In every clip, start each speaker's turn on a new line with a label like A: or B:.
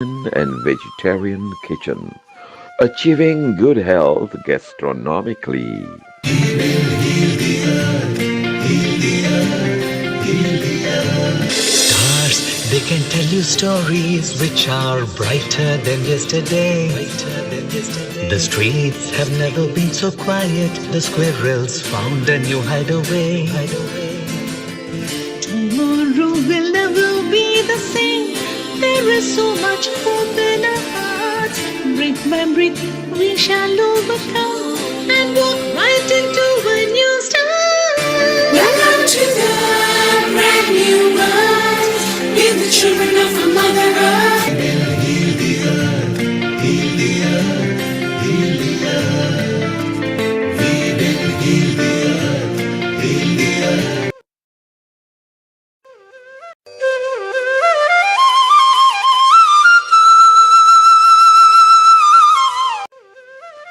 A: and vegetarian kitchen, achieving good health gastronomically.
B: Stars, they can tell you stories which are brighter than yesterday. The streets have never been so quiet. The squirrels found a new hideaway.
C: Tomorrow will never be the same. There is so much hope in our hearts. Brick by brick, we shall overcome and walk right into a new start.
D: Welcome to the brand new world. We're the children of our Mother Earth. Heal the earth, heal the earth, heal the earth. We will heal the earth, heal the earth.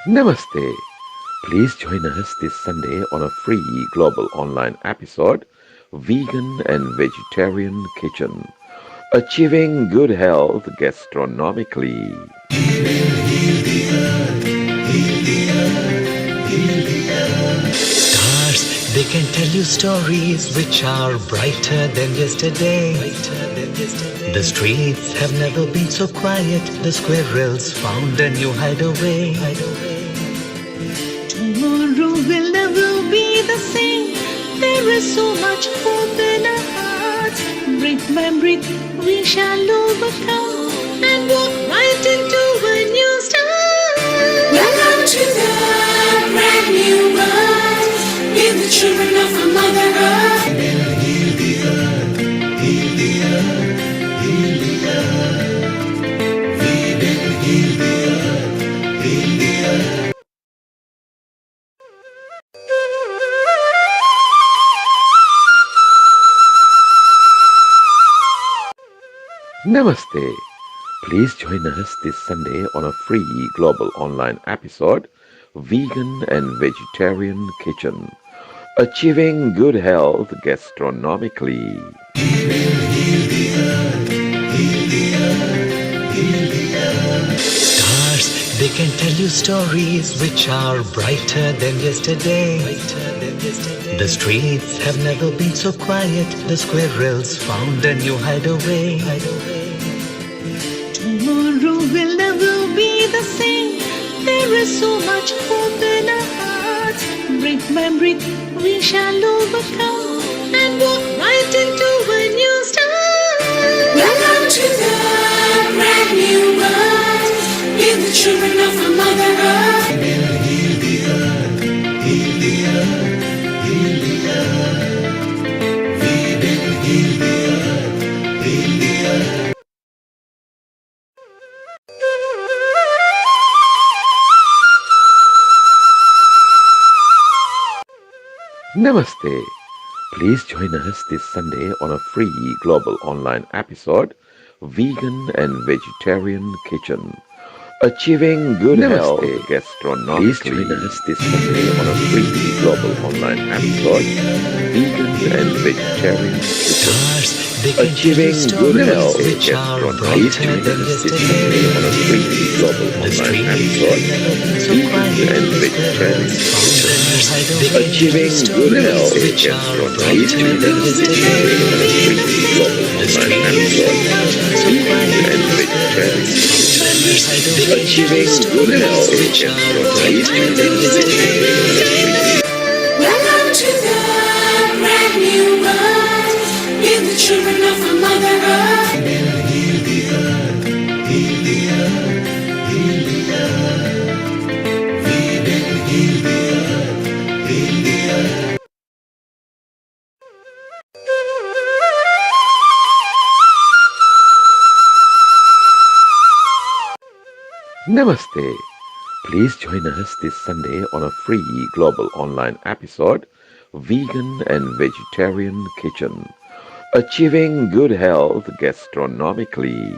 A: Namaste. Please join us this Sunday on a free global online episode, Vegan and Vegetarian Kitchen, achieving good health gastronomically.
B: Stars, they can tell you stories which are brighter than yesterday. The streets have never been so quiet. The squirrels found a new hideaway.
C: Tomorrow will never be the same. There is so much hope in our hearts. Brick by brick, we shall overcome and walk right into a new start.
D: Welcome to the brand new world. We're the children of our Mother Earth. Heal the earth, heal the earth, heal the earth. We will heal the earth, heal the earth.
A: Namaste. Please join us this Sunday on a free global online episode, Vegan and Vegetarian Kitchen, achieving good health gastronomically.
B: Stars, they can tell you stories which are brighter than yesterday. The streets have never been so quiet. The squirrels found a new hideaway.
C: Tomorrow will never be the same. There is so much hope in our hearts. Brick by brick, we shall overcome and walk right into a new start.
D: Welcome to the brand new world. We're the children of our Mother Earth. Heal the earth, heal the earth, heal the earth. We will heal the earth, heal the earth.
A: Namaste. Please join us this Sunday on a free global online episode, Vegan and Vegetarian Kitchen, achieving good health gastronomically. Please join us this Sunday on a free global online episode, Vegan and Vegetarian Kitchen, achieving good health gastronomically. Please join us this Sunday on a free global online episode, Vegan and Vegetarian Kitchen, achieving good health gastronomically. Please join us this Sunday on a free global online episode, Vegan and Vegetarian Kitchen, achieving good health gastronomically.
D: Welcome to the brand new world. We're the children of our Mother Earth. Heal the earth, heal the earth, heal the earth. We will heal the earth, heal the earth.
A: Namaste. Please join us this Sunday on a free global online episode, Vegan and Vegetarian Kitchen, achieving good health gastronomically.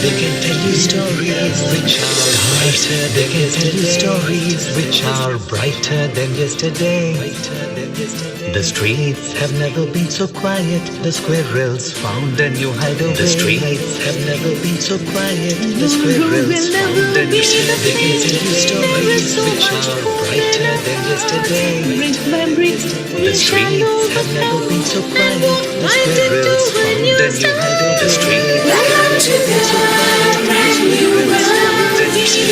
B: They can tell you stories which are brighter. They can tell you stories which are brighter than yesterday. The streets have never been so quiet. The squirrels found a new hideaway. The streets have never been so quiet. The squirrels found a new hideaway. They can tell you stories which are brighter than yesterday. The streets have never been so quiet. The squirrels found a new hideaway. The streets have never been so quiet. The squirrels found a new hideaway. They can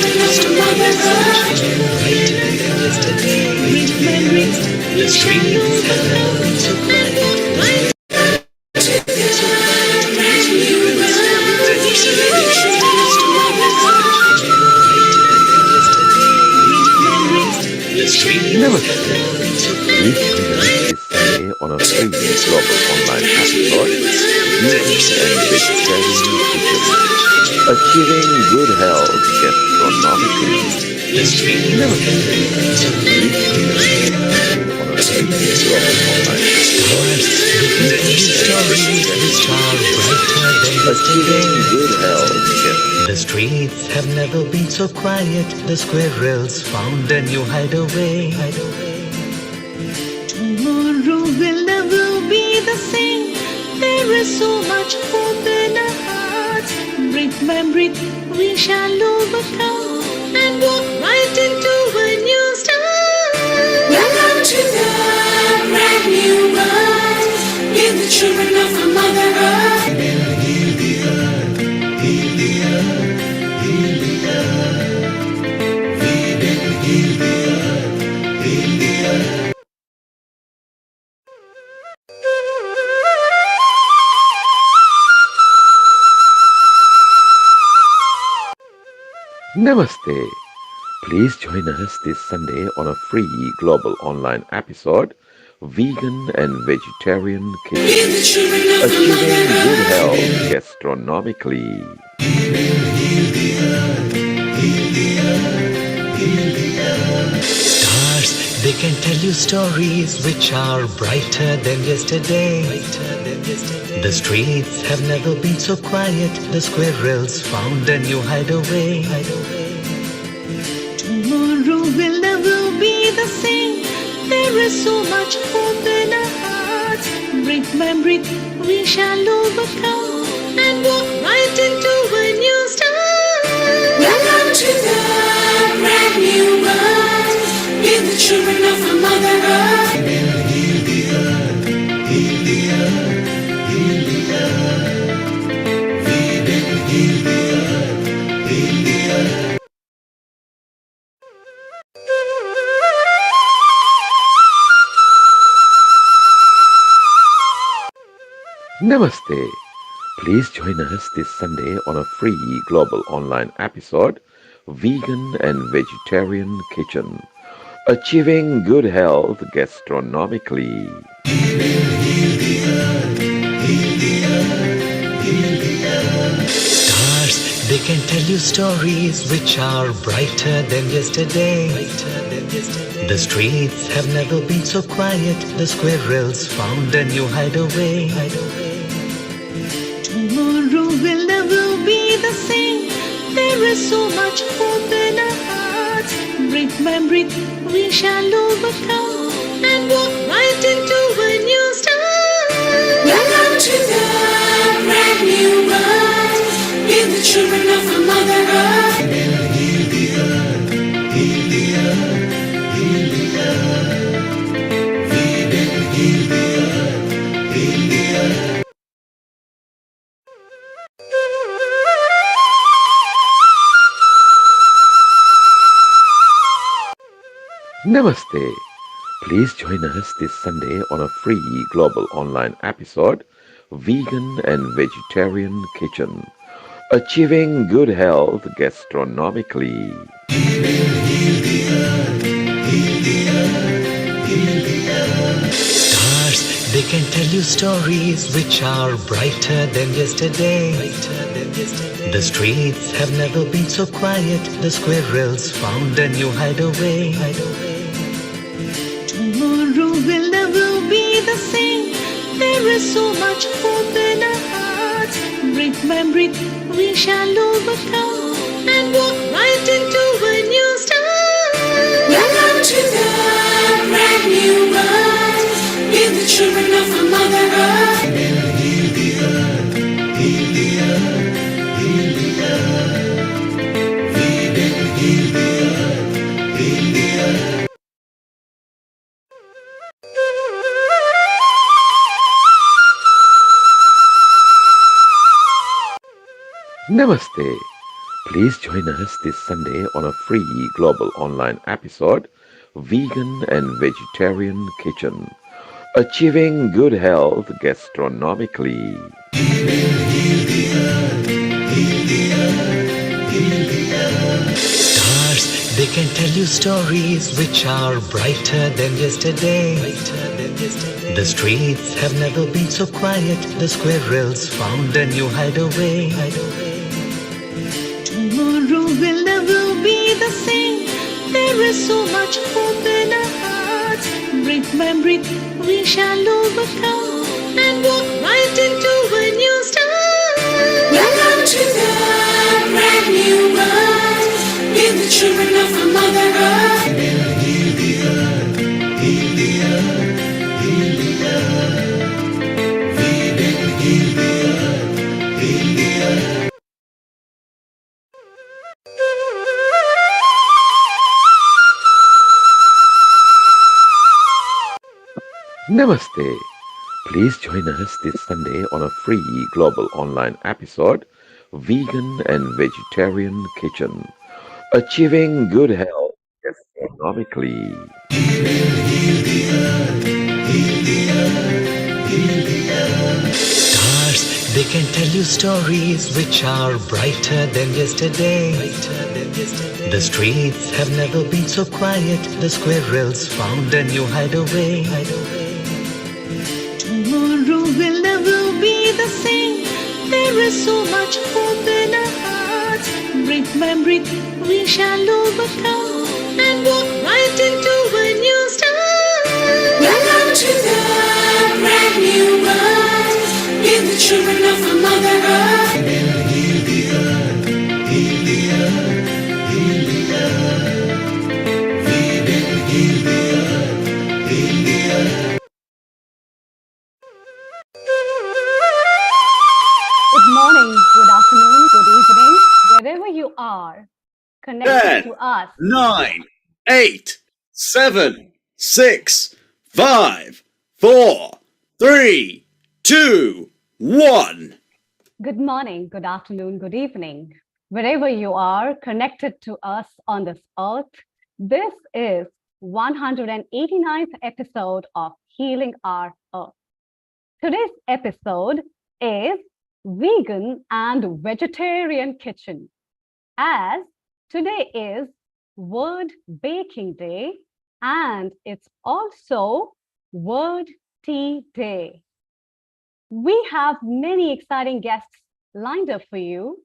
B: tell you stories which are brighter than yesterday. The streets have never been so quiet.
A: Namaste. Please join us this Sunday on a free global online episode, Vegan and Vegetarian Kitchen, achieving good health gastronomically. Namaste. Please join us on a free global online episode, achieving good health.
B: The streets have never been so quiet. The squirrels found a new hideaway.
C: Tomorrow will never be the same. There is so much hope in our hearts. Brick by brick, we shall overcome and walk right into a new start.
D: Welcome to the brand new world. Give the children of our Mother Earth. Heal the earth, heal the earth, heal the earth. Vegan, heal the earth, heal the earth.
A: Namaste. Please join us this Sunday on a free global online episode, Vegan and Vegetarian Kitchen,
D: Give the children of our
A: achieving
D: Mother
A: good
D: Earth.
A: health gastronomically.
D: Heal the earth, heal the earth, heal the earth.
B: Stars, they can tell you stories which are brighter than yesterday. The streets have never been so quiet. The squirrels found a new hideaway.
C: Tomorrow will never be the same. There is so much hope in our hearts. Brick by brick, we shall overcome and walk right into a new start.
D: Welcome to the brand new world. Give the children of our Mother Earth. Heal the earth, heal the earth, heal the earth. Vegan, heal the earth, heal the earth.
A: Namaste. Please join us this Sunday on a free global online episode, Vegan and Vegetarian Kitchen, achieving good health gastronomically.
D: Heal the earth, heal the earth, heal the earth.
B: Stars, they can tell you stories which are brighter than yesterday. The streets have never been so quiet. The squirrels found a new hideaway.
C: Tomorrow will never be the same. There is so much hope in our hearts. Brick by brick, we shall overcome and walk right into a new start.
D: Welcome to the brand new world. Give the children of our Mother Earth. Heal the earth, heal the earth, heal the earth. Vegan, heal the earth, heal the earth.
A: Namaste. Please join us this Sunday on a free global online episode, Vegan and Vegetarian Kitchen, achieving good health gastronomically.
D: Heal the earth, heal the earth, heal the earth.
B: Stars, they can tell you stories which are brighter than yesterday. The streets have never been so quiet. The squirrels found a new hideaway.
C: Tomorrow will never be the same. There is so much hope in our hearts. Brick by brick, we shall overcome and walk right into a new start.
D: Welcome to the brand new new birth. We're the children of our Mother Earth. Heal the earth, heal the earth, heal the earth. We will heal the earth, heal the earth.
A: Namaste. Please join us this Sunday on a free global online episode, Vegan and Vegetarian Kitchen, achieving good health gastronomically.
B: Stars, they can tell you stories which are brighter than yesterday. The streets have never been so quiet. The squirrels found a new hideaway.
C: Tomorrow will never be the same. There is so much hope in our hearts. Brick by brick, we shall overcome and walk right into a new start.
D: Welcome to the brand new world. We're the children of our Mother Earth. Heal the earth, heal the earth, heal the earth. We will heal the earth, heal the earth.
A: Namaste. Please join us this Sunday on a free global online episode, Vegan and Vegetarian Kitchen, achieving good health gastronomically.
B: Stars, they can tell you stories which are brighter than yesterday. The streets have never been so quiet. The squirrels found a new hideaway.
C: Tomorrow will never be the same. There is so much hope in our hearts. Brick by brick, we shall overcome and walk right into a new start.
D: Welcome to the brand new world. We're the children of our Mother Earth. Heal the earth, heal the earth, heal the earth. We will heal the earth, heal the earth.
E: Good morning, good afternoon, good evening, wherever you are connected
F: 10,
E: to us.
F: 9, 8, 7, 6, 5, 4, 3, 2, 1.
E: Good morning, good afternoon, good evening, wherever you are connected to us on this earth. This is 189th episode of Healing Our Earth. Today's episode is Vegan and Vegetarian Kitchen, as today is World Baking Day and it's also World Tea Day. We have many exciting guests lined up for you.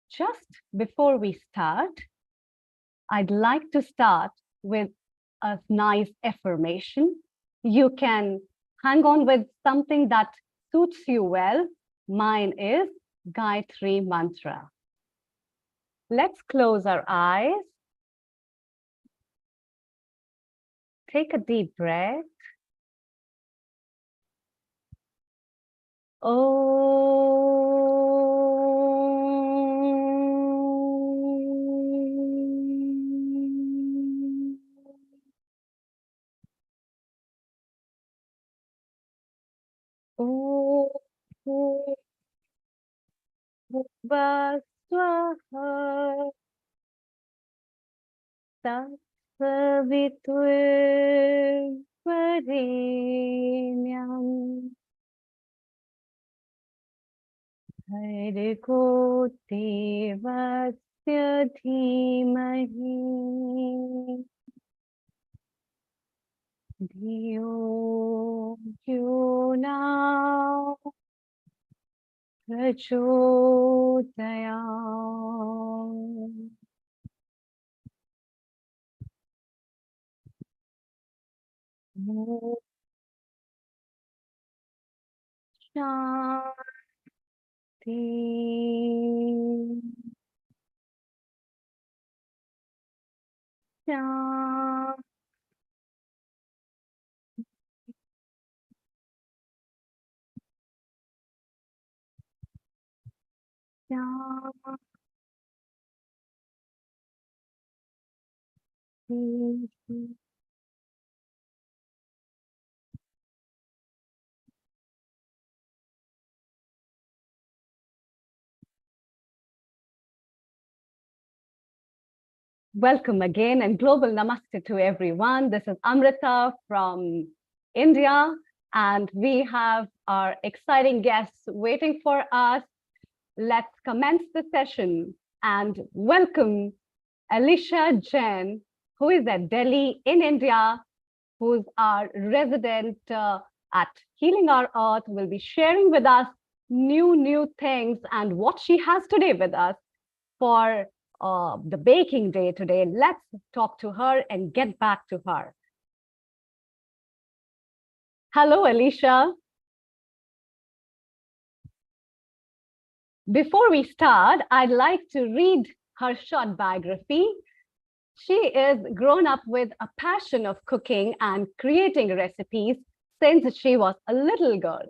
E: Just before we start, I'd like to start with a nice affirmation. You can hang on with something that suits you well. Mine is Gayatri Mantra. Let's close our eyes. Take a deep breath. Swaha Tatsavitvirvarenyam Bhargo Devasya Dhimahi Dhiyo Yona Prachodayam. Shanti. Shanti. Welcome again and global namaste to everyone. This is Amrita from India, and we have our exciting guests waiting for us. Let's commence the session and welcome Alicia Jain, who is at Delhi in India, who's our resident at Healing Our Earth, will be sharing with us new things and what she has today with us for the baking day today. Let's talk to her and get back to her. Hello, Alicia. Before we start, I'd like to read her short biography. She is grown up with a passion of cooking and creating recipes since she was a little girl.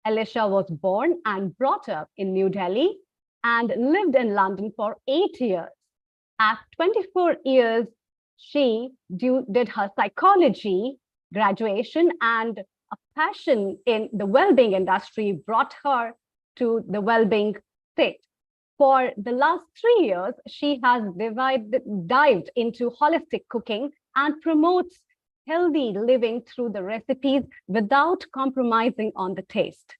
E: Alicia was born and brought up in New Delhi and lived in London for 8 years. At 24 years, she did her psychology graduation, and a passion in the well-being industry brought her to the well-being state. For the last 3 years, she has dived into holistic cooking and promotes healthy living through the recipes without compromising on the taste.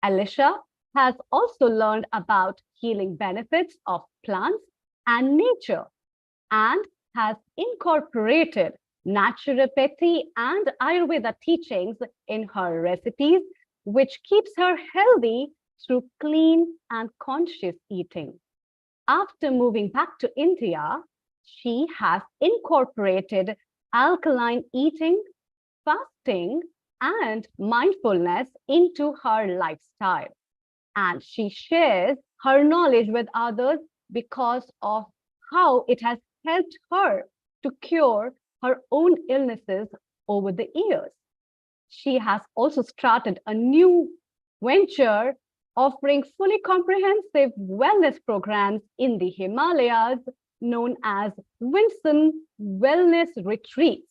E: Alicia has also learned about healing benefits of plants and nature, and has incorporated naturopathy and Ayurveda teachings in her recipes, which keeps her healthy through clean and conscious eating. After moving back to India, she has incorporated alkaline eating, fasting, and mindfulness into her lifestyle. And she shares her knowledge with others because of how it has helped her to cure her own illnesses over the years. She has also started a new venture offering fully comprehensive wellness programs in the Himalayas known as Winston Wellness Retreats.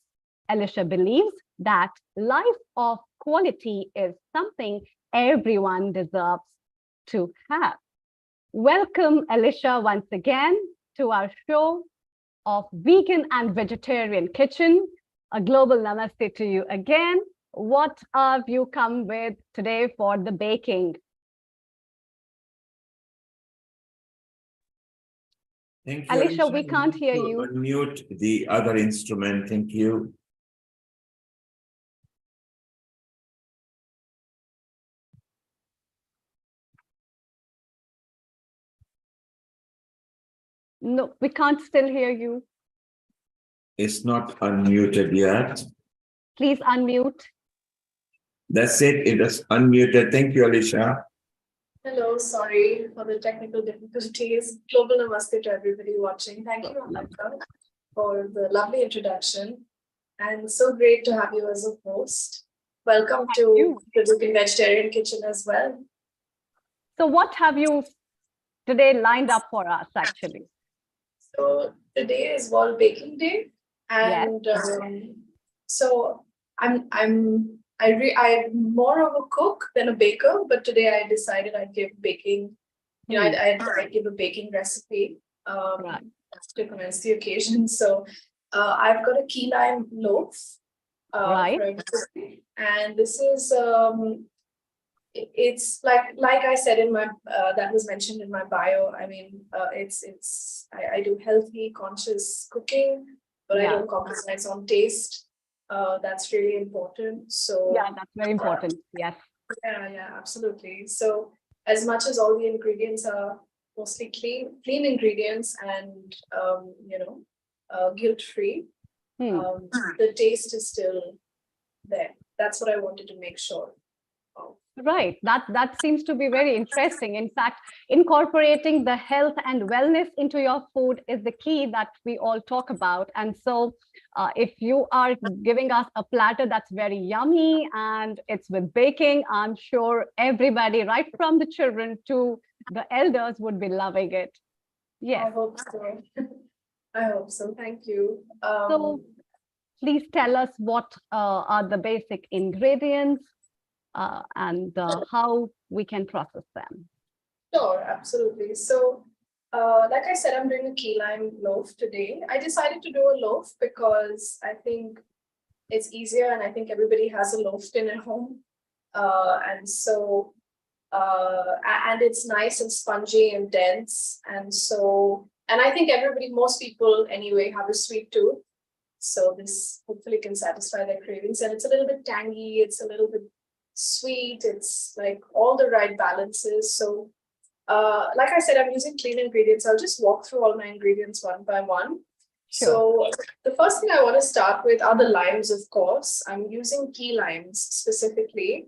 E: Alicia believes that life of quality is something everyone deserves to have. Welcome, Alicia, once again to our show of Vegan and Vegetarian Kitchen. A global namaste to you again. What have you come with today for the baking?
G: Thank you,
E: Alicia, we can't hear you.
G: Unmute the other instrument. Thank you.
E: No, we can't still hear you.
G: It's not unmuted yet.
E: Please unmute.
G: That's it. It is unmuted. Thank you, Alicia.
H: Hello, sorry for the technical difficulties. Global namaste to everybody watching. Thank you, Amrita, for the lovely introduction. And so great to have you as a host. Welcome to the Vegan Vegetarian Kitchen as well.
E: So what have you today lined up for us, actually?
H: So today is World Baking Day, and so I'm more of a cook than a baker, but today I decided I'd give baking, I'd give a baking recipe to commence the occasion. So I've got a key lime loaf, and this is it's like I said in my that was mentioned in my bio. I mean, I do healthy, conscious cooking, but I don't compromise on taste. That's really important. So
E: yeah, that's very important. Yes.
H: Yeah, absolutely. So as much as all the ingredients are mostly clean ingredients and guilt-free, the taste is still there. That's what I wanted to make sure of.
E: Right. That seems to be very interesting. In fact, incorporating the health and wellness into your food is the key that we all talk about. And so if you are giving us a platter that's very yummy and it's with baking, I'm sure everybody, right from the children to the elders would be loving it.
H: I
E: Yes.
H: hope so. I hope so. Thank you.
E: So please tell us what are the basic ingredients and how we can process them.
H: Sure, absolutely. So, like I said, I'm doing a key lime loaf today. I decided to do a loaf because I think it's easier, and I think everybody has a loaf tin at home. And so, and it's nice and spongy and dense. And so, and I think most people anyway, have a sweet tooth. So this hopefully can satisfy their cravings. And it's a little bit tangy, it's a little bit sweet, it's like all the right balances. So like I said, I'm using clean ingredients. I'll just walk through all my ingredients one by one.
E: Sure.
H: So the first thing I want to start with are the limes, of course. I'm using key limes specifically.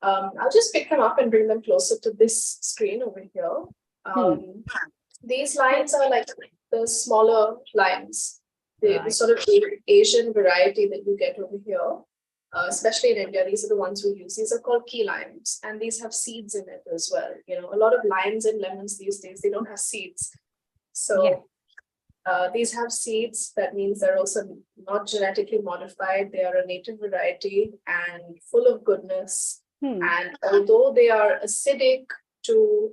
H: I'll just pick them up and bring them closer to this screen over here. These limes are like the smaller limes, the sort of Asian variety that you get over here. Especially in India, these are the ones we use. These are called key limes, and these have seeds in it as well. You know, a lot of limes and lemons these days, they don't have seeds. So these have seeds. That means they're also not genetically modified. They are a native variety and full of goodness. And although they are acidic to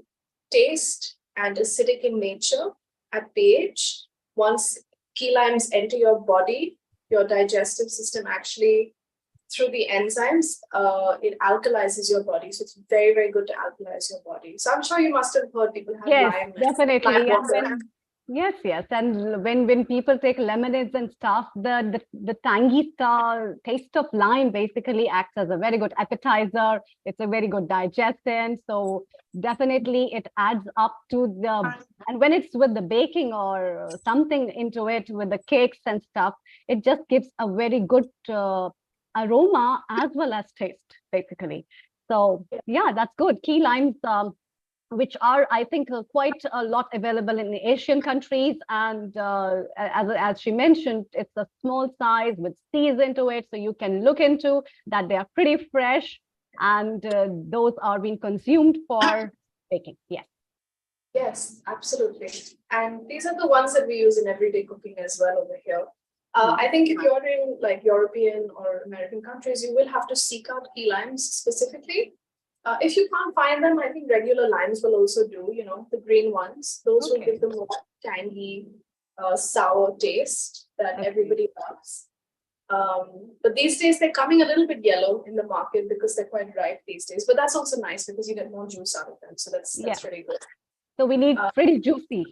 H: taste and acidic in nature at pH, once key limes enter your body, your digestive system actually, through the enzymes, it alkalizes your body. So it's very, very good to alkalize your body. So I'm sure you must have heard people have lime.
E: Definitely.
H: Lime
E: And yes. And when people take lemonades and stuff, the tangy taste of lime basically acts as a very good appetizer. It's a very good digestant. So definitely it adds up to and when it's with the baking or something into it with the cakes and stuff, it just gives a very good aroma as well as taste, basically. So yeah, that's good. Key limes, which are, I think, quite a lot available in the Asian countries. And as she mentioned, it's a small size with seeds into it. So you can look into that. They are pretty fresh, and those are being consumed for baking. Yes.
H: Yes, absolutely. And these are the ones that we use in everyday cooking as well over here. I think if you're in like European or American countries, you will have to seek out key limes specifically. If you can't find them, I think regular limes will also do, you know, the green ones. Those will give them more tangy, sour taste that everybody loves. But these days they're coming a little bit yellow in the market because they're quite ripe these days. But that's also nice because you get more juice out of them. So that's really good.
E: So we need pretty juicy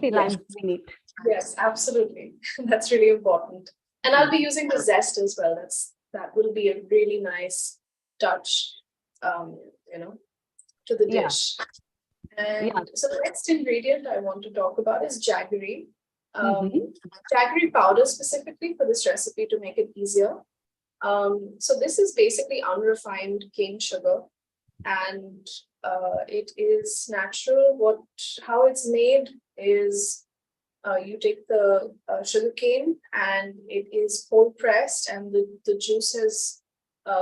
E: limes we need.
H: Yes, absolutely. That's really important. And I'll be using the zest as well. That will be a really nice touch, you know, to the dish. And so the next ingredient I want to talk about is jaggery. Jaggery powder specifically for this recipe to make it easier. So this is basically unrefined cane sugar, and it is natural. How it's made is you take the sugar cane and it is cold pressed, and the juice has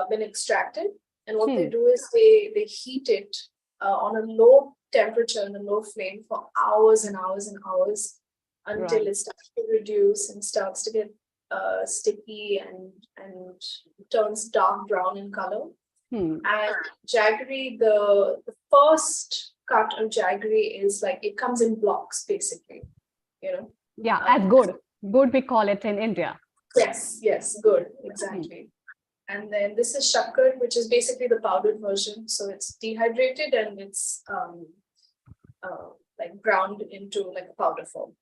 H: been extracted. And what they do is they heat it on a low temperature and a low flame for hours and hours and hours until it starts to reduce and starts to get sticky and turns dark brown in color. And jaggery, the first cut of jaggery is like it comes in blocks, basically. You know.
E: Yeah, as good we call it in India.
H: Yes, good, exactly. And then this is shakkar, which is basically the powdered version. So it's dehydrated and it's like ground into like a powder form.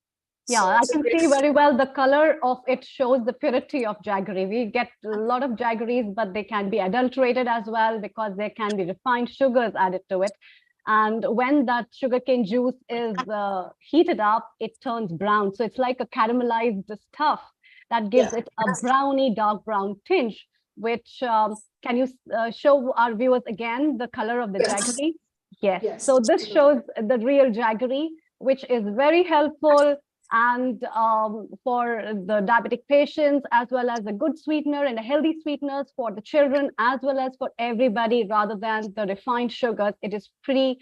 E: Yeah, so I can see very well the color of it shows the purity of jaggery. We get a lot of jaggeries, but they can be adulterated as well because there can be refined sugars added to it. And when that sugarcane juice is heated up, it turns brown. So it's like a caramelized stuff that gives it a browny, dark brown tinge, which can you show our viewers again the color of the jaggery? Yes. So this shows the real jaggery, which is very helpful and for the diabetic patients, as well as a good sweetener and a healthy sweeteners for the children, as well as for everybody, rather than the refined sugars. It is pretty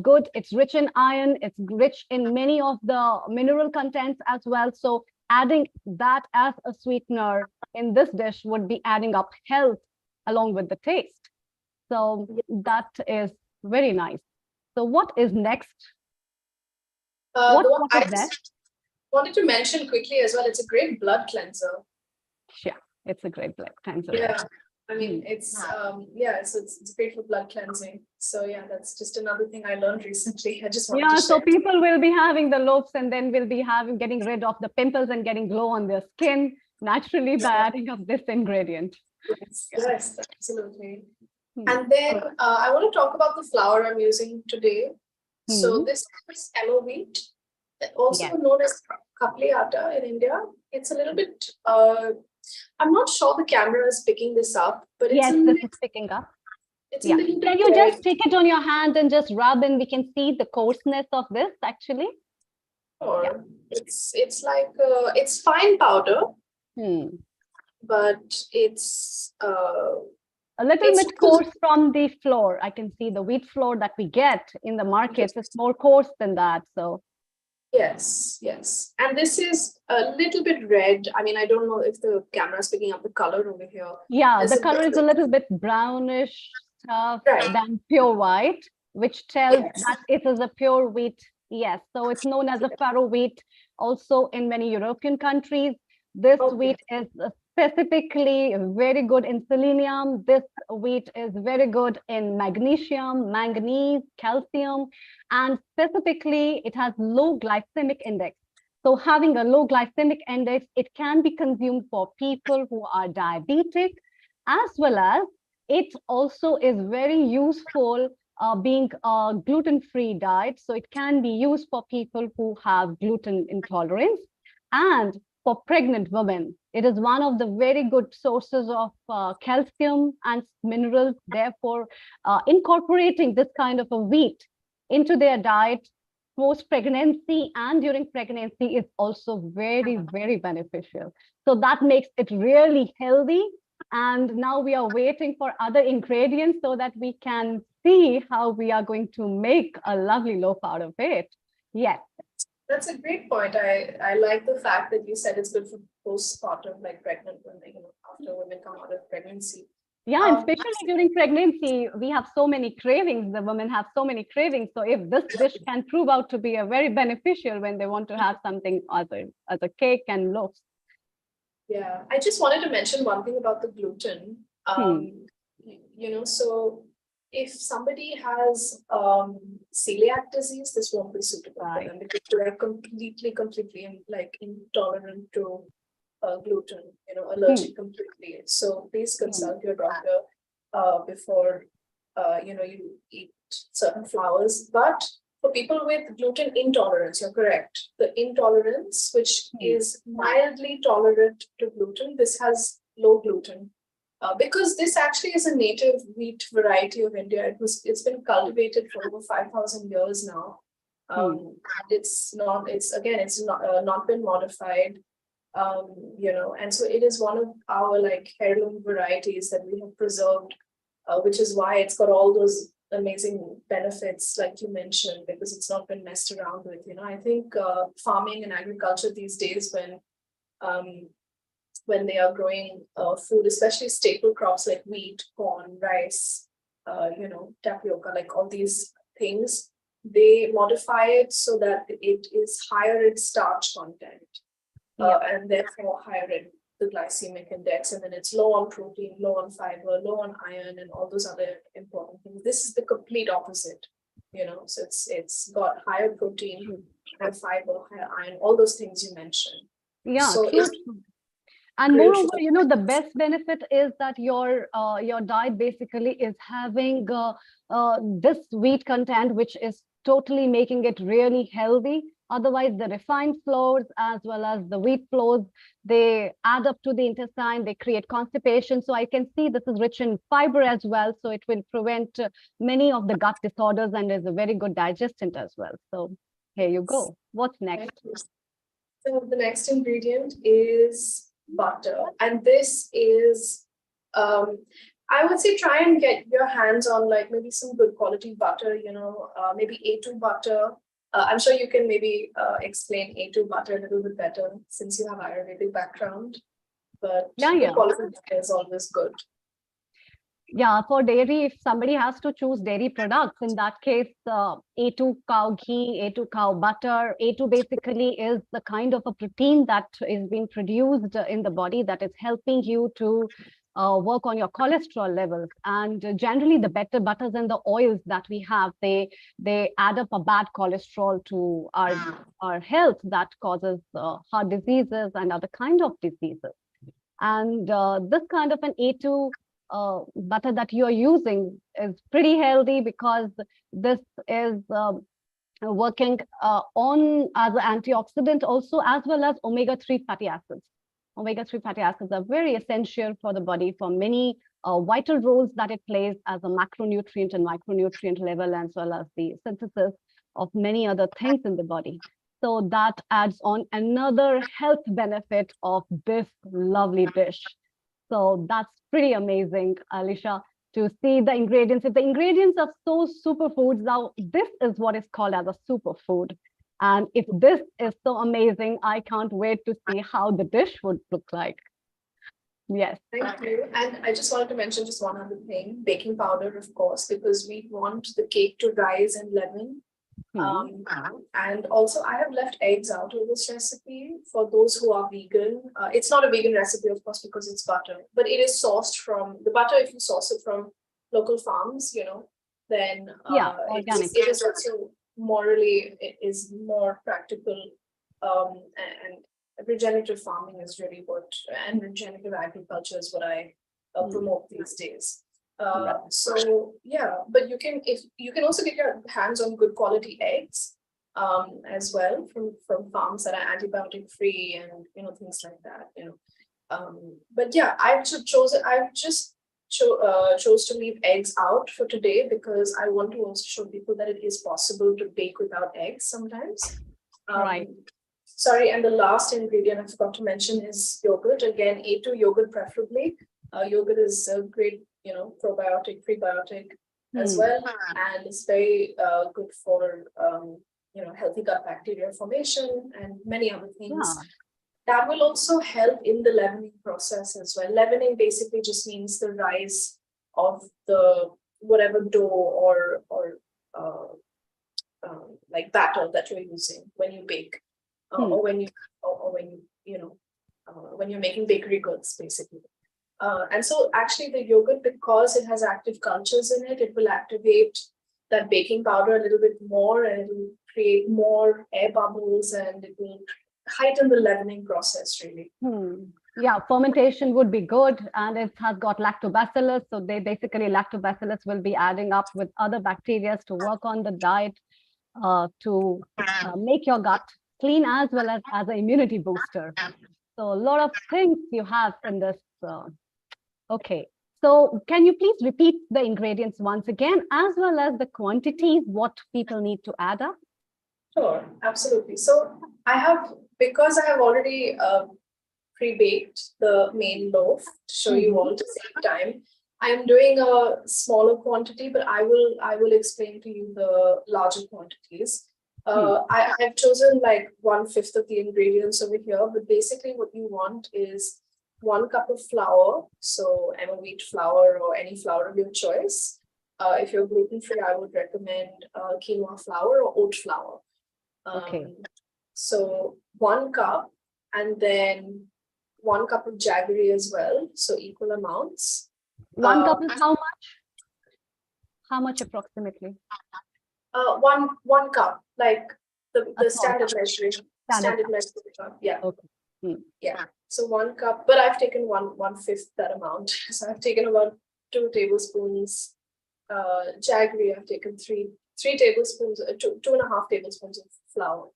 E: good. It's rich in iron. It's rich in many of the mineral contents as well. So adding that as a sweetener in this dish would be adding up health along with the taste. So that is very nice. So what is next?
H: The one
E: What
H: I
E: is there?
H: just wanted to mention quickly as well, it's a great blood cleanser.
E: Yeah, it's a great blood cleanser.
H: Yeah. I mean, it's yeah, so it's great for blood cleansing. So yeah, that's just another thing I learned recently. I just wanted
E: Yeah,
H: to
E: so
H: share.
E: people will be having the loaves and then will be getting rid of the pimples and getting glow on their skin naturally by adding up this ingredient.
H: Yes, yes, absolutely.
E: Hmm.
H: And then I want to talk about the flour I'm using today. So
E: Hmm.
H: this is yellow wheat, also
E: Yes.
H: known as kapli atta in India. It's a little bit, I'm not sure the camera is picking this up, but
E: Yes, this is picking up.
H: it's a
E: Yeah.
H: little bit
E: Can you just
H: red.
E: take it on your hand and just rub and we can see the coarseness of this actually?
H: Or it's like it's fine powder,
E: Hmm.
H: but it's
E: A little
H: it's
E: bit coarse from the flour. I can see the wheat flour that we get in the markets is more coarse than that. So
H: yes, yes. And this is a little bit red. I mean, I don't know if the camera is picking up the color over here.
E: yeah,
H: There's
E: the
H: a
E: color is a
H: bit-
E: little bit brownish stuff
H: Right.
E: than pure white, which tells
H: Yes.
E: that it is a pure wheat. Yes, so it's known as a farro wheat also in many European countries. This
H: Okay.
E: wheat is specifically very good in selenium. This wheat is very good in magnesium, manganese, calcium, and specifically it has low glycemic index. So having a low glycemic index, it can be consumed for people who are diabetic, as well as it also is very useful being a gluten-free diet. So it can be used for people who have gluten intolerance and for pregnant women. It is one of the very good sources of calcium and minerals. Therefore, incorporating this kind of a wheat into their diet post-pregnancy and during pregnancy is also very, very beneficial. So that makes it really healthy. And now we are waiting for other ingredients so that we can see how we are going to make a lovely loaf out of it. Yes.
H: That's a great point. I like the fact that you said it's good for postpartum, like pregnant women, after women come out of pregnancy.
E: Yeah, and especially during pregnancy, we have so many cravings. The women have so many cravings. So if this dish can prove out to be a very beneficial when they want to have something as a cake and loaves.
H: Yeah, I just wanted to mention one thing about the gluten. So if somebody has celiac disease, this won't be suitable for them because they're completely like intolerant to gluten, allergic completely. So please consult your doctor before you eat certain flours. But for people with gluten intolerance, you're correct. The intolerance, which is mildly tolerant to gluten, this has low gluten. Because this actually is a native wheat variety of India. It's been cultivated for over 5,000 years now. It's not been modified. And so it is one of our like heirloom varieties that we have preserved, which is why it's got all those amazing benefits, like you mentioned, because it's not been messed around with. I think farming and agriculture these days, when they are growing food, especially staple crops like wheat, corn, rice, tapioca, like all these things, they modify it so that it is higher in starch content. And therefore higher in the glycemic index, and then it's low on protein, low on fiber, low on iron, and all those other important things. This is the complete opposite, so it's got higher protein, higher fiber, higher iron, all those things you mentioned.
E: Yeah,
H: so
E: true. And moreover, the best benefit is that your diet basically is having this wheat content, which is totally making it really healthy. Otherwise, the refined flours as well as the wheat flours, they add up to the intestine, they create constipation. So I can see this is rich in fiber as well. So it will prevent many of the gut disorders and is a very good digestant as well. So here you go. What's next?
H: So the next ingredient is butter. And this is I would say try and get your hands on like maybe some good quality butter, maybe A2 butter. I'm sure you can maybe explain A2 butter a little bit better since you have Ayurvedic background. But good quality butter is always good.
E: Yeah, for dairy, if somebody has to choose dairy products, in that case, A2 cow ghee, A2 cow butter, A2 basically is the kind of a protein that is being produced in the body that is helping you to work on your cholesterol levels. And generally, the better butters and the oils that we have, they add up a bad cholesterol to our health that causes heart diseases and other kind of diseases. And this kind of an A2 butter that you are using is pretty healthy because this is working on as an antioxidant also, as well as omega-3 fatty acids. Omega-3 fatty acids are very essential for the body for many vital roles that it plays as a macronutrient and micronutrient level, as well as the synthesis of many other things in the body. So that adds on another health benefit of this lovely dish. So that's pretty amazing, Alicia, to see the ingredients. If the ingredients are so superfoods, now this is what is called as a superfood. And if this is so amazing, I can't wait to see how the dish would look like. Yes.
H: Thank you. And I just wanted to mention just one other thing, baking powder, of course, because we want the cake to rise and leaven. And also I have left eggs out of this recipe for those who are vegan. It's not a vegan recipe, of course, because it's butter, but it is sourced from the butter. If you source it from local farms, then
E: organic.
H: It is also morally, it is more practical. And regenerative farming is really and regenerative agriculture is what I promote these days. So yeah, but you can also get your hands on good quality eggs as well from farms that are antibiotic free and things like that. But yeah, I just chose to leave eggs out for today because I want to also show people that it is possible to bake without eggs sometimes.
E: Right.
H: Sorry, and the last ingredient I forgot to mention is yogurt. Again, A2 yogurt preferably. Yogurt is a great probiotic, prebiotic as well, and it's very good for healthy gut bacteria formation and many other things. That will also help in the leavening process as well. Leavening basically just means the rise of the whatever dough or like batter that you're using when you bake, or when you're making bakery goods, basically. And so actually the yogurt, because it has active cultures in it, it will activate that baking powder a little bit more, and it will create more air bubbles, and it will heighten the leavening process really.
E: Yeah, fermentation would be good, and it has got lactobacillus. So lactobacillus will be adding up with other bacteria to work on the diet to make your gut clean as well as an immunity booster. So a lot of things you have in this. Okay, so can you please repeat the ingredients once again, as well as the quantities, what people need to add up?
H: Sure, absolutely. So because I have already pre-baked the main loaf to show you all to save time, I am doing a smaller quantity, but I will explain to you the larger quantities. I've chosen like 1/5 of the ingredients over here, but basically what you want is 1 cup of flour, so emmer wheat flour or any flour of your choice. If you're gluten-free, I would recommend quinoa flour or oat flour. So 1 cup, and then 1 cup of jaggery as well, so equal amounts.
E: 1 cup is how much? How much approximately?
H: 1 cup, like the standard measuring. Standard measuring. Yeah.
E: Okay.
H: Yeah. So 1 cup, but I've taken 1/5 that amount. So I've taken about 2 tablespoons. Jaggery, I've taken 3 tablespoons, 2.5 tablespoons of flour.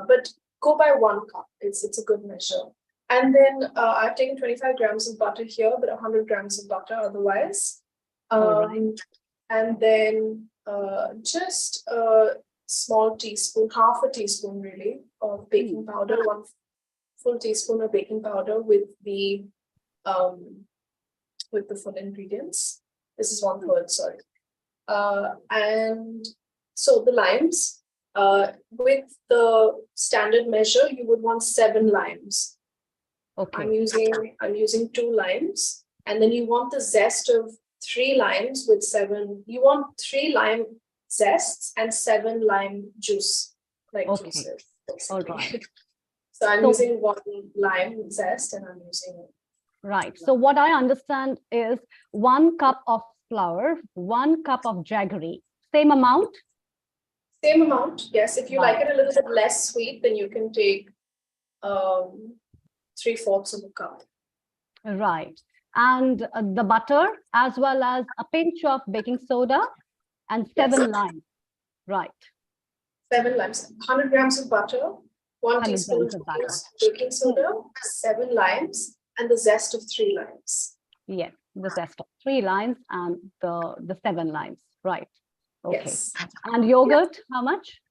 H: But go by 1 cup. It's a good measure. And then I've taken 25 grams of butter here, but 100 grams of butter otherwise. And then just a small teaspoon, half a teaspoon really, of baking powder, 1 full teaspoon of baking powder with the with the full ingredients. This is 1/3, sorry. And so the limes, with the standard measure, you would want 7 limes.
E: Okay.
H: I'm using 2 limes, and then you want the zest of 3 limes with 7. You want 3 lime zests and 7 lime juice, like
E: Okay.
H: juices.
E: All
H: Basically.
E: right.
H: So I'm
E: So-
H: using 1 lime zest, and I'm using
E: Right. So what I understand is 1 cup of flour, 1 cup of jaggery, same amount?
H: same amount. Yes, if you like
E: Right.
H: it a little bit less sweet, then you can take 3/4 of a cup.
E: Right. And the butter, as well as a pinch of baking soda and 7
H: Yes.
E: limes. Right.
H: 7 limes, 100 grams of butter, 1
E: 100
H: teaspoon
E: grams
H: of
E: of butter.
H: baking soda, 7 limes, and the zest of 3 limes.
E: Yes, the zest of 3 limes and the 7 limes. Right. Okay.
H: Yes.
E: And yogurt, how much?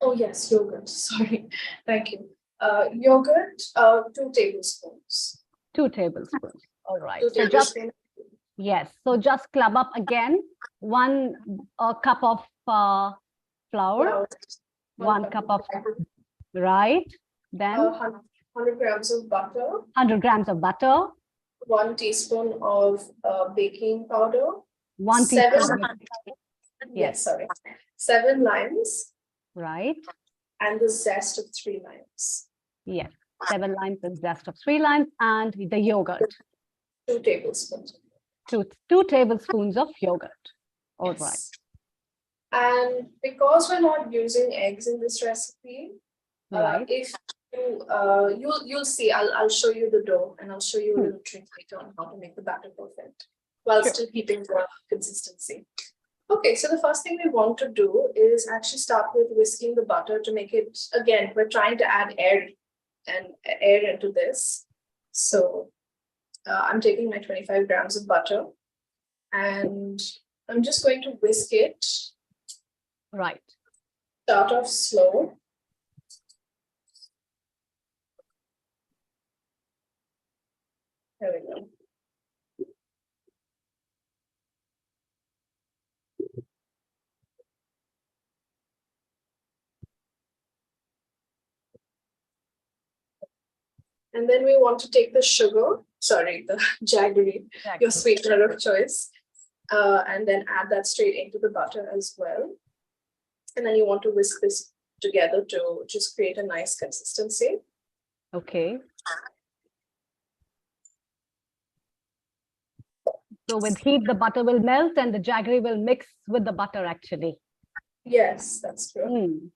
H: Oh yes, yogurt. Sorry. Thank you. Yogurt, 2 tablespoons.
E: 2 tablespoons. All right.
H: 2
E: So just,
H: tablespoons.
E: yes. So just club up again 1 cup of flour,
H: Flour,
E: 1 cup of, right. Then
H: 100 grams of butter,
E: 100 grams of butter,
H: 1 teaspoon of baking powder,
E: 1
H: 7
E: teaspoon. of-
H: yes, sorry, 7 limes,
E: Right.
H: and the zest of 3 limes.
E: Yes. 7 limes and zest of 3 limes and the yogurt.
H: 2 tablespoons.
E: 2 tablespoons of yogurt. All right.
H: Yes. And because we're not using eggs in this recipe,
E: Right.
H: if you'll see, I'll show you the dough, and I'll show you a little trick later on how to make the batter perfect while
E: Sure.
H: still keeping the consistency. Okay, so the first thing we want to do is actually start with whisking the butter to make it, again, we're trying to add air into this. So I'm taking my 25 grams of butter, and I'm just going to whisk it.
E: Right.
H: Start off slow. There we go. And then we want to take the sugar, sorry, the jaggery, your sweetener of choice, and then add that straight into the butter as well. And then you want to whisk this together to just create a nice consistency.
E: Okay. So with heat, the butter will melt and the jaggery will mix with the butter actually.
H: Yes, that's true.
E: Mm.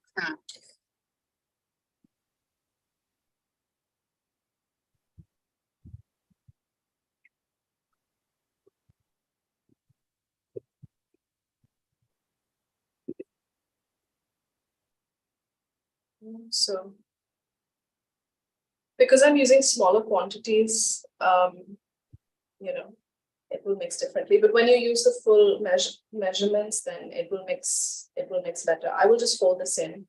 H: So, because I'm using smaller quantities, it will mix differently. But when you use the full measurements, then it will mix better. I will just fold this in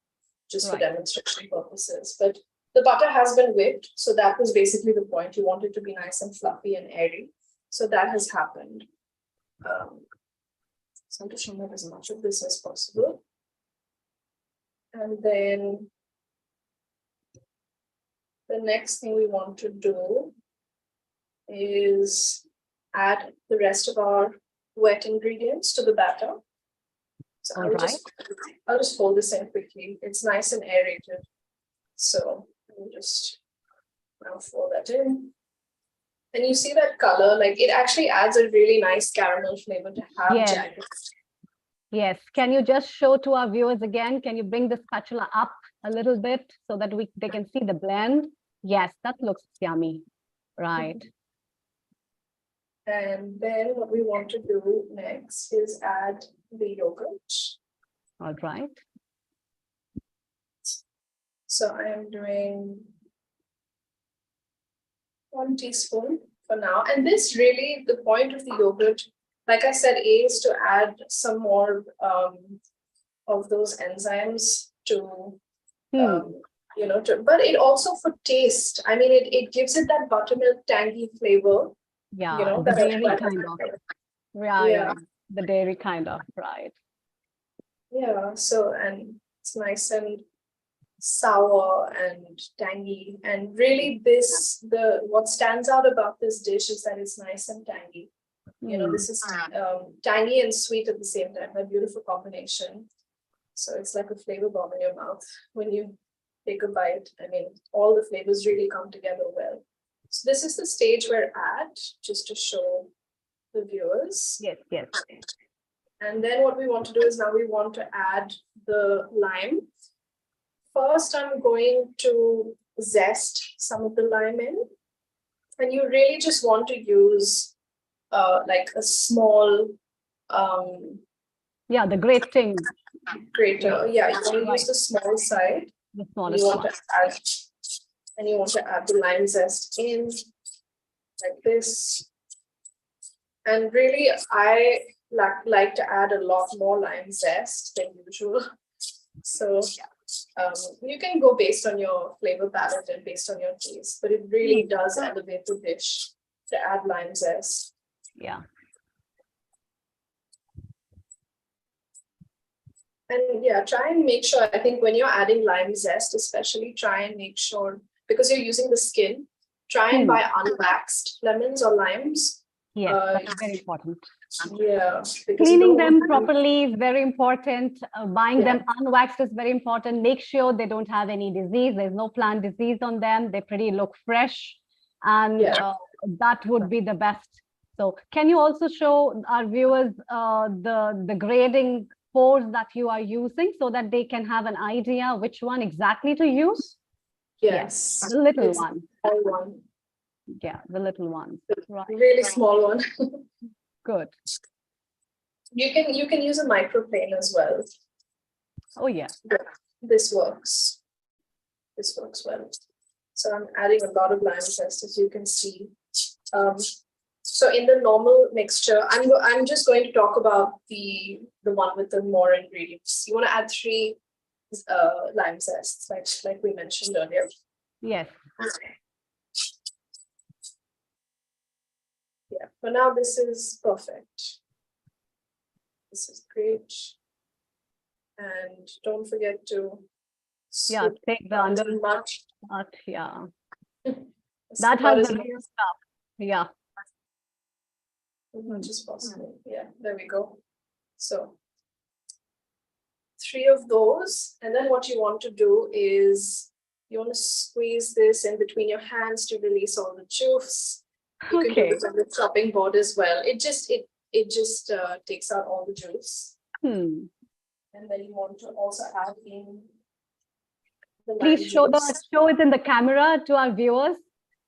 H: just for
E: Right.
H: demonstration purposes. But the butter has been whipped, so that was basically the point. You want it to be nice and fluffy and airy. So that has happened. So I'm just showing as much of this as possible. And then the next thing we want to do is add the rest of our wet ingredients to the batter. So I'll just fold this in quickly. It's nice and aerated. So I'll just now fold that in. And you see that color, like it actually adds a really nice caramel flavor to have
E: Yes.
H: jaggery.
E: Yes. Can you just show to our viewers again? Can you bring the spatula up a little bit so that they can see the blend? Yes, that looks yummy. Right.
H: And then what we want to do next is add the yogurt.
E: All right.
H: So I am doing 1 teaspoon for now. And this really, the point of the yogurt, like I said, is to add some more of those enzymes to, but it also for taste. I mean, it gives it that buttermilk tangy flavor.
E: Yeah, the
H: that are
E: dairy
H: quite
E: kind of.
H: acidic.
E: Yeah,
H: Yeah.
E: yeah, the dairy kind of, right.
H: Yeah, so and it's nice and sour and tangy. And really what stands out about this dish is that it's nice and tangy. This is tangy and sweet at the same time, a beautiful combination. So it's like a flavor bomb in your mouth when you take a bite. I mean, all the flavors really come together well. So this is the stage we're at, just to show the viewers.
E: Yes, yes.
H: And then what we want to do is now we want to add the lime. First, I'm going to zest some of the lime in. And you really just want to use like a small
E: Yeah, the grating.
H: grater. Yeah, you want to use the small side.
E: The
H: You
E: smallest
H: want
E: one.
H: to add, and you want to add the lime zest in like this. And really, I like to add a lot more lime zest than usual. So you can go based on your flavor palette and based on your taste, but it really does elevate the dish to add lime zest.
E: Yeah.
H: And yeah, try and make sure, I think when you're adding lime zest, especially try and make sure, because you're using the skin, try and buy unwaxed lemons or limes.
E: Yes, that's very important.
H: Yeah.
E: Cleaning them properly is very important. Buying them unwaxed is very important. Make sure they don't have any disease. There's no plant disease on them. They pretty look fresh. And that would be the best. So can you also show our viewers the grading forks that you are using so that they can have an idea which one exactly to use?
H: Yes.
E: The little one.
H: Small one.
E: Yeah, the little one. Right.
H: Really small one.
E: Good.
H: You can use a microplane as well.
E: Oh yeah.
H: This works. This works well. So I'm adding a lot of lime zest, as you can see. So in the normal mixture, I'm just going to talk about the one with the more ingredients. You want to add 3 lime zests, like we mentioned earlier.
E: Yes.
H: Okay. Yeah, for now this is perfect. This is great. And don't forget to
E: take the under
H: much.
E: Yeah. That has the real stuff. Yeah.
H: As much as possible. Yeah, there we go. So 3 of those. And then what you want to do is you want to squeeze this in between your hands to release all the juice. You can do this on the chopping board as well. It just takes out all the juice. And then you want to also add in the
E: Please show it in the camera to our viewers.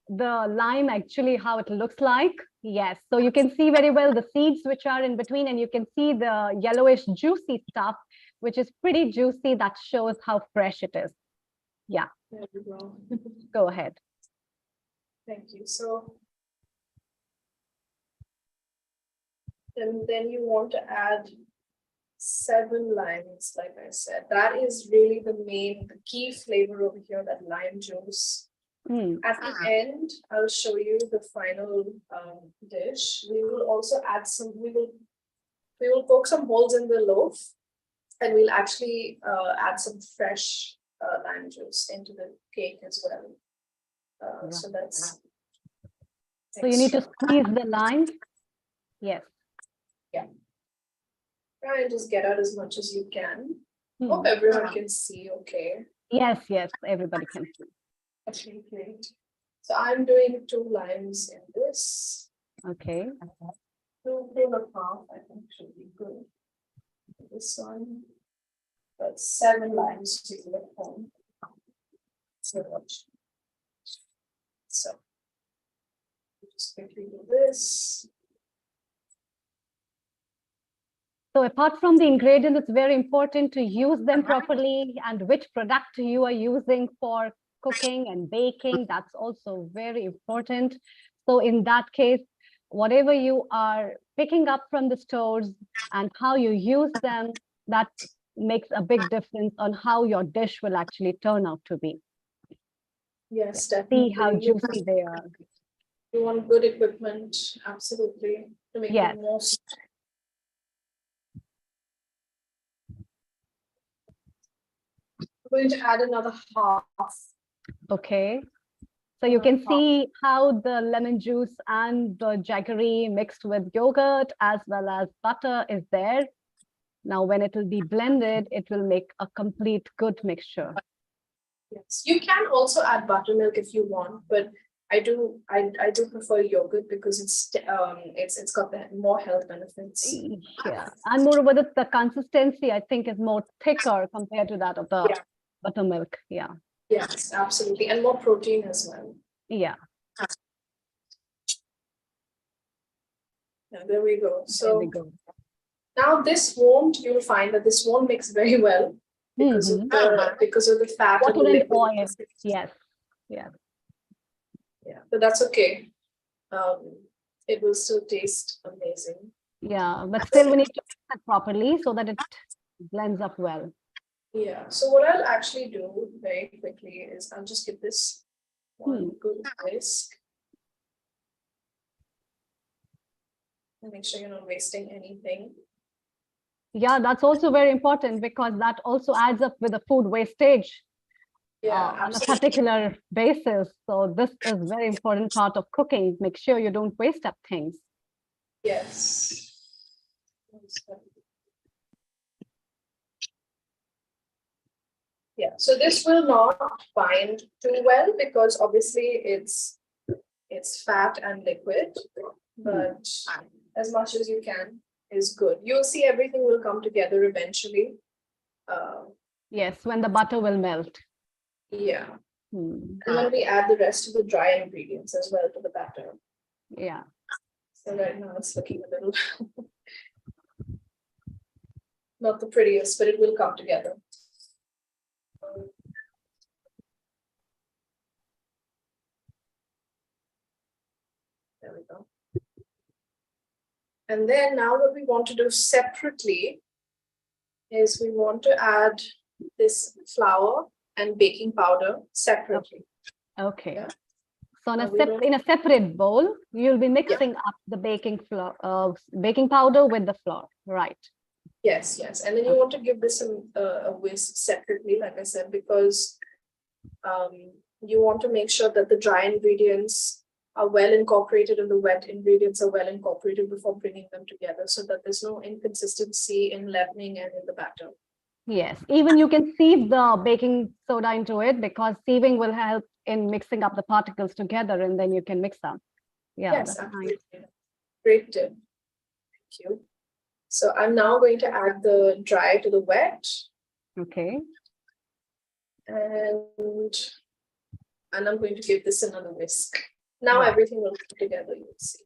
E: The lime, actually, how it looks like. Yes, so you can see very well the seeds which are in between, and you can see the yellowish juicy stuff, which is pretty juicy. That shows how fresh it is. Yeah.
H: There we go.
E: Go ahead.
H: Thank you. So then you want to add 7 limes, like I said. That is really the key flavor over here, that lime juice. At the end, I'll show you the final dish. We will also add we will poke some holes in the loaf, and we'll actually add some fresh lime juice into the cake as well. So that's.
E: So you need to squeeze the lime. Yes.
H: Yeah. Try and just get out as much as you can. Hope everyone can see okay.
E: Yes, everybody can see.
H: Okay, great. So I'm doing 2 limes in this.
E: Okay.
H: 2 and a half, I think, should be good. This one. But 7 limes to the home. So just quickly do this.
E: So apart from the ingredients, it's very important to use them properly, and which product you are using for cooking and baking. That's also very important. So in that case, whatever you are picking up from the stores and how you use them, that makes a big difference on how your dish will actually turn out to be.
H: Yes, definitely.
E: See how juicy they are.
H: You want good equipment, absolutely, to make
E: Yes.
H: the most. I'm going to add another half.
E: Okay. So you can see how the lemon juice and the jaggery mixed with yogurt as well as butter is there. Now, when it will be blended, it will make a complete good mixture.
H: Yes, you can also add buttermilk if you want, but I do prefer yogurt because it's got the more health benefits.
E: Yeah, and moreover, the consistency I think is more thicker compared to that of the buttermilk. Yeah.
H: Yes, absolutely, and more protein as well.
E: Yeah.
H: Yeah, there we go. So
E: there we go.
H: now you'll find that this won't mix very well because of the fat
E: Water
H: and the
E: and oil. Yes. Yeah.
H: Yeah, but that's okay. It will still taste amazing.
E: Yeah, but still we need to mix it properly so that it blends up well.
H: Yeah, so what I'll actually do very quickly is I'll just give this one good whisk. And make sure you're not wasting anything.
E: Yeah, that's also very important because that also adds up with the food wastage on a particular basis. So this is a very important part of cooking. Make sure you don't waste up things.
H: Yes. Yeah, so this will not bind too well because obviously it's fat and liquid, but as much as you can is good. You'll see everything will come together eventually.
E: Yes, when the butter will melt.
H: Yeah. And then we add the rest of the dry ingredients as well to the batter.
E: Yeah.
H: So right now it's looking a little not the prettiest, but it will come together. There we go. And then now what we want to do separately is we want to add this flour and baking powder separately.
E: Okay.
H: Yeah.
E: So in a separate bowl, you'll be mixing up the baking powder with the flour, right?
H: Yes, yes. And then you want to give this a whisk separately, like I said, because you want to make sure that the dry ingredients are well incorporated and the wet ingredients are well incorporated before bringing them together so that there's no inconsistency in leavening and in the batter.
E: Yes, even you can sieve the baking soda into it because sieving will help in mixing up the particles together and then you can mix them. Yeah,
H: yes, absolutely. Nice. Great tip. Thank you. So I'm now going to add the dry to the wet.
E: Okay.
H: And I'm going to give this another whisk. Now everything will come together, you'll see.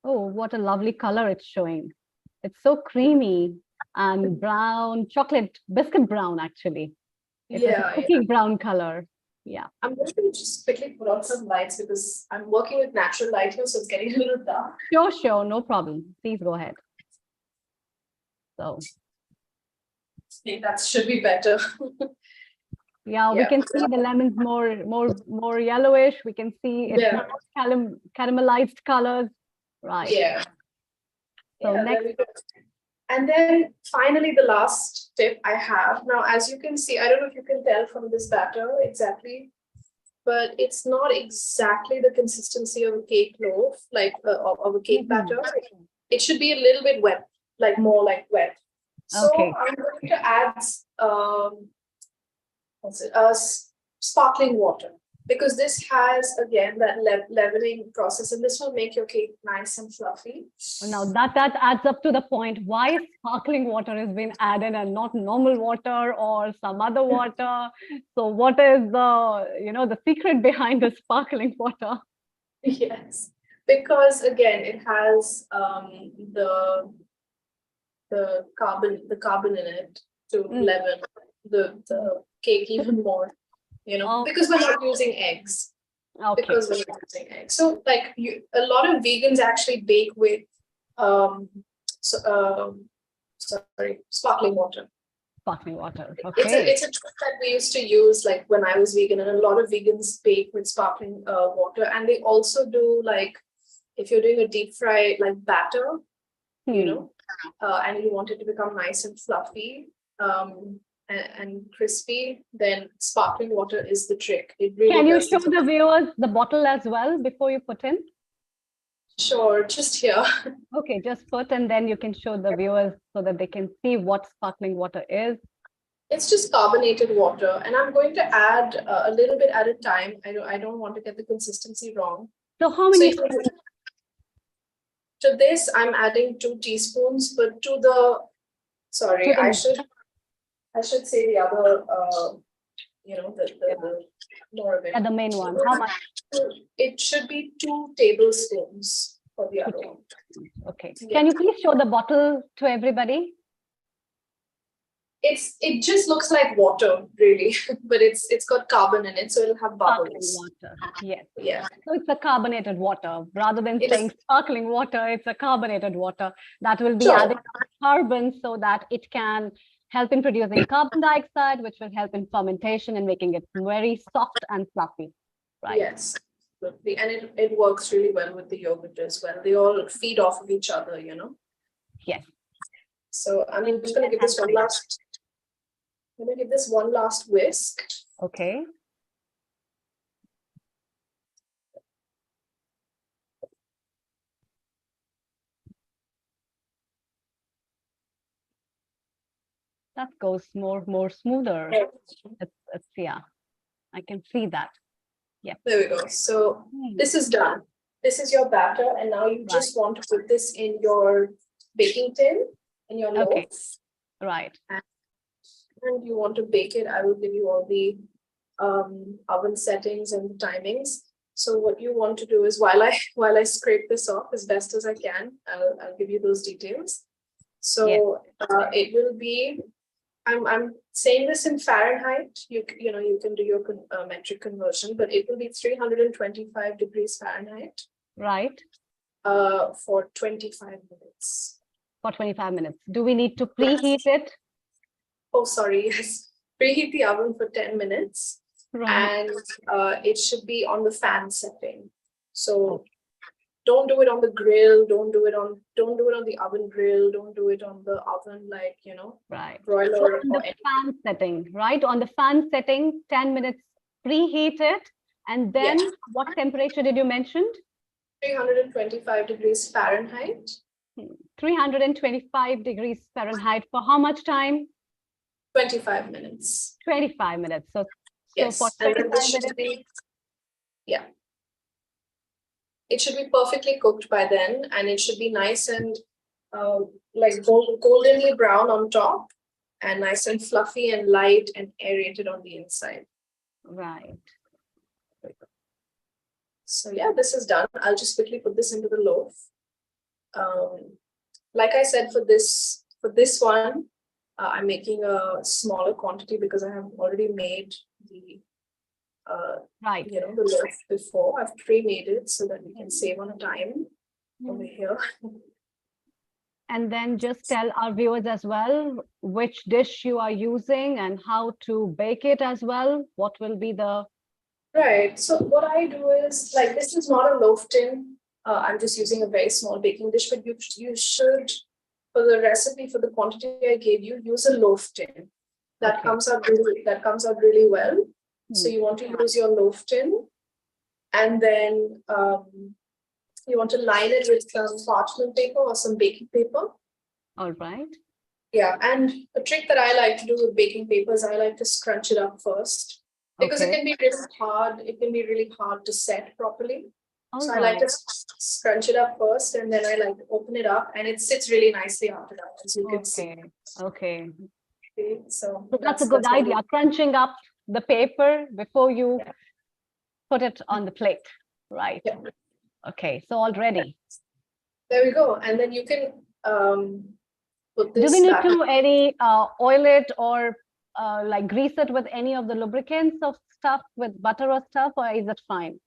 E: Oh, what a lovely color it's showing. It's so creamy and brown, chocolate, biscuit brown, actually. It's a cookie brown color. Yeah.
H: I'm going to just quickly put on some lights because I'm working with natural light here, so it's getting a little dark.
E: Sure, no problem. Please go ahead. So.
H: That should be better.
E: Yeah, we can see the lemons more yellowish. We can see it's caramelized colors. Right.
H: Yeah.
E: So next.
H: And then finally, the last tip I have now, as you can see, I don't know if you can tell from this batter exactly, but it's not exactly the consistency of a cake loaf, like of a cake batter. It should be a little bit wet, like more like wet. So I'm going to add sparkling water because this has again that leavening process, and this will make your cake nice and fluffy.
E: Now that adds up to the point why sparkling water has been added and not normal water or some other water. So what is the secret behind the sparkling water?
H: Yes, because again it has the carbon in it to leaven. the cake even more,
E: Oh,
H: because we're not using eggs.
E: okay.
H: Because we're not using eggs. So like a lot of vegans actually bake with um so, sorry, sparkling water.
E: Sparkling water.
H: It's a
E: Okay.
H: it's a trick that we used to use like when I was vegan, and a lot of vegans bake with sparkling water, and they also do like if you're doing a deep fry like batter,
E: Hmm.
H: and you want it to become nice and fluffy and crispy, then sparkling water is the trick. It really
E: Can you
H: does.
E: show the viewers the bottle as well before you put in?
H: Sure, just here.
E: Okay, just put and then you can show the viewers so that they can see what sparkling water is.
H: It's just carbonated water, and I'm going to add a little bit at a time. I don't want to get the consistency wrong.
E: So how
H: So
E: many?
H: to this, I'm adding 2 teaspoons, but sorry,
E: To the-
H: I should say the other, the more of it.
E: Yeah, the main one. How much?
H: It should be 2 tablespoons for the other one.
E: Okay.
H: Yeah.
E: Can you please show the bottle to everybody?
H: It just looks like water, really, but it's got carbon in it, so it'll have
E: Sparkling
H: bubbles.
E: water. Yes.
H: Yeah.
E: So it's a carbonated water. Rather than
H: It
E: saying
H: is-
E: sparkling water, it's a carbonated water that will be
H: Sure.
E: adding carbon so that it can help in producing carbon dioxide, which will help in fermentation and making it very soft and fluffy. Right.
H: Yes, absolutely. And it works really well with the yogurt as well. They all feed off of each other,
E: Yes.
H: So I'm just going to give this one last. I'm going to give this one last whisk.
E: Okay. That goes more smoother. It's yeah, I can see that. Yeah.
H: There we go. So this is done. This is your batter, and now you just want to put this in your baking tin, in your loaf.
E: Okay. Right.
H: And you want to bake it. I will give you all the oven settings and the timings. So what you want to do is while I scrape this off as best as I can, I'll give you those details. So it will be. I'm saying this in Fahrenheit. You can do your metric conversion, but it will be 325 degrees Fahrenheit.
E: Right.
H: For 25 minutes.
E: For 25 minutes. Do we need to preheat it?
H: Oh, sorry. Yes. Preheat the oven for 10 minutes.
E: Right.
H: And it should be on the fan setting. So don't do it on the grill. Don't do it on the oven grill. Don't do it on the oven
E: right.
H: broiler.
E: So on the fan setting, right? On the fan setting, 10 minutes preheat it. And then what temperature did you mention?
H: 325 degrees Fahrenheit.
E: 325 degrees Fahrenheit for how much time?
H: 25 minutes.
E: 25 minutes. So for
H: And
E: 25
H: this should
E: minutes.
H: be, it should be perfectly cooked by then, and it should be nice and like goldenly brown on top, and nice and fluffy and light and aerated on the inside.
E: Right.
H: So yeah, this is done. I'll just quickly put this into the loaf. Like I said, for this one, I'm making a smaller quantity because I have already made the the loaf before. I've pre-made it so that we can save on time over here.
E: And then just tell our viewers as well which dish you are using and how to bake it as well. What will be the...
H: Right. So what I do is, like, this is not a loaf tin. I'm just using a very small baking dish, but you should, for the recipe, for the quantity I gave you, use a loaf tin. That comes out really well. So you want to use your loaf tin, and then you want to line it with some parchment paper or some baking paper.
E: All right.
H: Yeah, and a trick that I like to do with baking paper is I like to scrunch it up first, because it can be really hard. It can be really hard to set properly. So I like to scrunch it up first, and then I like to open it up, and it sits really nicely after that, as you can see.
E: Okay.
H: So
E: that's a good idea. Crunching up the paper before you put it on the plate, right?
H: Yeah.
E: Okay, so all ready.
H: There we go, and then you can put this.
E: Do we need to oil it or like grease it with any of the lubricants of stuff with butter or stuff, or is it fine?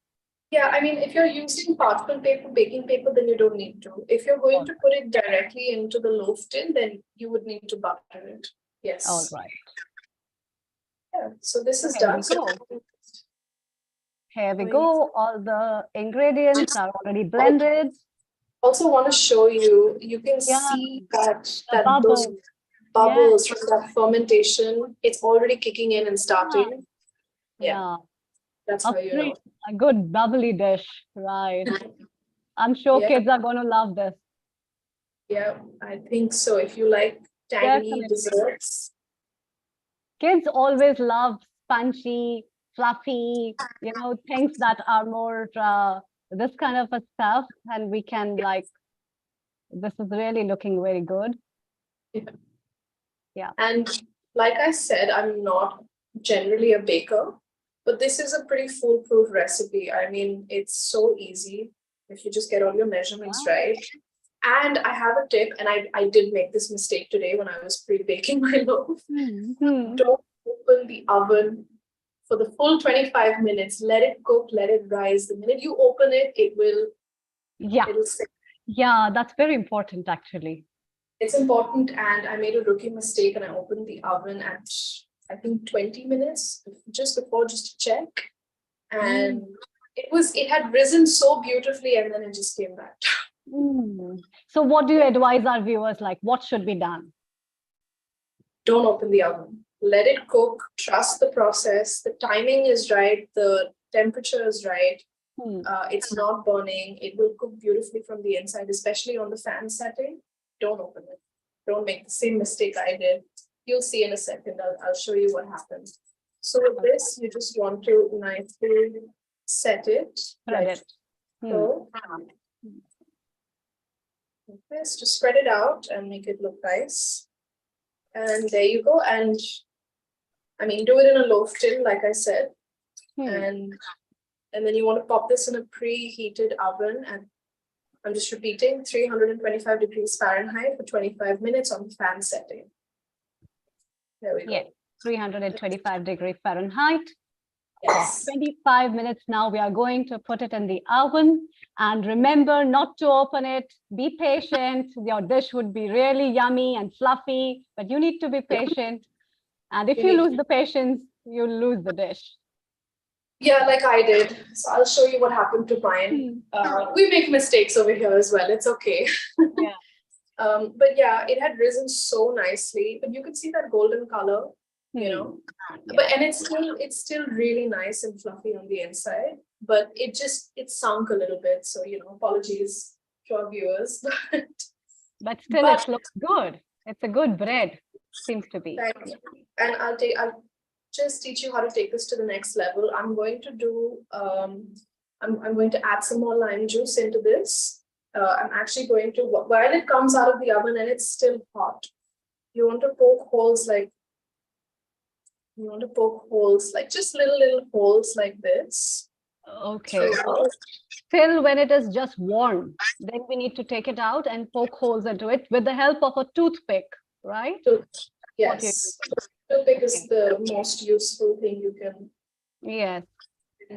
H: Yeah, I mean, if you're using parchment paper, baking paper, then you don't need to. If you're going to put it directly into the loaf tin, then you would need to butter it. Yes.
E: All right.
H: Yeah, so this is
E: Here we
H: done. So
E: go. Here we go. All the ingredients are already blended.
H: also want to show you, you can
E: Yeah,
H: see that
E: the
H: those
E: bubbles.
H: bubbles from that fermentation, it's already kicking in and starting.
E: Yeah.
H: That's
E: A
H: how you know.
E: a good bubbly dish, right? I'm sure
H: Yeah.
E: kids are going to love this.
H: Yeah, I think so. If you like tangy
E: Definitely.
H: desserts,
E: Kids always love spongy, fluffy, things that are more this kind of a stuff, and we can like, this is really looking very good. Yeah.
H: and like I said, I'm not generally a baker, but this is a pretty foolproof recipe. I mean, it's so easy if you just get all your measurements right. And I have a tip, and I did make this mistake today when I was pre-baking my loaf. Don't open the oven for the full 25 minutes. Let it cook, let it rise. The minute you open it, it'll sit.
E: Yeah, that's very important actually.
H: It's important, and I made a rookie mistake, and I opened the oven at I think 20 minutes just to check, and it had risen so beautifully, and then it just came back.
E: So what do you advise our viewers, like what should be done?
H: Don't open the oven. Let it cook. Trust the process. The timing is right. The temperature is right. It's not burning. It will cook beautifully from the inside, especially on the fan setting. Don't open it. Don't make the same mistake I did. You'll see in a second. I'll show you what happens. So with this, you just want to nicely set it. So like this, just spread it out and make it look nice. And there you go. And I mean, do it in a loaf tin, like I said. And then you want to pop this in a preheated oven. And I'm just repeating, 325 degrees Fahrenheit for 25 minutes on the fan setting. There we go.
E: Yeah, 325 degrees Fahrenheit.
H: Yes.
E: 25 minutes now, we are going to put it in the oven. And remember not to open it. Be patient. Your dish would be really yummy and fluffy, but you need to be patient. And if you lose the patience, you'll lose the dish.
H: Yeah, like I did. So I'll show you what happened to mine. We make mistakes over here as well. It's okay.
E: Yeah.
H: But yeah, it had risen so nicely. But you could see that golden color, you know. But and it's still really nice and fluffy on the inside. But it sunk a little bit. So apologies to our viewers.
E: But still, it looks good. It's a good bread, seems to be.
H: Thank you. And I'll just teach you how to take this to the next level. I'm going to do I'm going to add some more lime juice into this. I'm actually going to, while it comes out of the oven and it's still hot, you want to poke holes like just little holes like this.
E: Okay. Till when it is just warm, then we need to take it out and poke holes into it with the help of a toothpick, right?
H: Yes. Toothpick is the most useful thing you can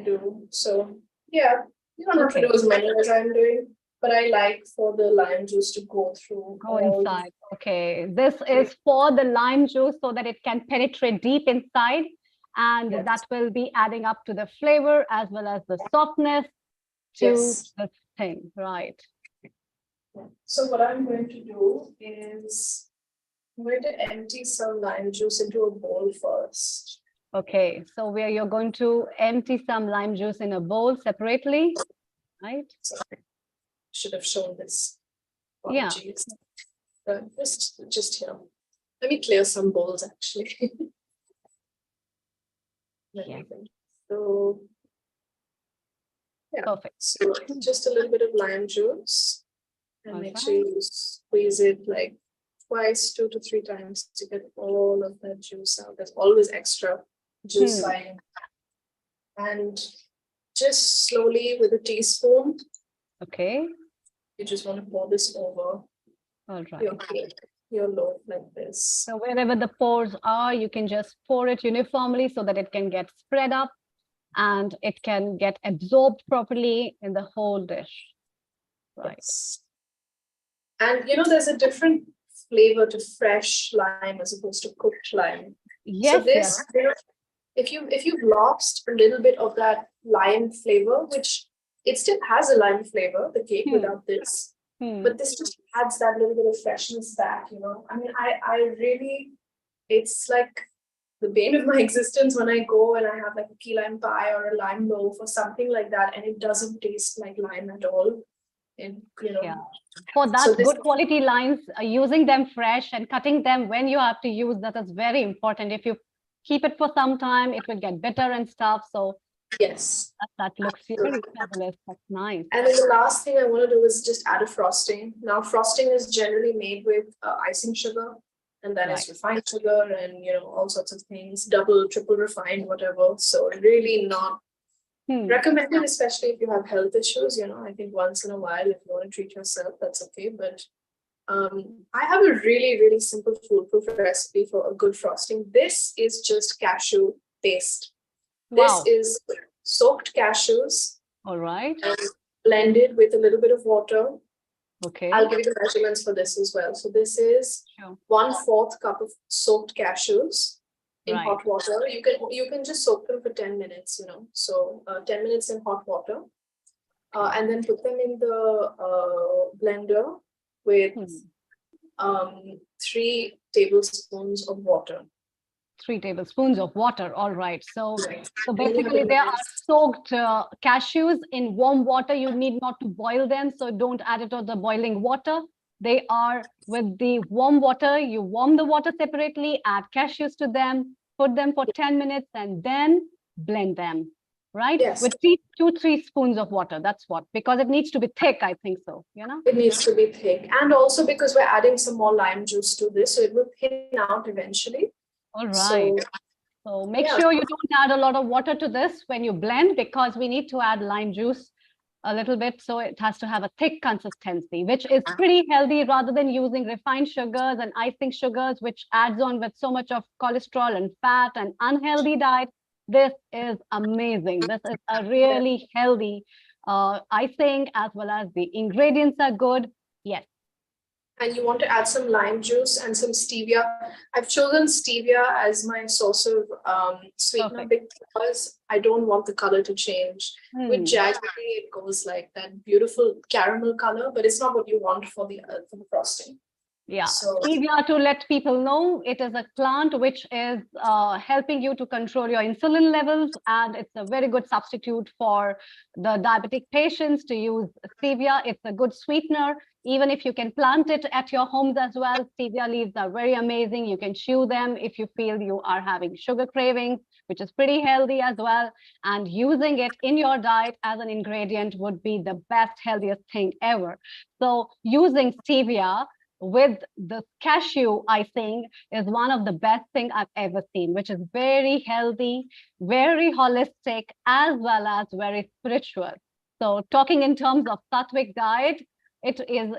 H: do. So yeah, you don't have to do as many as I'm doing, but I like for the lime juice to go through.
E: Go inside. Okay. This is for the lime juice so that it can penetrate deep inside, and that will be adding up to the flavor as well as the softness to the thing, right?
H: So what I'm going to do is I'm going to empty some lime juice into a bowl first.
E: Okay, so you're going to empty some lime juice in a bowl separately, right?
H: Sorry. Should have shown this.
E: Apologies.
H: Yeah. Just here. Let me clear some bowls actually. So yeah.
E: Perfect.
H: So just a little bit of lime juice, and make sure you squeeze it like twice, 2 to 3 times to get all of that juice out. There's always extra juice lying. And just slowly with a teaspoon.
E: Okay.
H: You just want to pour this over
E: all right.
H: your cake. your loaf like this.
E: So wherever the pores are, you can just pour it uniformly so that it can get spread up and it can get absorbed properly in the whole dish. Right.
H: Yes. And there's a different flavor to fresh lime as opposed to cooked lime.
E: Yes,
H: So this, if you've lost a little bit of that lime flavor, which it still has a lime flavor, the cake without this, but this just adds that little bit of freshness back. I mean, I really, it's like the bane of my existence when I go and I have like a key lime pie or a lime loaf or something like that, and it doesn't taste like lime at all. And
E: for that
H: so this,
E: good quality limes, using them fresh and cutting them when you have to use, that is very important. If you keep it for some time, it will get bitter and stuff. So
H: yes,
E: that looks very fabulous. That's nice.
H: and then the last thing I want to do is just add a frosting. Now, frosting is generally made with icing sugar, and that is refined sugar and all sorts of things, double, triple refined, whatever. So really not recommended, especially if you have health issues. I think once in a while, if you want to treat yourself, that's okay. But I have a really, really simple foolproof recipe for a good frosting. This is just cashew paste.
E: Wow.
H: This is soaked cashews.
E: All right.
H: And blended with a little bit of water.
E: Okay.
H: I'll give you the measurements for this as well. So this is 1/4 cup of soaked cashews in hot water. You can just soak them for 10 minutes, So 10 minutes in hot water. And then put them in the blender with 3 tablespoons of water.
E: 3 tablespoons of water. All right. So basically there are soaked cashews in warm water. You need not to boil them. So don't add it to the boiling water. They are with the warm water. You warm the water separately, add cashews to them, put them for 10 minutes and then blend them, right?
H: Yes.
E: With 2-3 spoons of water. That's what, because it needs to be thick, I think so,
H: It needs to be thick. And also because we're adding some more lime juice to this, so it will thin out eventually.
E: All right. So make sure you don't add a lot of water to this when you blend, because we need to add lime juice a little bit. So it has to have a thick consistency, which is pretty healthy rather than using refined sugars and icing sugars, which adds on with so much of cholesterol and fat and unhealthy diet. This is amazing. This is a really healthy icing, as well as the ingredients are good. Yes.
H: And you want to add some lime juice and some stevia. I've chosen stevia as my source of sweetener because I don't want the color to change. With jaggery, it goes like that beautiful caramel color, but it's not what you want for the frosting.
E: Yeah, stevia, to let people know, it is a plant which is helping you to control your insulin levels, and it's a very good substitute for the diabetic patients to use stevia. It's a good sweetener. Even if you can plant it at your homes as well, stevia leaves are very amazing. You can chew them if you feel you are having sugar cravings, which is pretty healthy as well. And using it in your diet as an ingredient would be the best, healthiest thing ever. So using stevia with the cashew icing is one of the best thing I've ever seen, which is very healthy, very holistic, as well as very spiritual. So talking in terms of sattvic diet, it is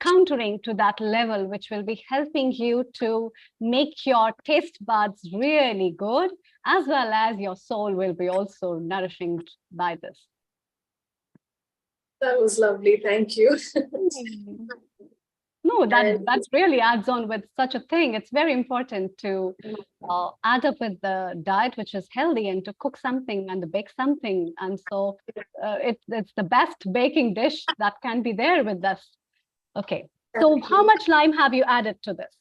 E: countering to that level, which will be helping you to make your taste buds really good, as well as your soul will be also nourishing by this.
H: That was lovely. Thank you.
E: No, that really adds on with such a thing. It's very important to add up with the diet, which is healthy, and to cook something and to bake something. And so it's the best baking dish that can be there with this. Okay. So how much lime have you added to this?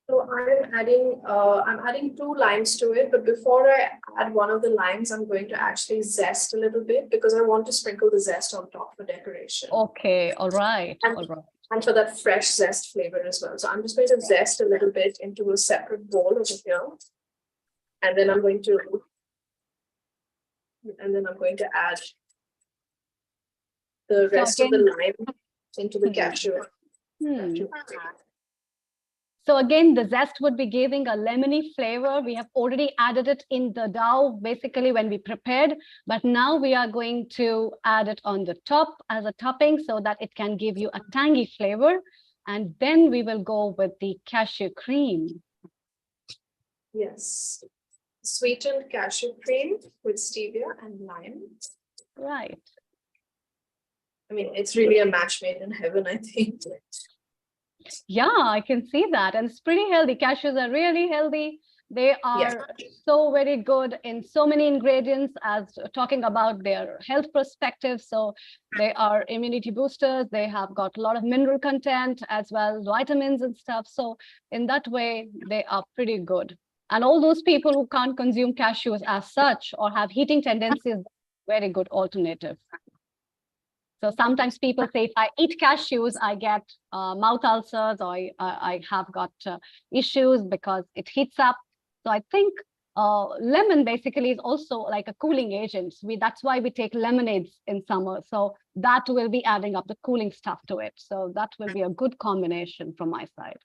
H: So I'm adding 2 limes to it, but before I add one of the limes, I'm going to actually zest a little bit because I want to sprinkle the zest on top for decoration.
E: Okay, all right, all right.
H: And for that fresh zest flavor as well. So I'm just going to zest a little bit into a separate bowl over here. And then I'm going to add the rest of the lime into the cashew.
E: So again, the zest would be giving a lemony flavor. We have already added it in the dough, basically when we prepared, but now we are going to add it on the top as a topping so that it can give you a tangy flavor. And then we will go with the cashew cream.
H: Yes. Sweetened cashew cream with stevia and lime.
E: Right.
H: I mean, it's really a match made in heaven, I think.
E: Yeah, I can see that. And it's pretty healthy. Cashews are really healthy. They are so very good in so many ingredients, as talking about their health perspective. So they are immunity boosters. They have got a lot of mineral content as well, vitamins and stuff. So in that way, they are pretty good. And all those people who can't consume cashews as such or have heating tendencies, very good alternative. So sometimes people say, if I eat cashews, I get mouth ulcers, or I have got issues because it heats up. So I think lemon basically is also like a cooling agent. That's why we take lemonades in summer. So that will be adding up the cooling stuff to it. So that will be a good combination from my side.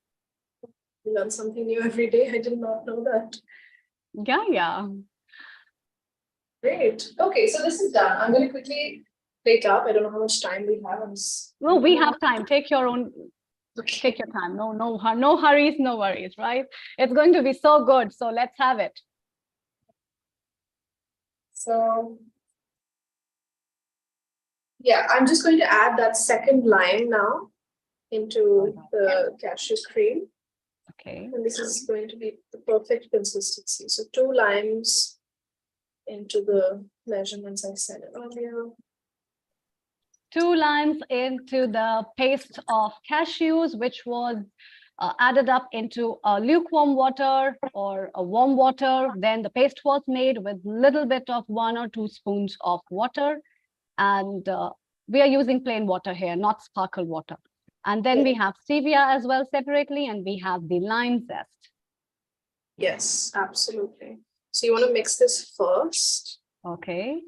H: You learn something new every day. I did not know that.
E: Yeah.
H: Great. Okay, so this is done. I'm going to quickly plate up. I don't know how much time we have.
E: No, we have time. Take your own. Take your time. No hurries, no worries, right? It's going to be so good. So let's have it.
H: So, yeah, I'm just going to add that second lime now into the cashew cream.
E: Okay.
H: And this is going to be the perfect consistency. So 2 limes into the measurements I said earlier.
E: 2 limes into the paste of cashews, which was added up into a lukewarm water or a warm water. Then the paste was made with a little bit of 1 or 2 spoons of water. And we are using plain water here, not sparkle water. And then we have stevia as well separately, and we have the lime zest.
H: Yes, absolutely. So you want to mix this first.
E: Okay.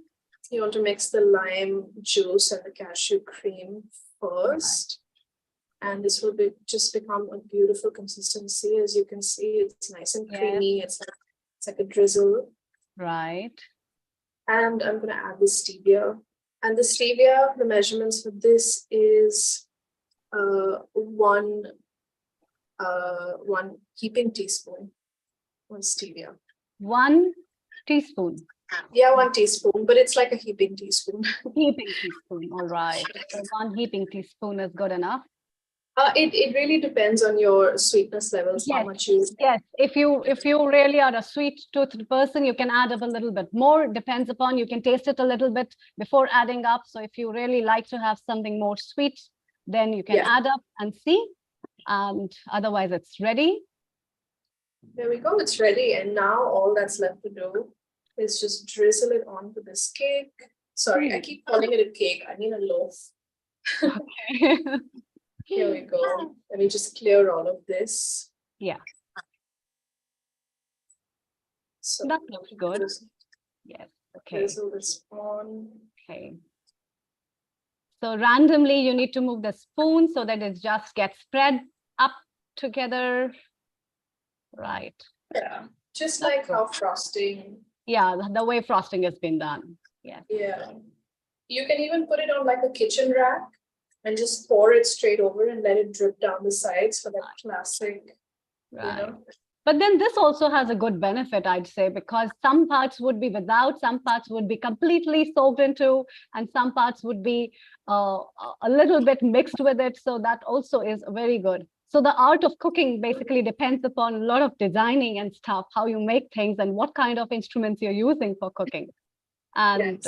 H: You want to mix the lime juice and the cashew cream first. And this will just become a beautiful consistency. As you can see, it's nice and creamy. It's like a drizzle.
E: Right.
H: And I'm going to add the stevia. And the stevia, the measurements for this is one heaping teaspoon of stevia.
E: 1 teaspoon.
H: Yeah, 1 teaspoon, but it's like a heaping teaspoon.
E: Heaping teaspoon, all right. So 1 heaping teaspoon is good enough.
H: It really depends on your sweetness levels, how much you.
E: Yes, if you really are a sweet toothed person, you can add up a little bit more. Depends upon, you can taste it a little bit before adding up. So if you really like to have something more sweet, then you can add up and see. And otherwise, it's ready.
H: There we go. It's ready. And now all that's left to do is just drizzle it onto this cake. Sorry, I keep calling it a cake. I mean a loaf.
E: Okay.
H: Here we go. Let me just clear all of this.
E: Yeah.
H: So
E: that looks good. Yes. Okay.
H: Drizzle this on.
E: Okay. So randomly, you need to move the spoon so that it just gets spread up together. Right.
H: Yeah. Just like how frosting.
E: Yeah, the way frosting has been done. Yeah.
H: Yeah. You can even put it on like a kitchen rack and just pour it straight over and let it drip down the sides for that classic.
E: Right.
H: You know?
E: But then this also has a good benefit, I'd say, because some parts would be without, some parts would be completely soaked into, and some parts would be a little bit mixed with it. So that also is very good. So the art of cooking basically depends upon a lot of designing and stuff, how you make things and what kind of instruments you're using for cooking. And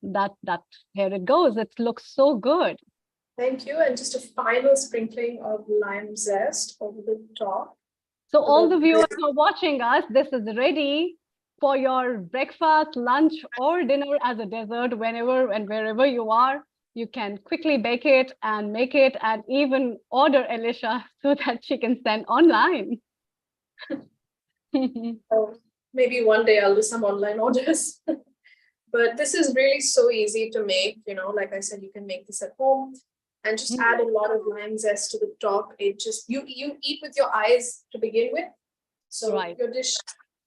E: that here it goes. It looks so good.
H: Thank you. And just a final sprinkling of lime zest over the top.
E: So all the viewers who are watching us, this is ready for your breakfast, lunch, or dinner as a dessert, whenever and wherever you are. You can quickly bake it and make it, and even order Elisha so that she can send online.
H: Oh, maybe one day I'll do some online orders. But this is really so easy to make. You know, like I said, you can make this at home and just add a lot of lime zest to the top. It just, you eat with your eyes to begin with. So your dish,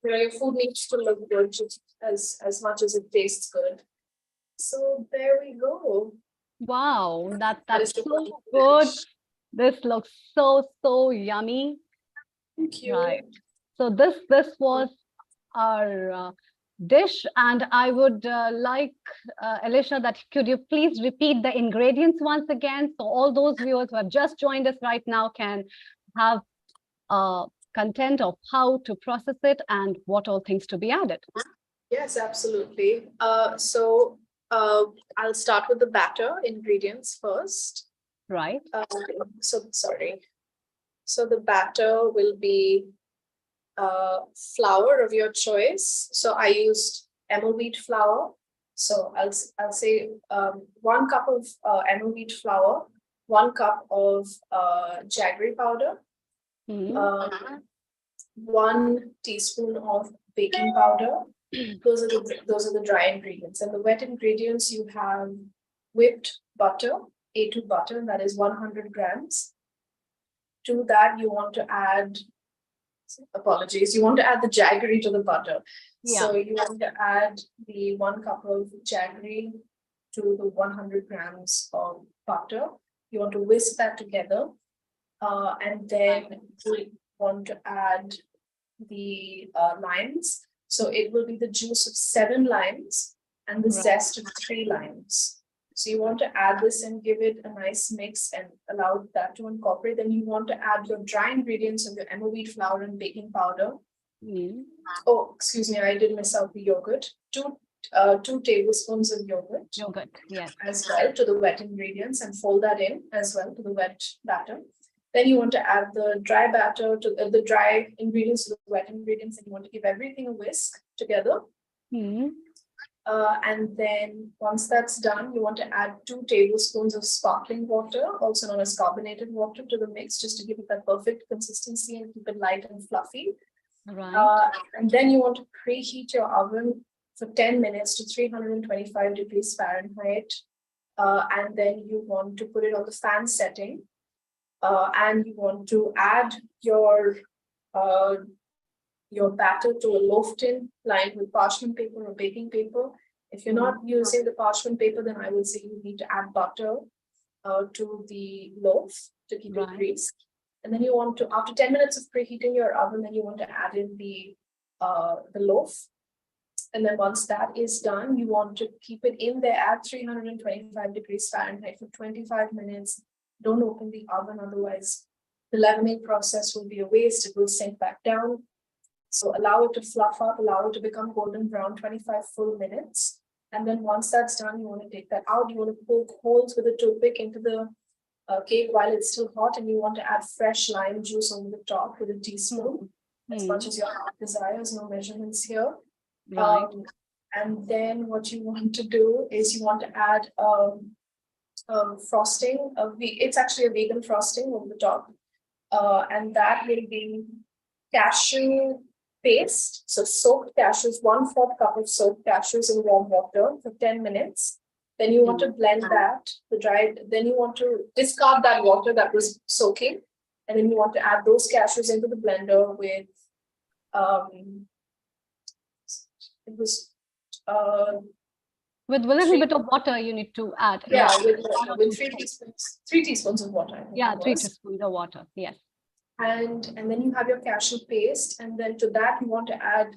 H: your food needs to look good just as much as it tastes good. So there we go.
E: Wow, that's so good. This looks so yummy.
H: Thank you.
E: Right. So this was our dish, and I would like Alicia, that could you please repeat the ingredients once again, so all those viewers who have just joined us right now can have content of how to process it and what all things to be added.
H: Yes, absolutely. So I'll start with the batter ingredients first.
E: Right.
H: So the batter will be flour of your choice. So I used emmer wheat flour. So I'll say 1 cup of emmer wheat flour, 1 cup of jaggery powder,
E: Mhm.
H: 1 teaspoon of baking powder. Those are the dry ingredients. And the wet ingredients, you have whipped butter, A2 butter, that is 100 grams. To that, you want to add, apologies, you want to add the jaggery to the butter. So you want to add the 1 cup of jaggery to the 100 grams of butter. You want to whisk that together. And then you want to add the limes. So it will be the juice of 7 limes and the zest of 3 limes. So you want to add this and give it a nice mix and allow that to incorporate. Then you want to add your dry ingredients of your emmer wheat flour and baking powder. Oh, excuse me, I did miss out the yogurt. 2 tablespoons of yogurt.
E: Yes.
H: As well to the wet ingredients, and fold that in as well to the wet batter. Then you want to add the dry batter to the dry ingredients to the wet ingredients, and you want to give everything a whisk together. And then once that's done, you want to add 2 tablespoons of sparkling water, also known as carbonated water, to the mix, just to give it that perfect consistency and keep it light and fluffy.
E: Right.
H: And then you want to preheat your oven for 10 minutes to 325 degrees Fahrenheit. And then you want to put it on the fan setting. And you want to add your batter to a loaf tin lined with parchment paper or baking paper. If you're not using the parchment paper, then I would say you need to add butter to the loaf to keep it greased. And then you want to, after 10 minutes of preheating your oven, then you want to add in the loaf. And then once that is done, you want to keep it in there at 325 degrees Fahrenheit for 25 minutes. Don't open the oven, otherwise the leavening process will be a waste. It will sink back down. So allow it to fluff up, allow it to become golden brown, 25 full minutes. And then once that's done, you want to take that out. You want to poke holes with a toothpick into the cake while it's still hot, and you want to add fresh lime juice over the top with a teaspoon, as much as your heart desires, no measurements here. And then what you want to do is you want to add frosting. It's actually a vegan frosting over the top. And that will be cashew paste. So soaked cashews, 1/4 cup of soaked cashews in warm water for 10 minutes. Then you want to blend that, the dried, then you want to discard that water that was soaking. And then you want to add those cashews into the blender with,
E: with a little bit of water you need to add.
H: Yeah, with 3 teaspoons of water.
E: Yeah, 3 teaspoons of water, yes.
H: And then you have your cashew paste, and then to that you want to add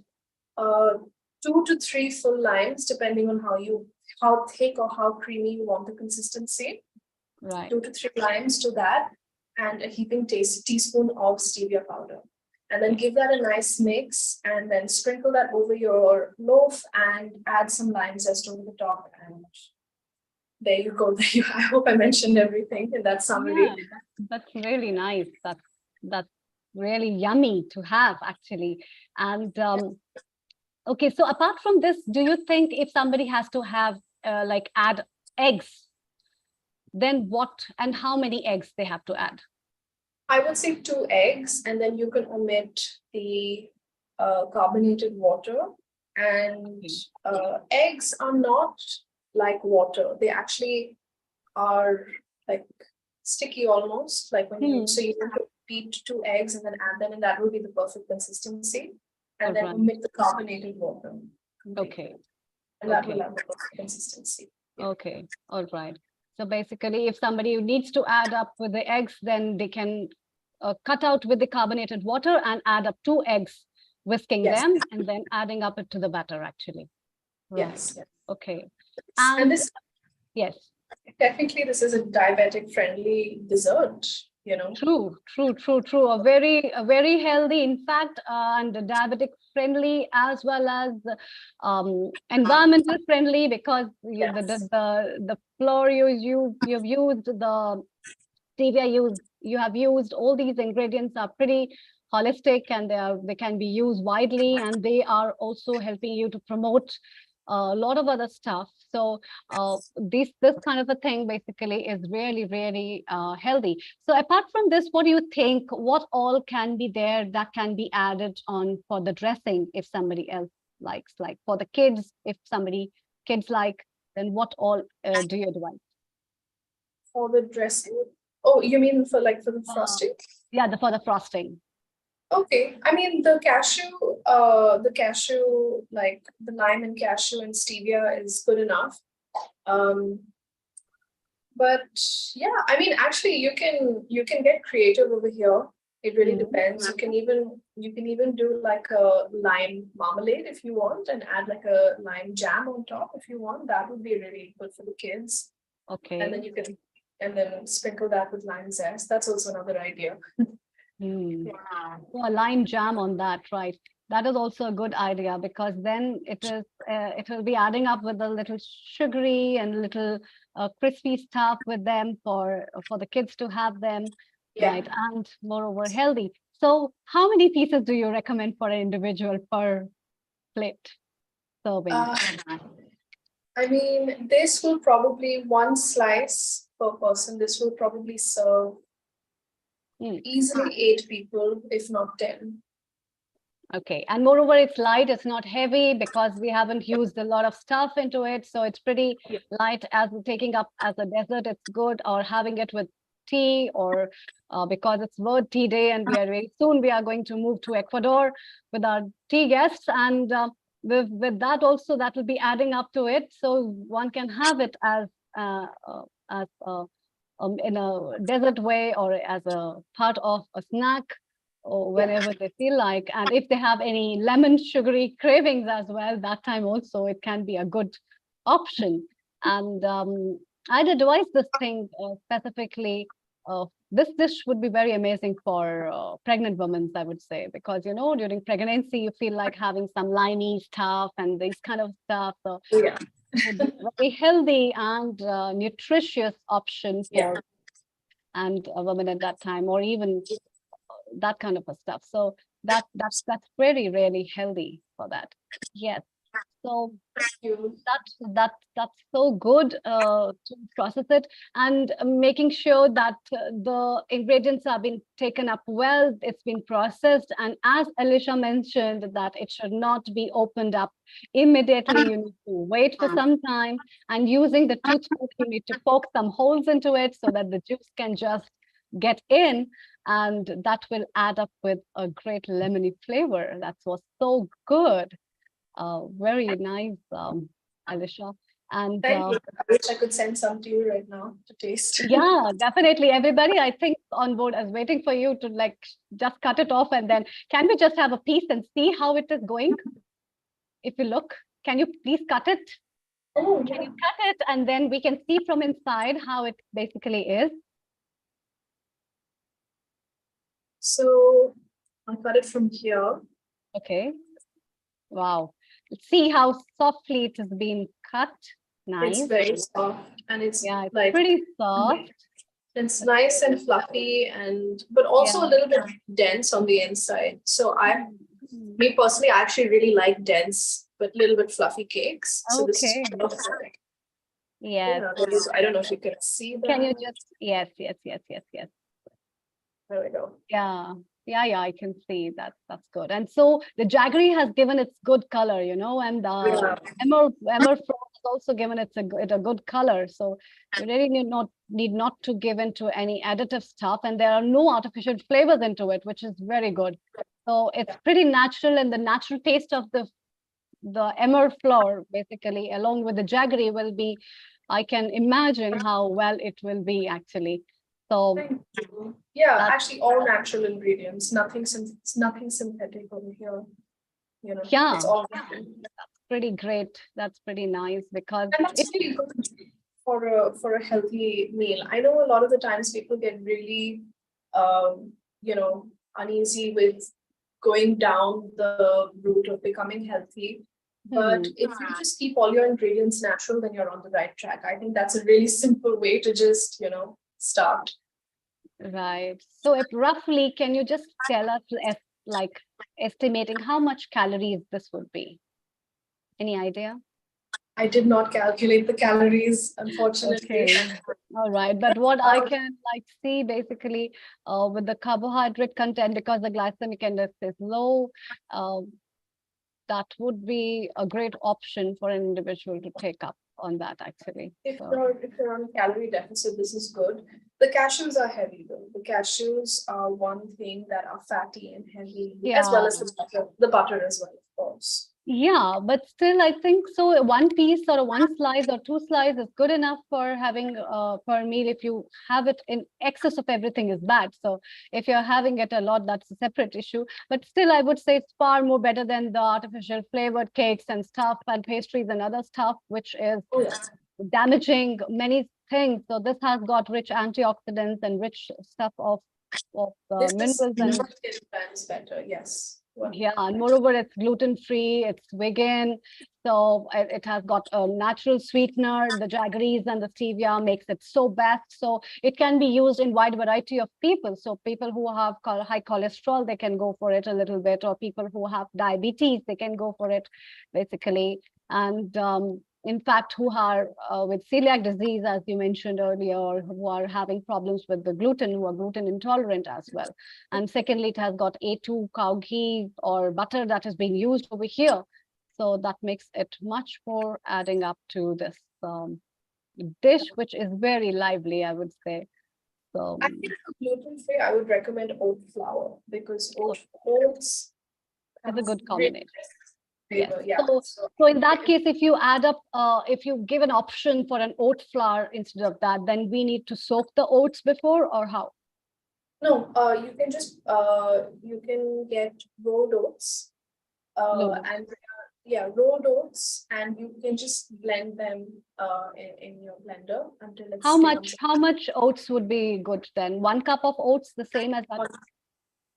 H: 2 to 3 full limes, depending on how thick or how creamy you want the consistency. 2 to 3 limes to that, and a heaping teaspoon of stevia powder. And then give that a nice mix, and then sprinkle that over your loaf and add some lime zest over the top. And there you go. I hope I mentioned everything in that summary.
E: Yeah, that's really nice. That's really yummy to have, actually. And okay, so apart from this, do you think if somebody has to have add eggs, then what and how many eggs they have to add?
H: I would say 2 eggs, and then you can omit the carbonated water. And eggs are not like water. They actually are like sticky almost, like when you have to beat 2 eggs and then add them, and that will be the perfect consistency. And then omit the carbonated water.
E: Okay.
H: And that will have the perfect consistency.
E: Okay, all right. So basically, if somebody needs to add up with the eggs, then they can cut out with the carbonated water and add up 2 eggs, whisking
H: Yes.
E: them and then adding up it to the batter actually. Right.
H: Yes.
E: Okay.
H: And this,
E: yes.
H: technically, this is a diabetic friendly dessert, you know.
E: True. A very healthy, in fact, and diabetic friendly as well as environmental friendly, because
H: Yes.
E: the flour you've used, the stevia you have used, all these ingredients are pretty holistic, and they can be used widely, and they are also helping you to promote a lot of other stuff. So this kind of a thing basically is really healthy. So apart from this, what do you think, what all can be there that can be added on for the dressing if somebody else likes, like for the kids, if kids like, then what all do you advise?
H: For the dressing? Oh, you mean for the frosting?
E: Yeah, for the frosting.
H: Okay, I mean the cashew, like the lime and cashew and stevia is good enough. But yeah, I mean actually you can get creative over here. It really depends. You can even do like a lime marmalade if you want, and add like a lime jam on top if you want. That would be really good for the kids.
E: Okay.
H: And then sprinkle that with lime zest. That's also another idea.
E: So a lime jam on that, right? That is also a good idea, because then it will be adding up with a little sugary and little crispy stuff with them for the kids to have them, right? And moreover healthy. So how many pieces do you recommend for an individual per plate serving?
H: I mean, this will probably, one slice per person, this will probably serve easily 8 people, if not 10.
E: Okay, and moreover, it's light, it's not heavy, because we haven't used a lot of stuff into it. So it's pretty light, as taking up as a dessert, it's good, or having it with tea, or because it's World Tea Day, and very soon we are going to move to Ecuador with our tea guests, and with that also, that will be adding up to it. So one can have it as in a dessert way, or as a part of a snack, or whenever they feel like. And if they have any lemon sugary cravings as well, that time also it can be a good option. And I'd advise this thing specifically. This dish would be very amazing for pregnant women, I would say, because during pregnancy you feel like having some limey stuff and this kind of stuff. So it would be a very healthy and nutritious option for and a woman at that time, or even that kind of a stuff. So that's very, really healthy for that. Yes. So that's so good to process it, and making sure that the ingredients have been taken up well, it's been processed, and as Alicia mentioned, that it should not be opened up immediately. You need to wait for some time, and using the toothpick, you need to poke some holes into it so that the juice can just get in, and that will add up with a great lemony flavor. That was so good. Very nice, Alicia. And
H: thank you. I wish I could send some to you right now to taste.
E: Yeah, definitely. Everybody, I think, on board is waiting for you to like just cut it off, and then can we just have a piece and see how it is going? If you look, can you please cut it?
H: Oh,
E: can you cut it, and then we can see from inside how it basically is?
H: So I'll cut it from here.
E: Okay. Wow. Let's see how softly it has been cut. Nice.
H: It's very soft, and it's like
E: pretty soft.
H: It's nice and fluffy, but also a little bit dense on the inside. So me personally, I actually really like dense but a little bit fluffy cakes. So this is perfect.
E: Yes.
H: I don't know if you can see that.
E: Can you just yes.
H: There we go.
E: Yeah, I can see that. That's good. And so the jaggery has given its good color, and the emerald flower has also given it a good color. So you really need not to give into any additive stuff, and there are no artificial flavors into it, which is very good. So it's pretty natural, and the natural taste of the emerald flower, basically, along with the jaggery, will be I can imagine how well it will be actually. So
H: Thank you. Yeah,
E: that's
H: actually all natural ingredients, nothing synthetic over here. You know,
E: yeah,
H: it's all natural.
E: pretty great. That's pretty nice because
H: And that's
E: if
H: really good for a healthy meal. I know a lot of the times people get really you know, uneasy with going down the route of becoming healthy. But if you just keep all your ingredients natural, then you're on the right track. I think that's a really simple way to just, you know, start.
E: right. So if roughly, can you just tell us like estimating how much calories this would be? Any idea?
H: I did not calculate the calories, unfortunately.
E: Okay. All right. But what I can like see basically with the carbohydrate content, because the glycemic index is low, uh, that would be a great option for an individual to take up on that actually.
H: If
E: So,
H: you're on a calorie deficit, this is good. The cashews are heavy though. The cashews are one thing that are fatty and heavy, as well
E: yeah.
H: as the butter as well, of course.
E: Yeah, but still, I think so. One piece or one slice or two slices is good enough for having per meal. If you have it in excess of everything is bad. So if you're having it a lot, that's a separate issue. But still, I would say it's far more better than the artificial flavored cakes and stuff and pastries and other stuff, which is
H: Oh yeah.
E: damaging many things. So this has got rich antioxidants and rich stuff of
H: This
E: minerals and
H: is better, yes. Well,
E: yeah, and moreover, it's gluten-free, it's vegan, so it has got a natural sweetener. The jaggeries and the stevia makes it so best. So it can be used in wide variety of people. So people who have high cholesterol, they can go for it a little bit, or people who have diabetes, they can go for it, basically. And in fact, who are with celiac disease, as you mentioned earlier, or who are having problems with the gluten, who are gluten intolerant as well. And secondly, it has got A2 cow ghee or butter that is being used over here. So that makes it much more adding up to this dish, which is very lively, I would say. So
H: I think for gluten-free, I would recommend oat flour because oats
E: it's a
H: has
E: good
H: really
E: combination.
H: nice
E: Yes.
H: flavor. Yeah.
E: So in that case, if you add up, if you give an option for an oat flour instead of that, then we need to soak the oats before or how?
H: No, you can just you can get rolled oats,
E: No.
H: and yeah, rolled oats, and you can just blend them in your blender until it becomes
E: How much oats would be good then? 1 cup of oats, the same as that?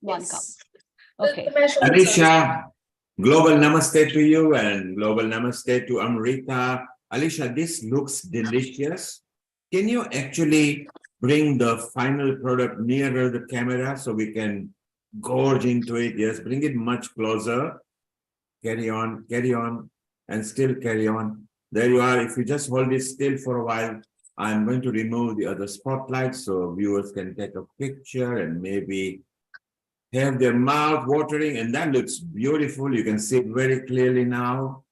E: 1 cup.
H: yes.
E: Okay.
H: The measurements are the same.
G: Alicia, global namaste to you and global namaste to Amrita. Alicia, this looks delicious. Can you actually bring the final product nearer the camera so we can gorge into it? Yes, bring it much closer. Carry on, and still carry on. There you are. If you just hold it still for a while, I'm going to remove the other spotlight so viewers can take a picture and maybe have their mouth watering, and that looks beautiful. You can see it very clearly now.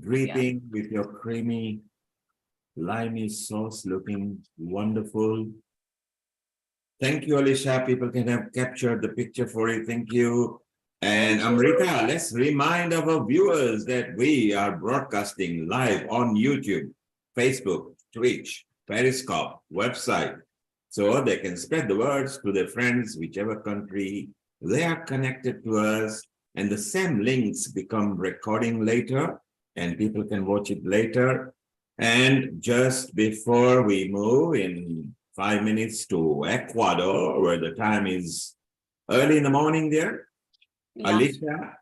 G: Dripping with your creamy, limey sauce, looking wonderful. Thank you, Alicia. People can have captured the picture for you. Thank you. And Amrita, let's remind our viewers that we are broadcasting live on YouTube, Facebook, Twitch, Periscope, website, so they can spread the words to their friends, whichever country they are connected to us, and the same links become recording later, and people can watch it later. And just before we move in 5 minutes to Ecuador, where the time is early in the morning there, Alicia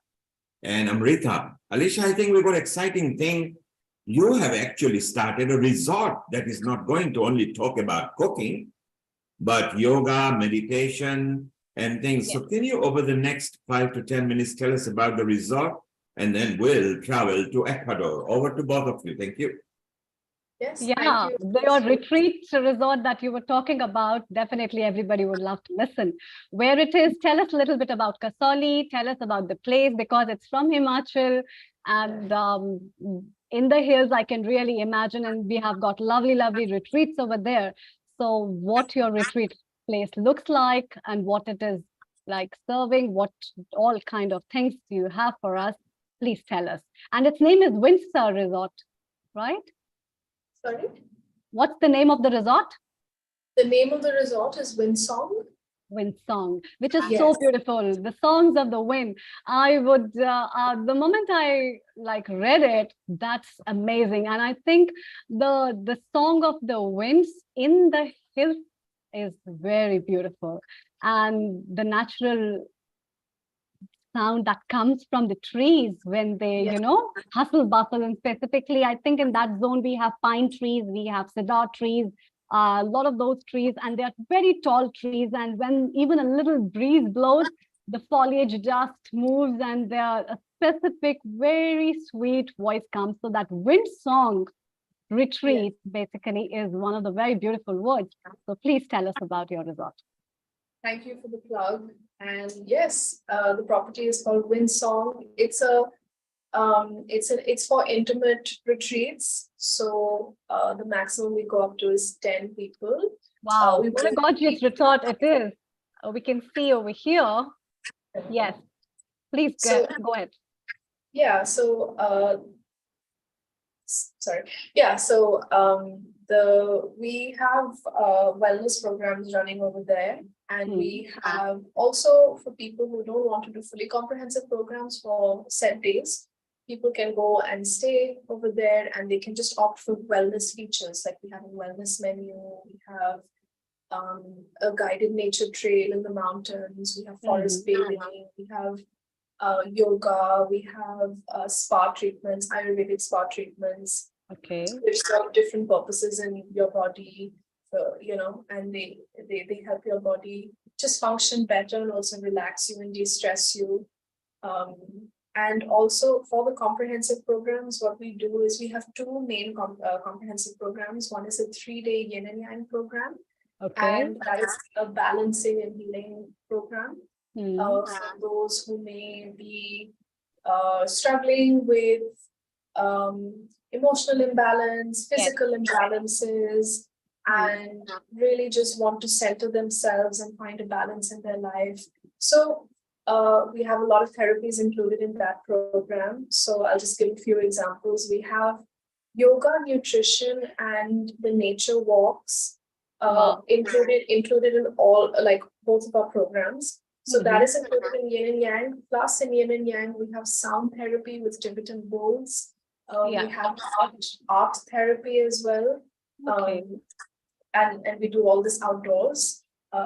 G: and Amrita. Alicia, I think we've got an exciting thing. You have actually started a resort that is not going to only talk about cooking, but yoga, meditation, and things. So can you, over the next 5 to 10 minutes, tell us about the resort, and then we'll travel to Ecuador. Over to both of you. Thank you.
H: Yes,
E: Yeah,
H: thank you.
E: your retreat resort that you were talking about, definitely everybody would love to listen. Where it is, tell us a little bit about Kasoli, tell us about the place, because it's from Himachal and in the hills, I can really imagine, and we have got lovely, lovely retreats over there. So what your retreat place looks like and what it is like serving, what all kind of things you have for us, please tell us. And its name is Windsor Resort, right?
H: Sorry?
E: What's the name of the resort?
H: The name of the resort is Windsong.
E: Wind song, which is so
H: Yes.
E: beautiful. The songs of the wind. I would, the moment I like read it, that's amazing. And I think the song of the winds in the hills is very beautiful, and the natural sound that comes from the trees when they,
H: Yes.
E: hustle bustle. And specifically, I think in that zone we have pine trees, we have cedar trees, a lot of those trees, and they're very tall trees. And when even a little breeze blows, the foliage just moves, and there a specific, very sweet voice comes. So that wind song retreat basically is one of the very beautiful words. So please tell us about your resort.
H: Thank you for the plug. And yes, the property is called Windsong. It's for intimate retreats. So the maximum we go up to is 10 people.
E: Wow,
H: we
E: what a
H: will-
E: gorgeous resort it is. We can see over here. Yes, please go ahead.
H: Yeah, so sorry. Yeah, so we have wellness programs running over there, and we have also, for people who don't want to do fully comprehensive programs for set days, people can go and stay over there, and they can just opt for wellness features. Like we have a wellness menu, we have a guided nature trail in the mountains, we have forest bathing, we have yoga, we have spa treatments, Ayurvedic spa treatments.
E: Okay.
H: There's got different purposes in your body, and they help your body just function better and also relax you and de-stress you. And also for the comprehensive programs, what we do is we have two main comprehensive programs. One is a 3-day yin and yang program, and that is a balancing and healing program. For those who may be struggling with emotional imbalance, physical imbalances, and really just want to center themselves and find a balance in their life. So we have a lot of therapies included in that program. So I'll just give a few examples. We have yoga, nutrition, and the nature walks included in all, like both of our programs. So that is included in yin and yang. Plus in yin and yang, we have sound therapy with Tibetan bowls. We have art therapy as well. And we do all this outdoors.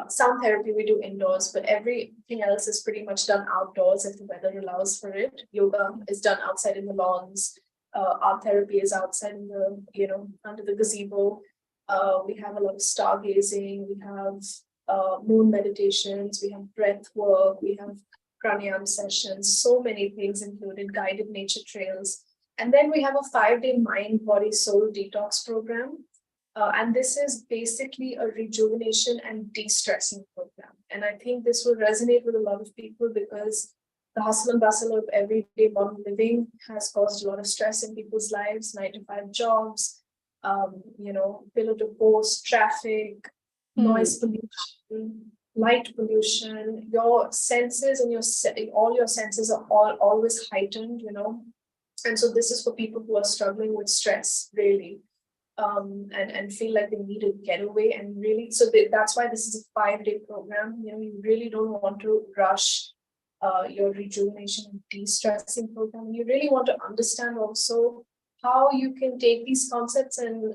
H: Sound therapy we do indoors, but everything else is pretty much done outdoors if the weather allows for it. Yoga is done outside in the lawns. Art therapy is outside in the, under the gazebo. We have a lot of stargazing. We have moon meditations. We have breath work. We have pranayama sessions. So many things included, guided nature trails. And then we have a 5-day mind, body, soul detox program. And this is basically a rejuvenation and de-stressing program. And I think this will resonate with a lot of people because the hustle and bustle of everyday modern living has caused a lot of stress in people's lives, 9-to-5 jobs, pillar to post, traffic, noise pollution, light pollution. Your senses and all your senses are always heightened, And so this is for people who are struggling with stress, really. And feel like they need a getaway, and really, so that's why this is a 5-day program. You really don't want to rush your rejuvenation and de-stressing program. You really want to understand also how you can take these concepts and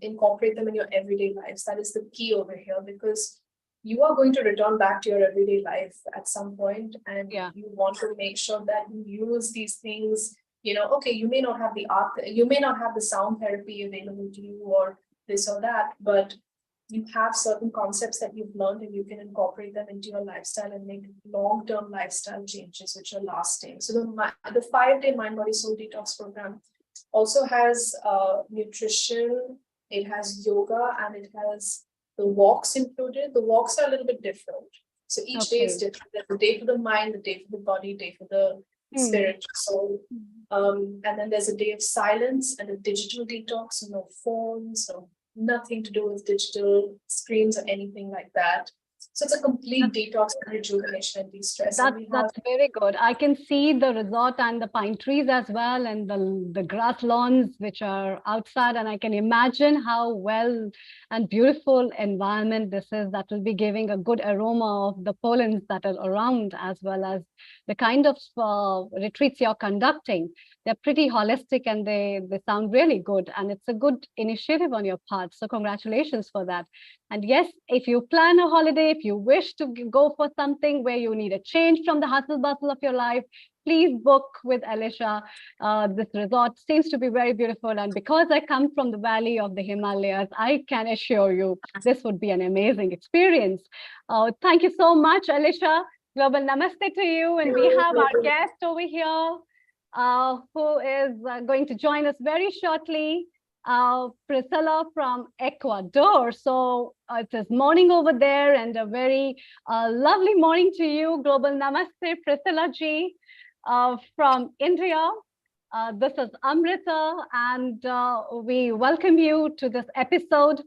H: incorporate them in your everyday lives. That is the key over here, because you are going to return back to your everyday life at some point, and you want to make sure that you use these things. You may not have the art, you may not have the sound therapy available to you or this or that, but you have certain concepts that you've learned and you can incorporate them into your lifestyle and make long-term lifestyle changes which are lasting. So the 5-day mind, body, soul detox program also has nutrition, it has yoga, and it has the walks included. The walks are a little bit different. So each day is different. There's a day for the mind, the day for the body, day for the spirit, soul. And then there's a day of silence and a digital detox, so no phones, so nothing to do with digital screens or anything like that. So it's a complete detox and rejuvenation and de-stress. And we have
E: That's very good. I can see the resort and the pine trees as well, and the grass lawns which are outside, and I can imagine how well and beautiful environment this is that will be giving a good aroma of the pollens that are around, as well as the kind of retreats you're conducting. They're pretty holistic and they sound really good, and it's a good initiative on your part. So congratulations for that. And yes, if you plan a holiday, if you wish to go for something where you need a change from the hustle bustle of your life, please book with Alicia. This resort seems to be very beautiful. And because I come from the valley of the Himalayas, I can assure you this would be an amazing experience. Thank you so much, Alicia. Global namaste to you. And we have our guest over here who is going to join us very shortly. Priscilla from Ecuador. So it is morning over there, and a very lovely morning to you. Global namaste, Priscilla ji from India. This is Amrita, and we welcome you to this episode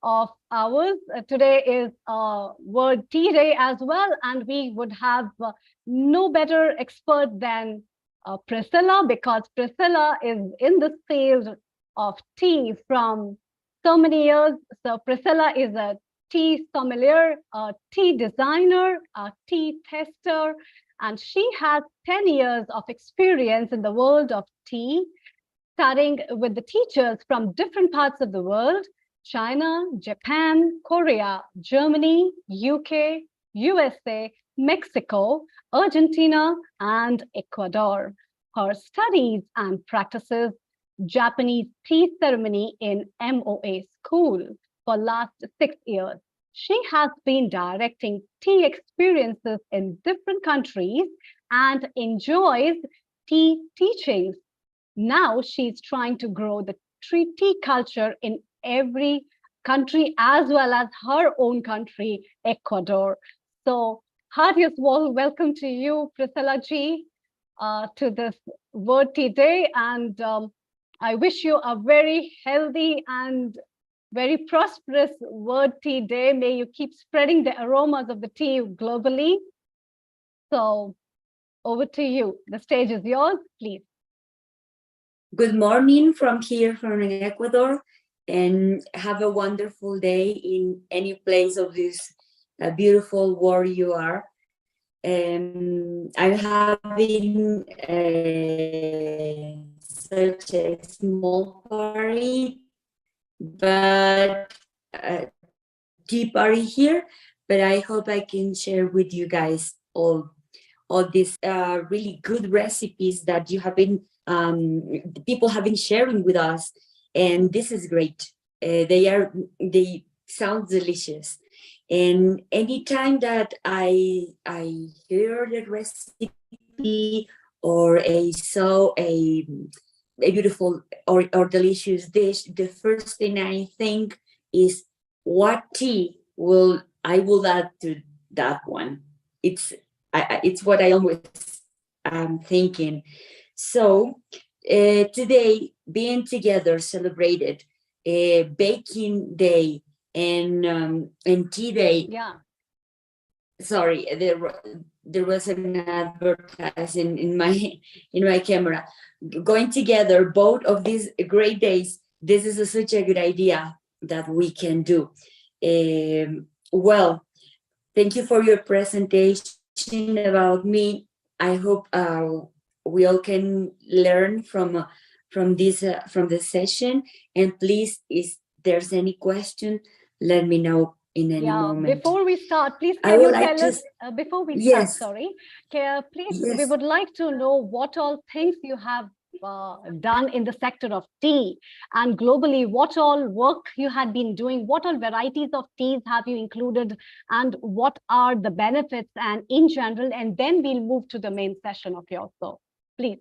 E: of ours. Today is World Tea Day as well, and we would have no better expert than Priscilla, because Priscilla is in the field of tea from so many years. So Priscilla is a tea sommelier, a tea designer, a tea tester, and she has 10 years of experience in the world of tea, studying with the teachers from different parts of the world: China, Japan, Korea, Germany, UK, USA, Mexico, Argentina, and Ecuador. Her studies and practices Japanese tea ceremony in MOA school for last 6 years. She has been directing tea experiences in different countries and enjoys tea teachings. Now she's trying to grow the tea culture in every country, as well as her own country, Ecuador. So heartiest welcome to you, Priscilla ji, to this World Tea Day. And I wish you a very healthy and very prosperous World Tea Day. May you keep spreading the aromas of the tea globally. So over to you. The stage is yours, please.
I: Good morning from here, from Ecuador, and have a wonderful day in any place of this beautiful world you are. I'm having such a small party, but tea party here. But I hope I can share with you guys all these really good recipes that you have been people have been sharing with us, and this is great. They sound delicious. And anytime that I hear the recipe or saw a beautiful or delicious dish, the first thing I think is, what tea I will add to that one? It's what I always am thinking. So today, being together, celebrated baking day and tea day.
E: Yeah.
I: Sorry, there was an advertising in my camera. Going together, both of these great days. This is such a good idea that we can do. Well, thank you for your presentation about me. I hope we all can learn from the session. And please, if there's any question, let me know in any moment.
E: Before we start, please can you tell us, before we start, sorry, please, we would like to know what all things you have done in the sector of tea, and globally, what all work you had been doing, what all varieties of teas have you included, and what are the benefits and in general, and then we'll move to the main session of yours. So please.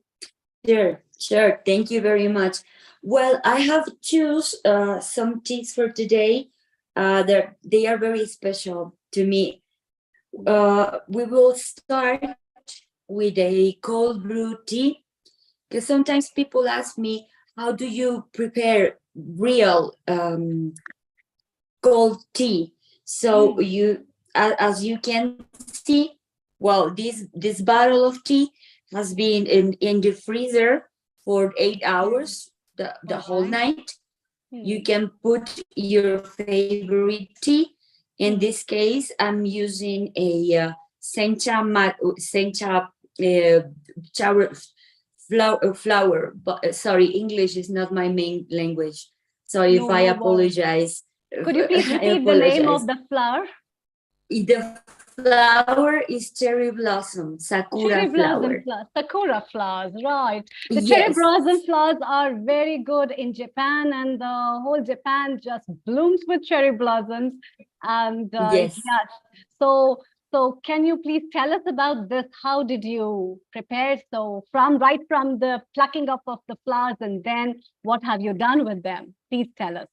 I: Sure. Thank you very much. Well, I have choose some teas for today. They are very special to me. We will start with a cold brew tea, because sometimes people ask me, how do you prepare real cold tea? So as you can see, well, this bottle of tea has been in the freezer for 8 hours, the whole night. You can put your favorite tea. In this case, I'm using a sencha flower. But sorry, English is not my main language. So if
E: No,
I: I
E: no worries.
I: apologize,
E: Could you please
I: I
E: repeat the name
I: apologize.
E: of the flower?
I: The flower is cherry blossom,
E: Cherry
I: sakura
E: blossom
I: flower.
E: flowers, sakura flowers, right. The cherry
I: Yes,
E: blossom flowers are very good in Japan, and the whole Japan just blooms with cherry blossoms. And
I: yes.
E: yes, so can you please tell us about this? How did you prepare? So right from the plucking up of the flowers, and then what have you done with them? Please tell us.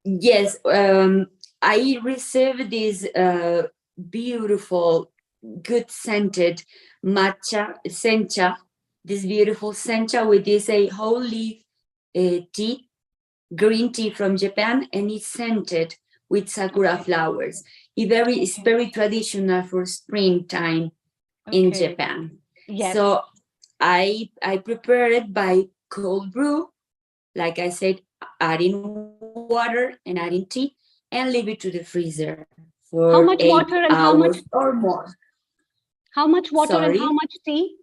I: Yes, I received this beautiful, good scented matcha sencha, this beautiful sencha with this a whole leaf tea, green tea from Japan, and it's scented with sakura flowers. It's very traditional for springtime in
E: Okay.
I: Japan.
E: Yes.
I: So I prepare it by cold brew, like I said, adding water and adding tea, and leave it to the freezer
E: How
I: for
E: much
I: 8
E: water and how much
I: hours or more.
E: how much water and how
I: Sorry,
E: much tea?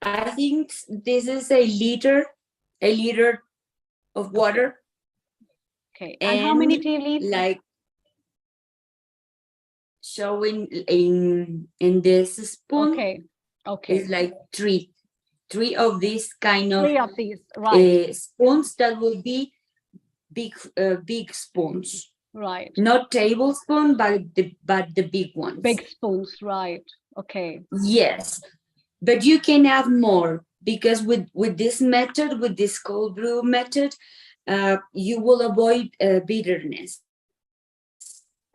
I: I think this is a liter of water,
E: Okay. And how many tea leaves?
I: like showing in this spoon
E: Okay. Okay.
I: is like three of these kind of
E: 3 of these, right.
I: spoons that will be big spoons,
E: Right.
I: not tablespoon, but the big ones.
E: Big spoons, right. Okay.
I: Yes, but you can have more, because with this method, with this cold brew method, you will avoid bitterness.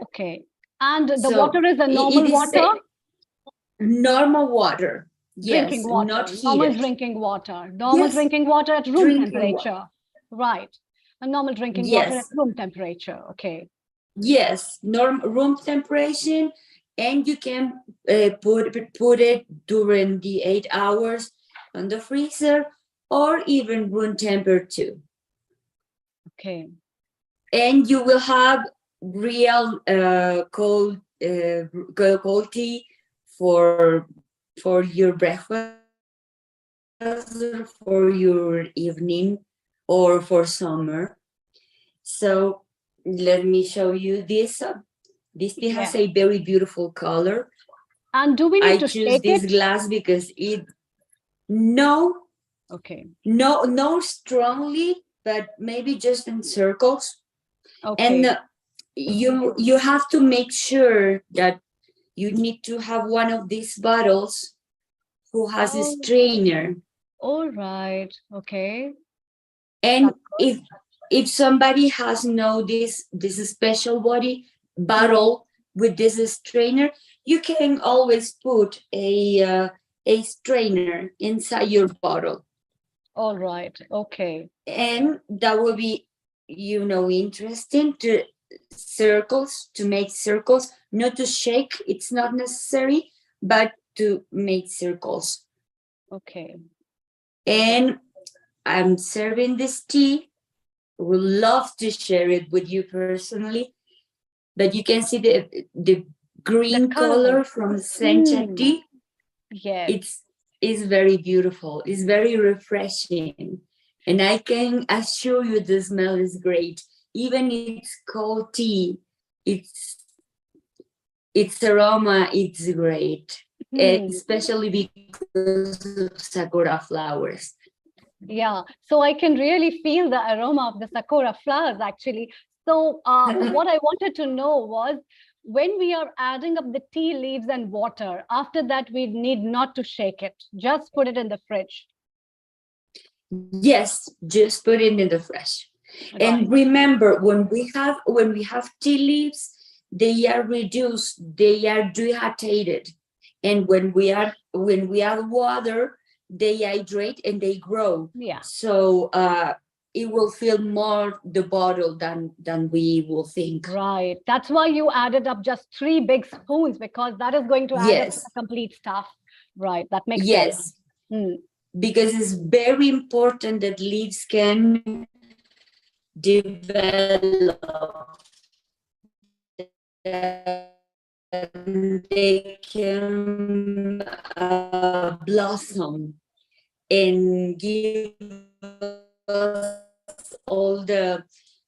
E: Okay. And the
I: So
E: water is a
I: it
E: normal
I: is
E: water?
I: normal water.
E: Drinking
I: Yes,
E: water,
I: not
E: normal
I: heated.
E: drinking water, normal
I: Yes,
E: drinking water at room
I: drinking water.
E: temperature. Right. A normal drinking water at
I: Yes,
E: room temperature. Okay.
I: yes, room temperature, and you can put it during the 8 hours on the freezer, or even room temperature.
E: Okay.
I: And you will have real cold tea for your breakfast, or for your evening, or for summer. So let me show you this. This tea has a very beautiful color.
E: And do we need to
I: choose
E: shake
I: this
E: it?
I: glass because no,
E: Okay.
I: no strongly, but maybe just in circles.
E: Okay.
I: And you have to make sure that you need to have one of these bottles who has a strainer.
E: All right. Okay.
I: And if somebody has this special bottle with this strainer, you can always put a strainer inside your bottle.
E: All right. Okay.
I: And that will be interesting to make circles, not to shake, it's not necessary, but to make circles.
E: Okay.
I: And I'm serving this tea. Would love to share it with you personally, but you can see the green color from sencha tea.
E: Yes.
I: It's very beautiful. It's very refreshing, and I can assure you the smell is great. Even it's cold tea, its aroma, it's great, especially because of sakura flowers.
E: Yeah, so I can really feel the aroma of the sakura flowers actually. So what I wanted to know was, when we are adding up the tea leaves and water, after that we need not to shake it, just put it in the fridge.
I: Yes, just put it in the fridge. Right. And remember, when we have tea leaves, they are reduced, they are dehydrated, and when we add water, they hydrate and they grow.
E: Yeah.
I: So it will fill more the bottle than we will think.
E: Right. That's why you added up just 3 big spoons, because that is going to add up to
I: Yes.
E: the complete stuff. Right. That makes
I: Yes.
E: sense. Hmm.
I: Because it's very important that leaves can develop, they can blossom and give us all the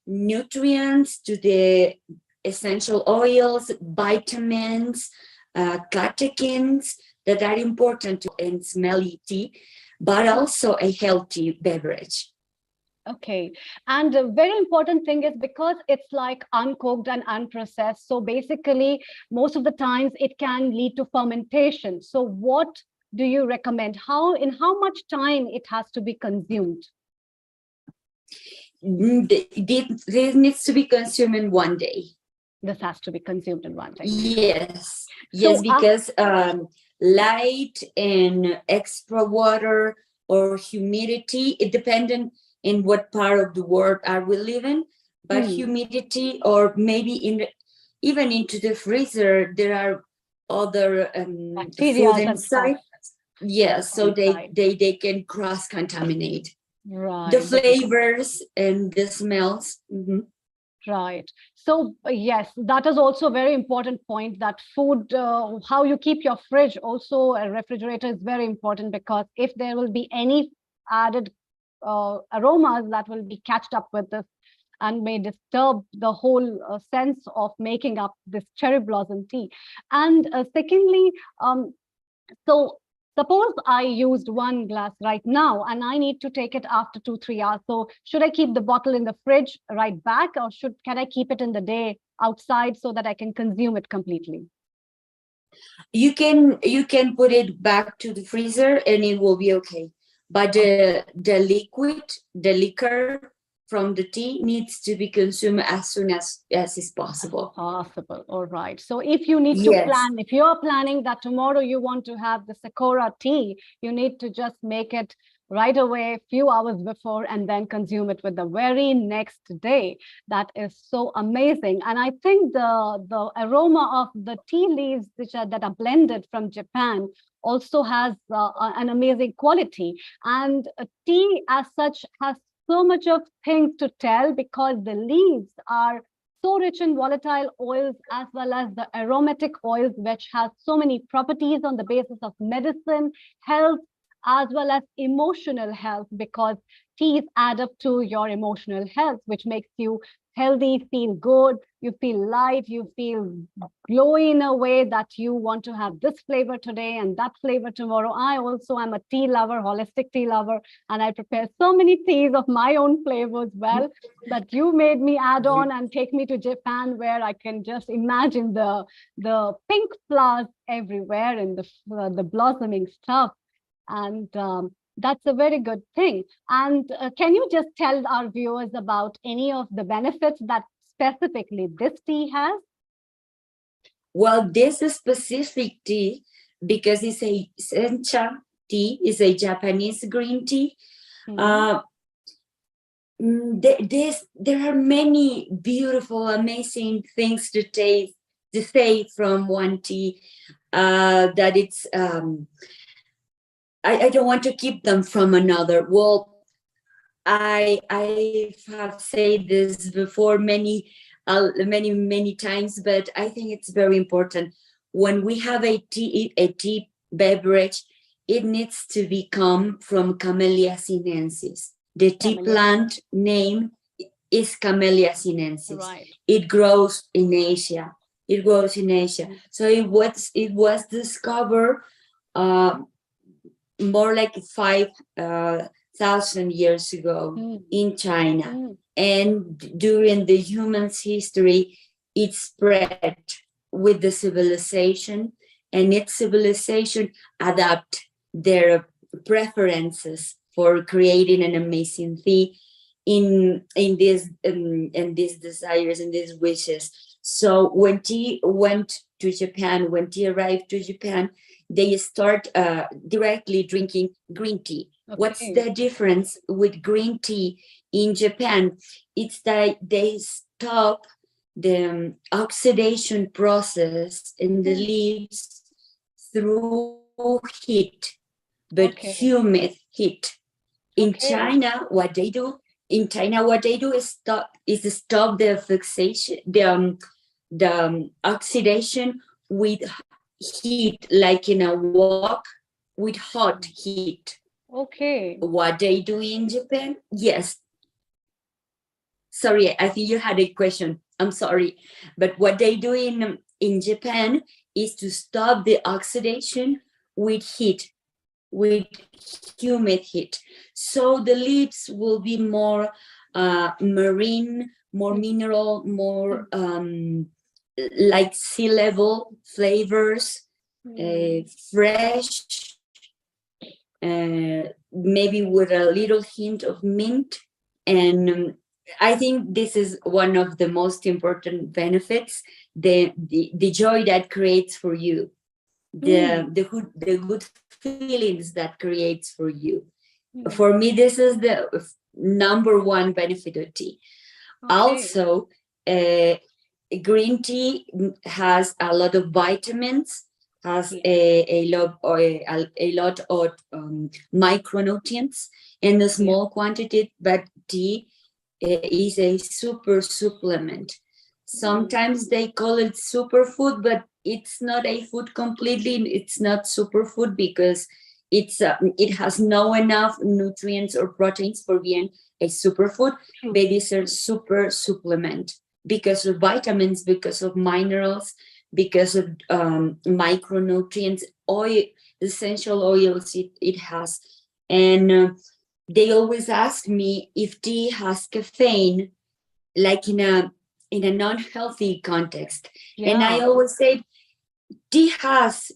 I: nutrients to the essential oils, vitamins, catechins that are important to and smelly tea, but also a healthy beverage.
E: Okay. And a very important thing is because it's like uncooked and unprocessed. So basically, most of the times it can lead to fermentation. So what do you recommend? In how much time it has to be consumed?
I: This needs to be consumed in one day.
E: This has to be consumed in one day.
I: Yes, yes,
E: So,
I: because light and extra water or humidity, it dependent in what part of the world are we living, but humidity or maybe even into the freezer, there are other food inside. Yes, so they can cross contaminate.
E: Right.
I: The flavors and the smells.
E: Right. So yes, that is also a very important point, that food, how you keep your fridge, also a refrigerator is very important, because if there will be any added aromas that will be catched up with this and may disturb the whole sense of making up this cherry blossom tea. And secondly, so suppose I used 1 glass right now and I need to take it after 2-3 hours. So should I keep the bottle in the fridge right back, or can I keep it in the day outside so that I can consume it completely?
I: You can put it back to the freezer and it will be okay. But the liquor from the tea needs to be consumed as soon as is possible.
E: Possible. All right. So if you need to plan, if you're planning that tomorrow you want to have the Sakura tea, you need to just make it right away, few hours before, and then consume it with the very next day. That is so amazing. And I think the aroma of the tea leaves that are blended from Japan also has an amazing quality. And tea as such has so much of things to tell, because the leaves are so rich in volatile oils as well as the aromatic oils, which has so many properties on the basis of medicine, health, as well as emotional health, because teas add up to your emotional health, which makes you healthy, feel good, you feel light, you feel glowy in a way that you want to have this flavor today and that flavor tomorrow. I also am a tea lover, holistic tea lover, and I prepare so many teas of my own flavors. Well, but you made me add on and take me to Japan, where I can just imagine the pink flowers everywhere and the blossoming stuff. And that's a very good thing. And can you just tell our viewers about any of the benefits that specifically this tea has?
I: Well, this specific tea, because it's a sencha tea, is a Japanese green tea. There are many beautiful, amazing things to taste, to say from one tea, that it's I don't want to keep them from another. Well, I have said this before many times, but I think it's very important. When we have a tea beverage, it needs to come from Camellia sinensis. The tea plant name is Camellia sinensis.
E: Right.
I: It grows in Asia. So it was discovered more like 5,000 years ago in China. And during the human's history, it spread with the civilization, and its civilization adapt their preferences for creating an amazing tea in these desires and these wishes. So when tea arrived to Japan, they start directly drinking green tea. Okay. What's the difference with green tea? in Japan, it's that they stop the oxidation process in the leaves through heat, but humid heat. In China, what they do is stop the fixation, the oxidation with heat, like in a wok with hot heat.
E: Okay.
I: What they do in Japan? Yes. Sorry, I think you had a question. I'm sorry. But what they do in Japan is to stop the oxidation with heat, with humid heat. So the leaves will be more marine, more mineral, more like sea level flavors, fresh, maybe with a little hint of mint. And I think this is one of the most important benefits, the joy that creates for you, the good feelings that creates for you. For me, this is the number one benefit of tea. Also, green tea has a lot of vitamins, has a lot of micronutrients in a small quantity, but tea is a super supplement. Sometimes they call it superfood, but it's not a food completely. It's not superfood because it has no enough nutrients or proteins for being a superfood, but it's a super supplement because of vitamins, because of minerals, because of micronutrients, oil, essential oils it has. And they always ask me if tea has caffeine, like in a non-healthy context. And I always say tea has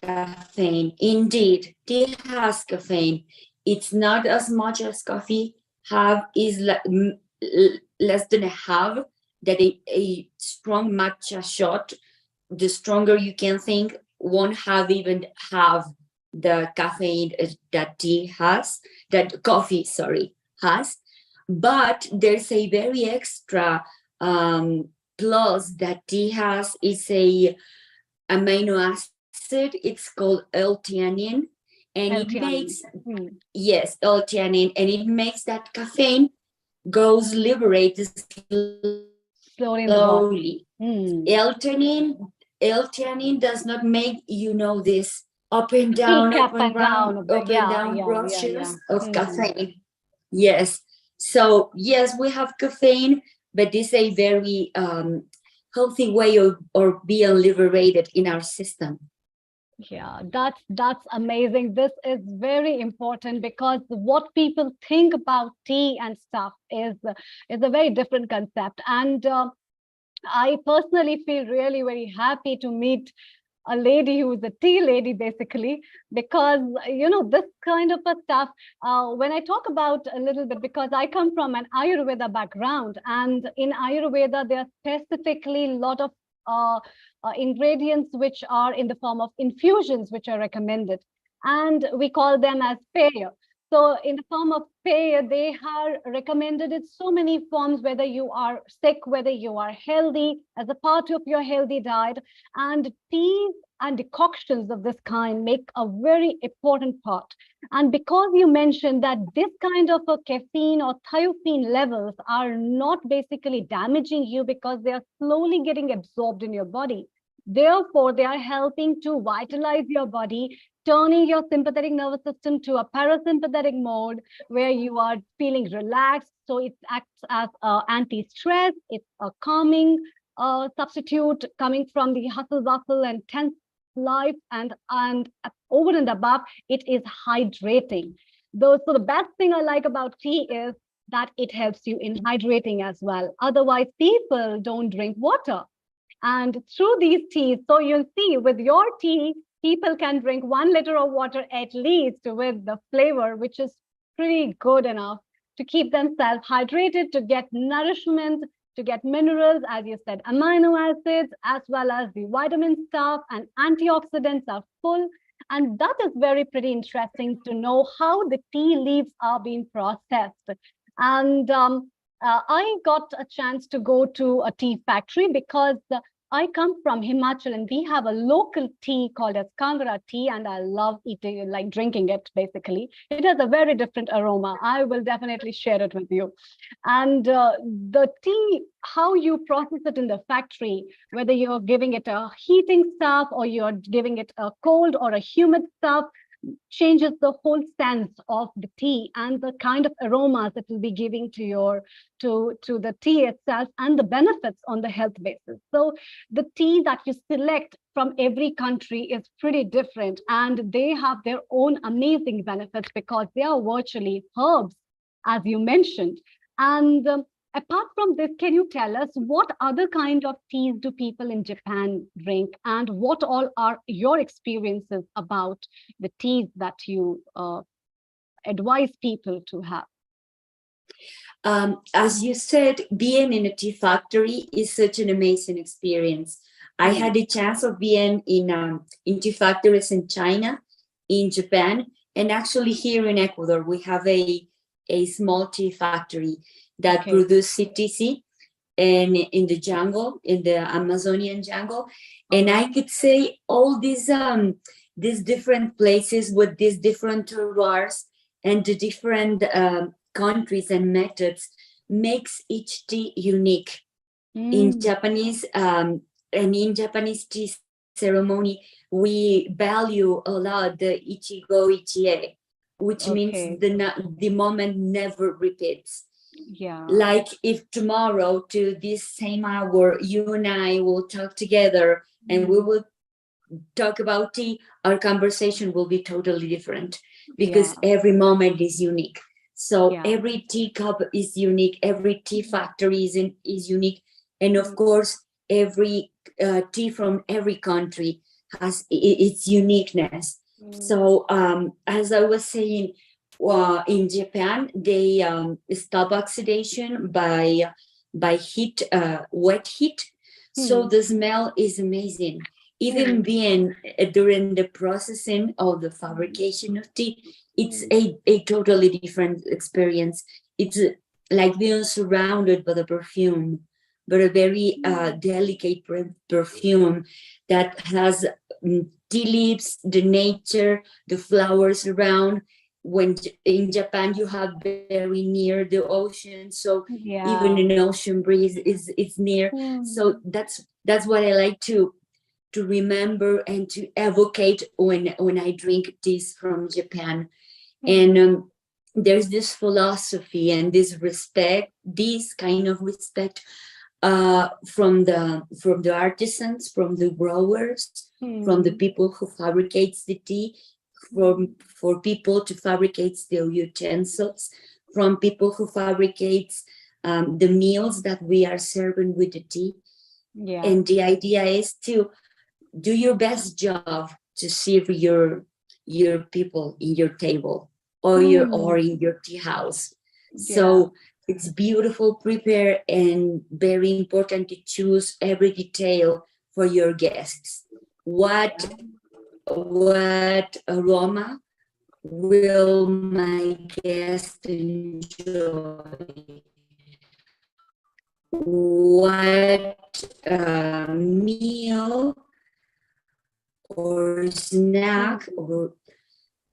I: caffeine. Indeed, tea has caffeine. It's not as much as coffee have, is less than a half, that a strong matcha shot, the stronger you can think, won't have even half the caffeine that tea has, that coffee, has. But there's a very extra plus that tea has, is a amino acid. It's called L-theanine, and it makes L-theanine, and it makes that caffeine goes liberated slowly. L-theanine does not make this up and down rushes of caffeine. Yes. So yes, we have caffeine, but this is a very healthy way of being liberated in our system.
E: Yeah, that's amazing. This is very important because what people think about tea and stuff is a very different concept. And I personally feel really very happy to meet a lady who is a tea lady, basically, because this kind of a stuff, when I talk about a little bit, because I come from an Ayurveda background, and in Ayurveda there are specifically a lot of ingredients which are in the form of infusions which are recommended, and we call them as peya. So in the form of peya, they are recommended in so many forms, whether you are sick, whether you are healthy, as a part of your healthy diet. And teas and decoctions of this kind make a very important part. And because you mentioned that this kind of a caffeine or thiophene levels are not basically damaging you because they are slowly getting absorbed in your body. Therefore, they are helping to vitalize your body, turning your sympathetic nervous system to a parasympathetic mode where you are feeling relaxed. So it acts as anti-stress. It's a calming substitute coming from the hustle bustle and tense life, and over and above, it is hydrating. So the best thing I like about tea is that it helps you in hydrating as well. Otherwise, people don't drink water. And through these teas, so you'll see with your tea, people can drink 1 liter of water at least with the flavor, which is pretty good enough to keep themselves hydrated, to get nourishment, to get minerals, as you said, amino acids, as well as the vitamin stuff, and antioxidants are full. And that is very pretty interesting to know how the tea leaves are being processed. And I got a chance to go to a tea factory because I come from Himachal and we have a local tea called as Kangra tea, and I love eating, like drinking it basically. It has a very different aroma. I will definitely share it with you. And the tea, how you process it in the factory, whether you're giving it a heating stuff or you're giving it a cold or a humid stuff, changes the whole sense of the tea and the kind of aromas that will be giving to your to the tea itself and the benefits on the health basis. So the tea that you select from every country is pretty different, and they have their own amazing benefits because they are virtually herbs, as you mentioned. And apart from this, can you tell us what other kind of teas do people in Japan drink, and what all are your experiences about the teas that you advise people to have?
I: As you said, being in a tea factory is such an amazing experience. I had the chance of being in tea factories in China, in Japan, and actually here in Ecuador, we have a small tea factory that produces CTC and in the jungle, in the Amazonian jungle. And I could say all these different places with these different terroirs and the different countries and methods makes each tea unique. In Japanese and in Japanese tea ceremony, we value a lot the ichigo ichie, which means the moment never repeats.
E: Yeah.
I: Like if tomorrow to this same hour, you and I will talk together and we will talk about tea, our conversation will be totally different because every moment is unique. So every teacup is unique, every tea factory is unique. And of course, every tea from every country has its uniqueness. So as I was saying, in Japan, they stop oxidation by heat, wet heat. So the smell is amazing. Even being during the processing of the fabrication of tea, it's a totally different experience. It's like being surrounded by the perfume, but a very delicate perfume that has tea leaves, the nature, the flowers around. When in Japan you have very near the ocean, so even an ocean breeze is near. So that's what I like to remember and to evocate when I drink teas from Japan. And there's this philosophy and this respect, this kind of respect from the artisans, from the growers, from the people who fabricates the tea, for people to fabricate the utensils, from people who fabricates the meals that we are serving with the tea. And the idea is to do your best job to serve your people in your table or in your tea house. So it's beautiful, prepare, and very important to choose every detail for your guests. What aroma will my guest enjoy? What meal or snack or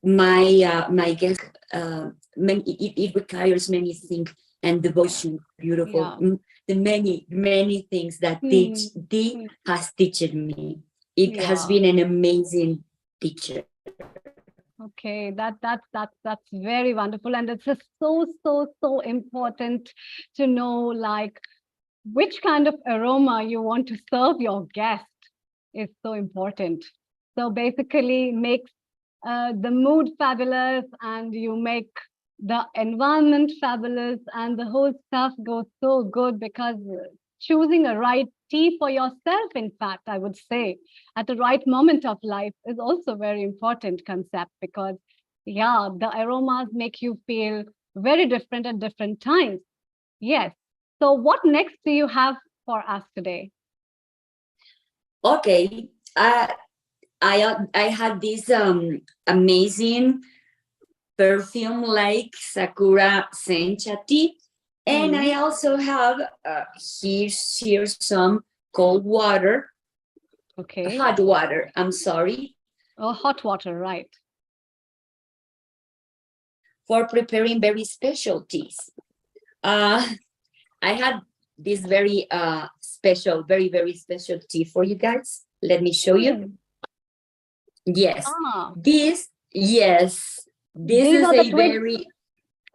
I: my guest it requires many things and devotion, beautiful, the many things that tea has taught me. It has been an amazing teacher.
E: Okay, that's very wonderful, and it's just so important to know like which kind of aroma you want to serve your guest is so important. So basically makes the mood fabulous, and you make the environment fabulous, and the whole stuff goes so good because choosing a right tea for yourself, in fact, I would say, at the right moment of life is also a very important concept because, the aromas make you feel very different at different times. Yes. So what next do you have for us today?
I: Okay. I had this amazing perfume like Sakura Sencha tea. And I also have here some cold water, hot water, I'm sorry.
E: Oh, hot water, right.
I: For preparing very special teas. I had this very special, very, very special tea for you guys. Let me show you. Yes, this
E: These
I: is
E: are the
I: a
E: twigs
I: very,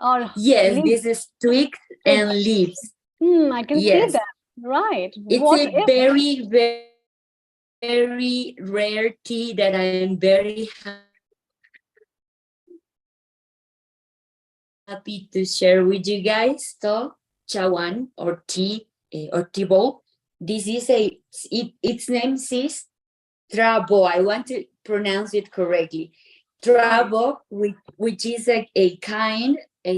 E: or
I: yes,
E: leaves?
I: this is twigs and leaves.
E: I can see
I: Yes.
E: that. Right.
I: It's
E: What
I: a
E: is it?
I: very, very rare tea that I'm very happy to share with you guys. So, chawan or tea bowl. This is its name is trabo. I want to pronounce it correctly. Trabo, which is a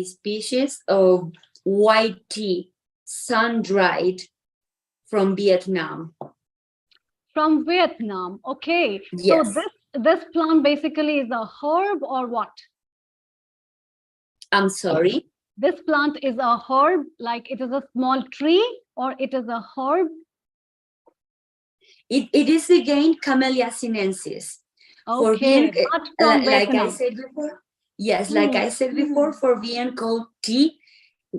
I: species of white tea, sun-dried from Vietnam.
E: From Vietnam. Okay.
I: Yes.
E: So this plant basically is a herb or what?
I: I'm sorry?
E: This plant is a herb, like it is a small tree, or it is a herb?
I: It is again Camellia sinensis.
E: Okay, but from
I: like I
E: Vietnam.
I: said before, yes, like I said before, for Vietnam cold tea,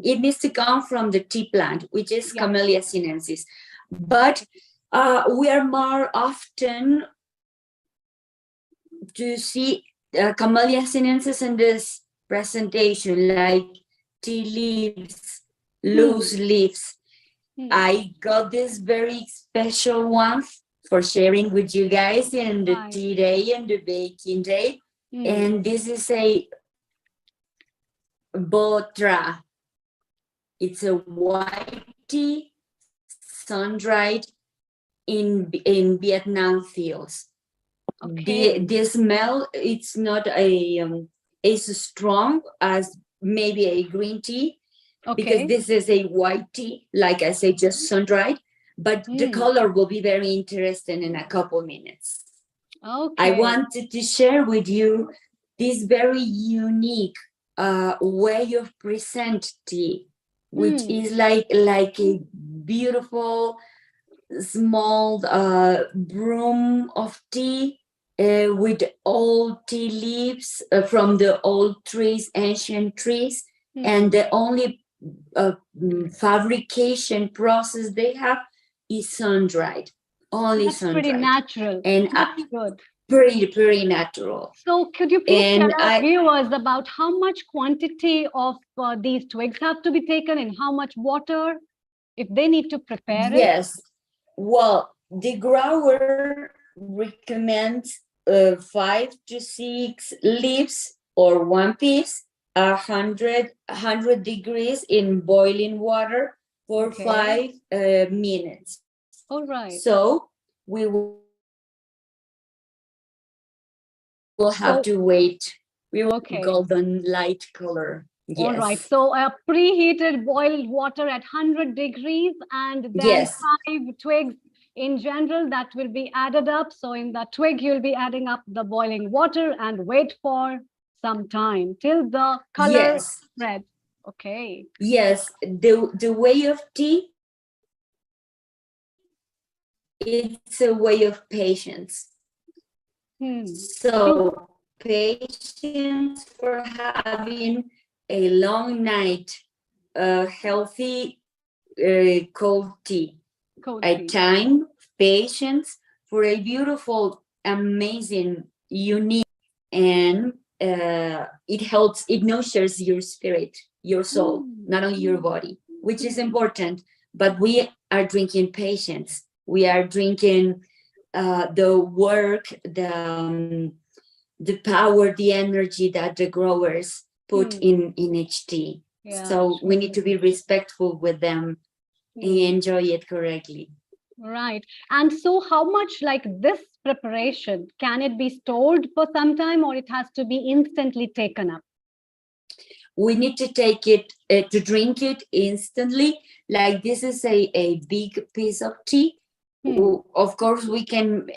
I: it needs to come from the tea plant, which is Camellia sinensis. But we are more often to see Camellia sinensis in this presentation, like tea leaves, loose leaves. I got this very special one for sharing with you guys in the tea day and the baking day. And this is a botra. It's a white tea, sun-dried in Vietnam fields. The smell, it's not as strong as maybe a green tea, because this is a white tea, like I say, just sun-dried, but the color will be very interesting in a couple minutes. I wanted to share with you this very unique way of present tea, which is like a beautiful small broom of tea with old tea leaves from the old trees, ancient trees, and the only fabrication process they have is sun-dried, only sun-dried.
E: Pretty natural.
I: And
E: That's good.
I: Pretty natural.
E: So could you please
I: And
E: tell our viewers about how much quantity of these twigs have to be taken and how much water if they need to prepare it?
I: Yes. Well, the grower recommends 5 to 6 leaves or 1 piece, 100 degrees in boiling water for 5 minutes.
E: All right.
I: So we will have to wait. We will golden light color. Yes.
E: All right. So preheated boiled water at 100 degrees and then 5 twigs in general that will be added up. So in the twig, you'll be adding up the boiling water and wait for some time till the color spreads. Okay.
I: Yes. The way of tea, it's a way of patience. So patience for having a long night, healthy cold tea. Time, patience for a beautiful, amazing, unique, and it helps, it nurtures your spirit, your soul, not only your body, which is important. But we are drinking patience. We are drinking the work, the power, the energy that the growers put in each tea. So we need to be respectful with them and enjoy it correctly.
E: Right. And so how much like this preparation, can it be stored for some time or it has to be instantly taken up?
I: We need to take it, to drink it instantly. Like this is a big piece of tea. Of course, we can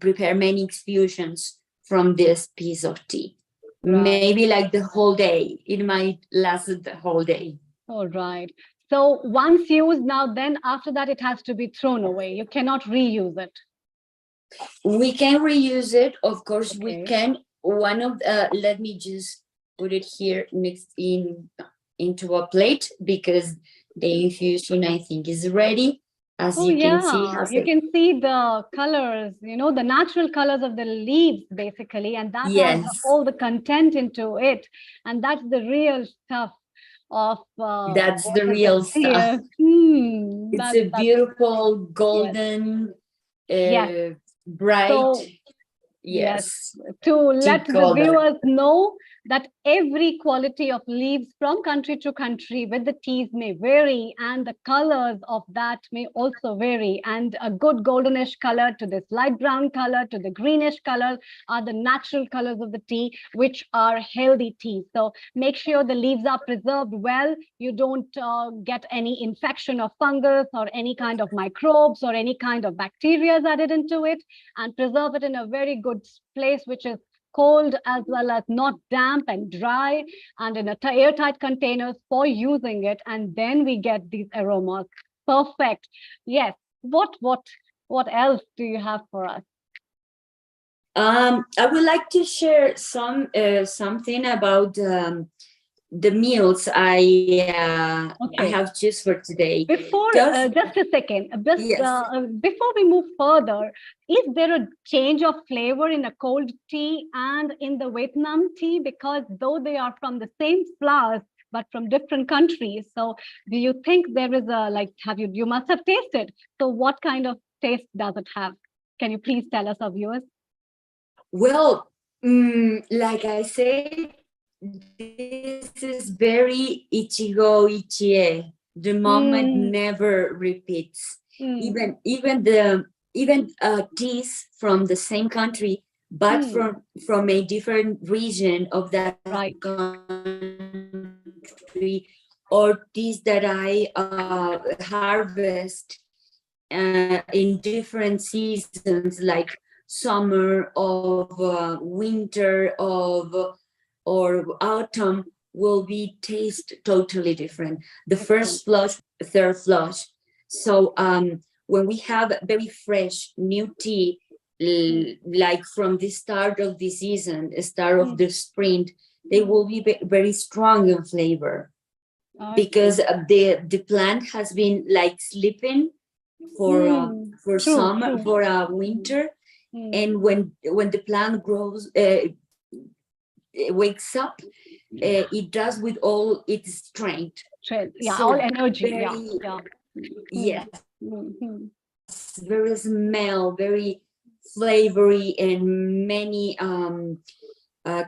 I: prepare many infusions from this piece of tea. Maybe like the whole day. It might last the whole day.
E: All right. So once used, now then after that it has to be thrown away. You cannot reuse it.
I: We can reuse it, of course. We
E: Okay.
I: can. One of let me just put it here mixed into a plate, because the infusion, I think, is ready. As
E: Oh
I: you can see,
E: yeah,
I: has
E: you can see the colors, the natural colors of the leaves basically, and that has
I: yes,
E: all the content into it, and that's the real stuff of
I: that's
E: what
I: the
E: is it
I: real stuff.
E: here.
I: It's a beautiful
E: Yes,
I: golden,
E: yes.
I: bright,
E: So yes,
I: yes,
E: to let
I: deep
E: the
I: golden.
E: viewers know that every quality of leaves from country to country with the teas may vary, and the colors of that may also vary. And a good goldenish color to this light brown color to the greenish color are the natural colors of the tea, which are healthy teas. So make sure the leaves are preserved well. You don't get any infection of fungus or any kind of microbes or any kind of bacteria added into it, and preserve it in a very good place, which is cold as well as not damp and dry, and in a airtight containers for using it. And then we get these aromas. Perfect. Yes. What else do you have for us?
I: I would like to share something about the meals I
E: Okay.
I: have just for today.
E: Before, just a second,
I: Yes.
E: before we move further, is there a change of flavor in a cold tea and in the Vietnam tea? Because though they are from the same flowers, but from different countries. So do you think there is a, like, you must have tasted. So what kind of taste does it have? Can you please tell us, our viewers?
I: Well, like I said, this is very ichigo ichie. The moment never repeats. Even teas from the same country, but from a different region of that country, or teas that I harvest in different seasons, like summer, of winter, of or autumn, will be taste totally different. The first flush, third flush. So when we have very fresh new tea, like from the start of the season, start of the spring, they will be very strong in flavor, because the plant has been like sleeping for summer, for winter, and when the plant grows, wakes up, it does with all its strength.
E: Yeah,
I: So
E: all energy.
I: very,
E: Yeah.
I: yes, very smell, very flavory, and many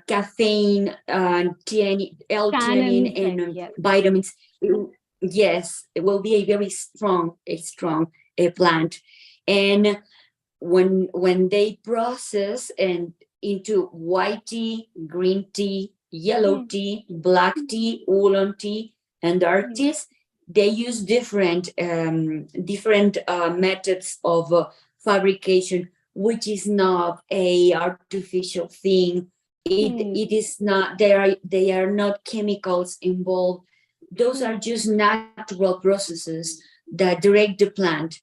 I: caffeine, L-theanine, and
E: yes.
I: vitamins. Yes, it will be a very strong plant. And when they process and into white tea, green tea, yellow tea, black tea, oolong tea, and dark teas, they use different methods of fabrication, which is not a artificial thing. It is not. They are not chemicals involved. Those are just natural processes that direct the plant,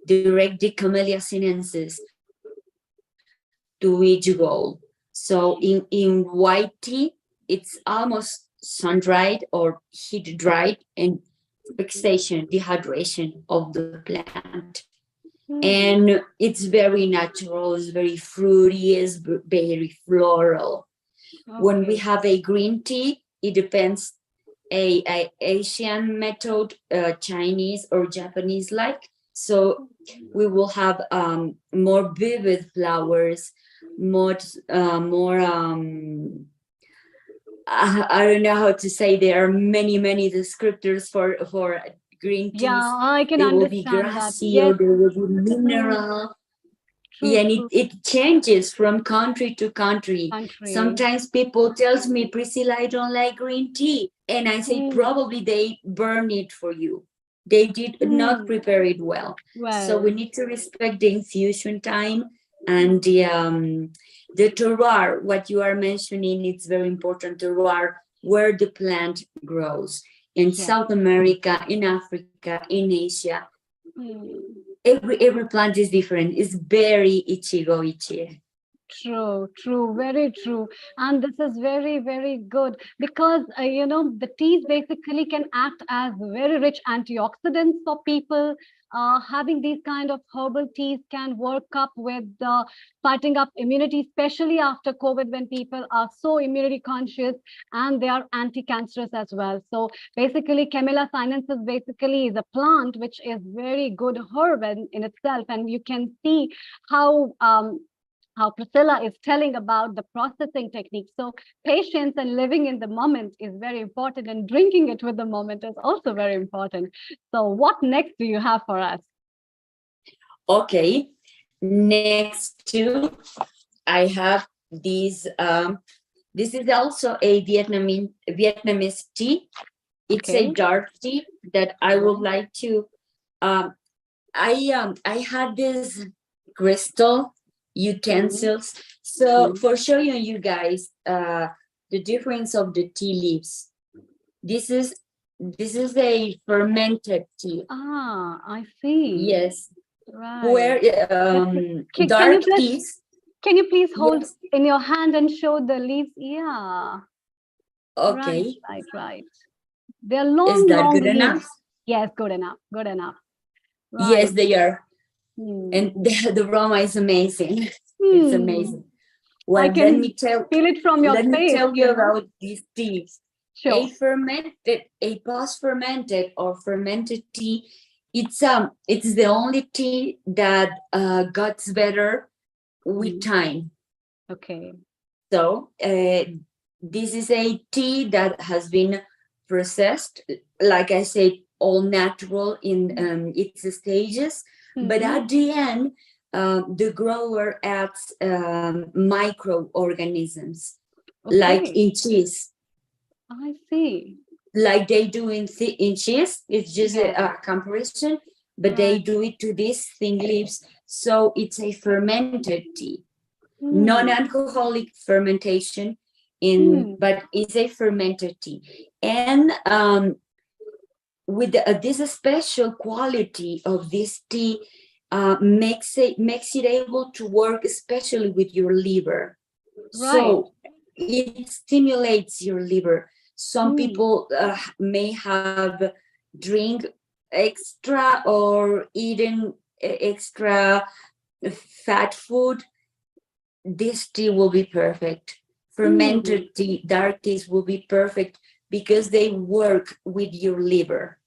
I: direct the Camellia sinensis to each goal. So in white tea, it's almost sun-dried or heat-dried, and fixation, dehydration of the plant. And it's very natural, it's very fruity, it's very floral. When we have a green tea, it depends a Asian method, Chinese or Japanese like. So we will have more vivid flowers, more I don't know how to say. There are many descriptors for green teas.
E: Yeah, I can
I: they
E: understand
I: will be grassy,
E: that. Yes.
I: or they will be mineral.
E: True,
I: and it changes from country to country. Sometimes people tells me, Priscilla, I don't like green tea, and I say probably they burn it for you. They did not prepare it well. So we need to respect the infusion time and the terroir, what you are mentioning, it's very important. Terroir, where the plant grows in South America, in Africa, in Asia. Every plant is different. It's very ichigo.
E: True, very true. And this is very, very good because, the teas basically can act as very rich antioxidants for people. Having these kind of herbal teas can work up with fighting up immunity, especially after COVID when people are so immunity conscious and they are anti-cancerous as well. So basically, Camellia sinensis basically is a plant which is very good herb in itself. And you can see how Priscilla is telling about the processing technique. So patience and living in the moment is very important, and drinking it with the moment is also very important. So what next do you have for us?
I: Okay, next to I have these. This is also a Vietnamese tea. It's a dark tea that I would like to. I had this crystal utensils. So for showing you guys the difference of the tea leaves. This is a fermented tea.
E: Ah, I see.
I: Yes.
E: Right.
I: Where dark teas.
E: Can you please hold in your hand and show the leaves? Yeah.
I: Okay.
E: Right. They're long.
I: Is that good
E: leaves.
I: enough?
E: Yes, good enough. Right.
I: Yes, they are. And the aroma is amazing. It's amazing. Well, let me tell
E: it from your
I: let
E: face.
I: me tell you about these teas.
E: Sure.
I: A post-fermented or fermented tea, it's the only tea that gets better with time.
E: Okay.
I: So this is a tea that has been processed, like I said, all natural in its stages. But at the end, the grower adds microorganisms, like in cheese.
E: I see.
I: Like they do in cheese. It's just a comparison, but they do it to these thin leaves. So it's a fermented tea, non-alcoholic fermentation, but it's a fermented tea. And with this special quality of this tea, makes it able to work especially with your liver. So it stimulates your liver. Some people may have drink extra or eaten extra fat food. This tea will be perfect. Fermented tea, dark teas will be perfect because they work with your liver.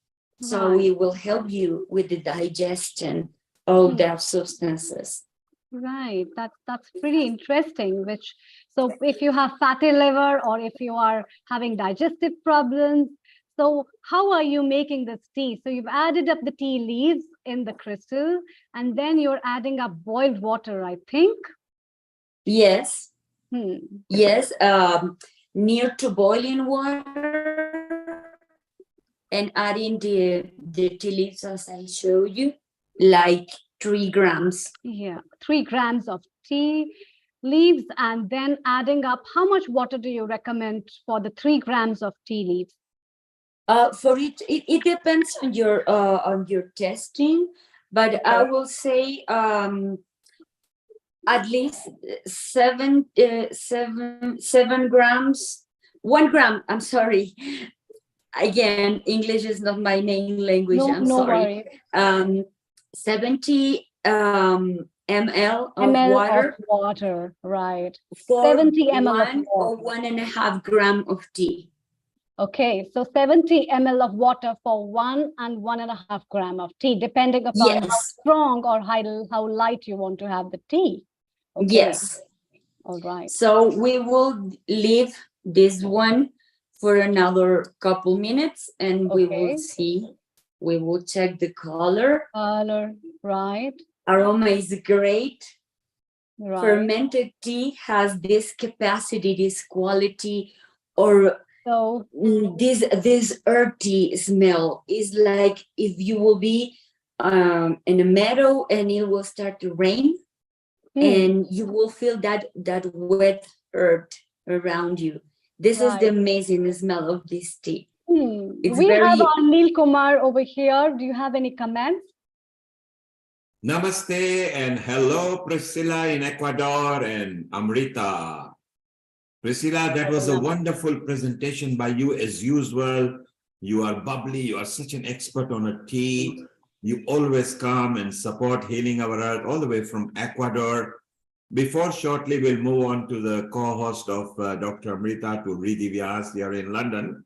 I: So it will help you with the digestion of their substances.
E: Right, that's pretty interesting. So if you have fatty liver or if you are having digestive problems, so how are you making this tea? So you've added up the tea leaves in the crystal, and then you're adding up boiled water, I think.
I: Yes. Yes. Near to boiling water, and adding the tea leaves as I showed you, like 3 grams.
E: Yeah, 3 grams of tea leaves, and then adding up, how much water do you recommend for the 3 grams of tea leaves?
I: For it depends on your testing, but I will say at least 7 grams. 1 gram. I'm sorry. Again, English is not my main language. I'm sorry.
E: Worry.
I: 70 ml of
E: water, right?
I: For
E: 70 ml of
I: or 1.5 gram of tea.
E: Okay, so 70 ml of water for 1 and 1.5 gram of tea, depending upon how strong or how light you want to have the tea. Okay.
I: Yes.
E: All right.
I: So we will leave this one for another couple minutes, and we will see. We will check the color.
E: Right.
I: Aroma is great.
E: Right.
I: Fermented tea has this capacity, this quality, or this earthy smell. Is like if you will be in a meadow and it will start to rain. and you will feel that wet herb around you. This is the
E: Right.
I: amazing smell of this tea. It's
E: We have
I: very
E: our Neil Kumar over here. Do you have any comments?
G: Namaste and hello, Priscilla in Ecuador and Amrita. Priscilla, that was a wonderful presentation by you as usual. You are bubbly. You are such an expert on a tea. You always come and support Healing Our Earth all the way from Ecuador. Before shortly, we'll move on to the co-host of Dr. Amrita to Riddhi Vyas here in London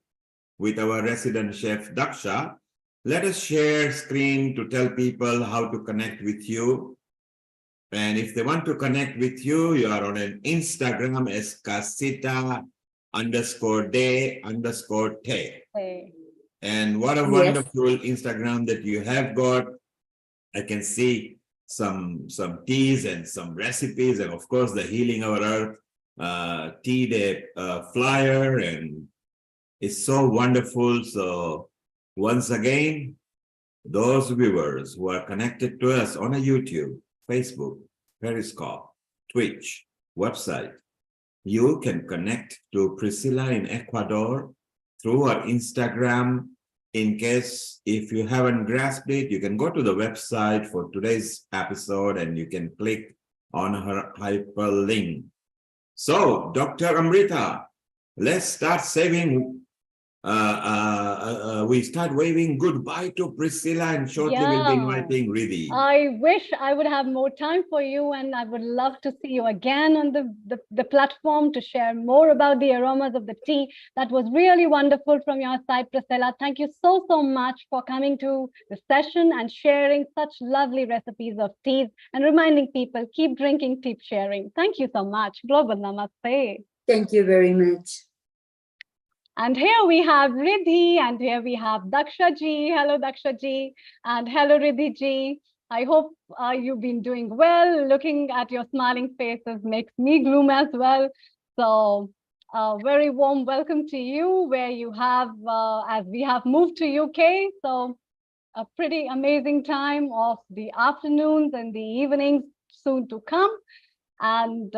G: with our resident chef, Daksha. Let us share screen to tell people how to connect with you. And if they want to connect with you, you are on an Instagram as casita_de_te. And what a wonderful Instagram that you have got. I can see some teas and some recipes, and of course the Healing Our Earth tea day flyer, and it's so wonderful. So once again, those viewers who are connected to us on a YouTube, Facebook, Periscope, Twitch, website, you can connect to Priscilla in Ecuador through our Instagram. In case if you haven't grasped it, you can go to the website for today's episode and you can click on her hyperlink. So, Dr. Amrita, let's start saving. We start waving goodbye to Priscilla, and shortly we'll be inviting Riddhi.
E: I wish I would have more time for you, and I would love to see you again on the platform to share more about the aromas of the tea. That was really wonderful from your side, Priscilla. Thank you so much for coming to the session and sharing such lovely recipes of teas and reminding people, keep drinking, keep sharing. Thank you so much. Global Namaste.
I: Thank you very much.
E: And here we have Riddhi, and here we have Daksha ji. Hello, Daksha ji, and hello, Riddhi ji. I hope you've been doing well. Looking at your smiling faces makes me gloom as well. So, very warm welcome to you, where you have, as we have moved to UK. So, a pretty amazing time of the afternoons and the evenings soon to come. And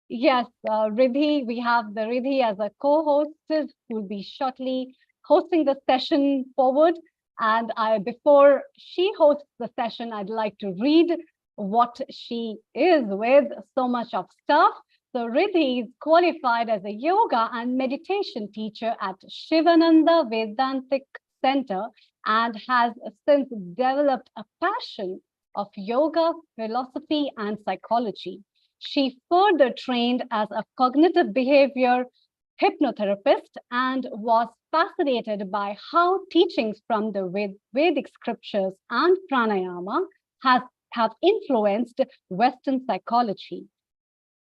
E: yes, Riddhi, we have the Riddhi as a co-host who will be shortly hosting the session forward. And before she hosts the session, I'd like to read what she is with, so much of stuff. So Riddhi is qualified as a yoga and meditation teacher at Shivananda Vedantic Center and has since developed a passion of yoga, philosophy, and psychology. She further trained as a cognitive behavior hypnotherapist and was fascinated by how teachings from the Vedic scriptures and pranayama have influenced Western psychology.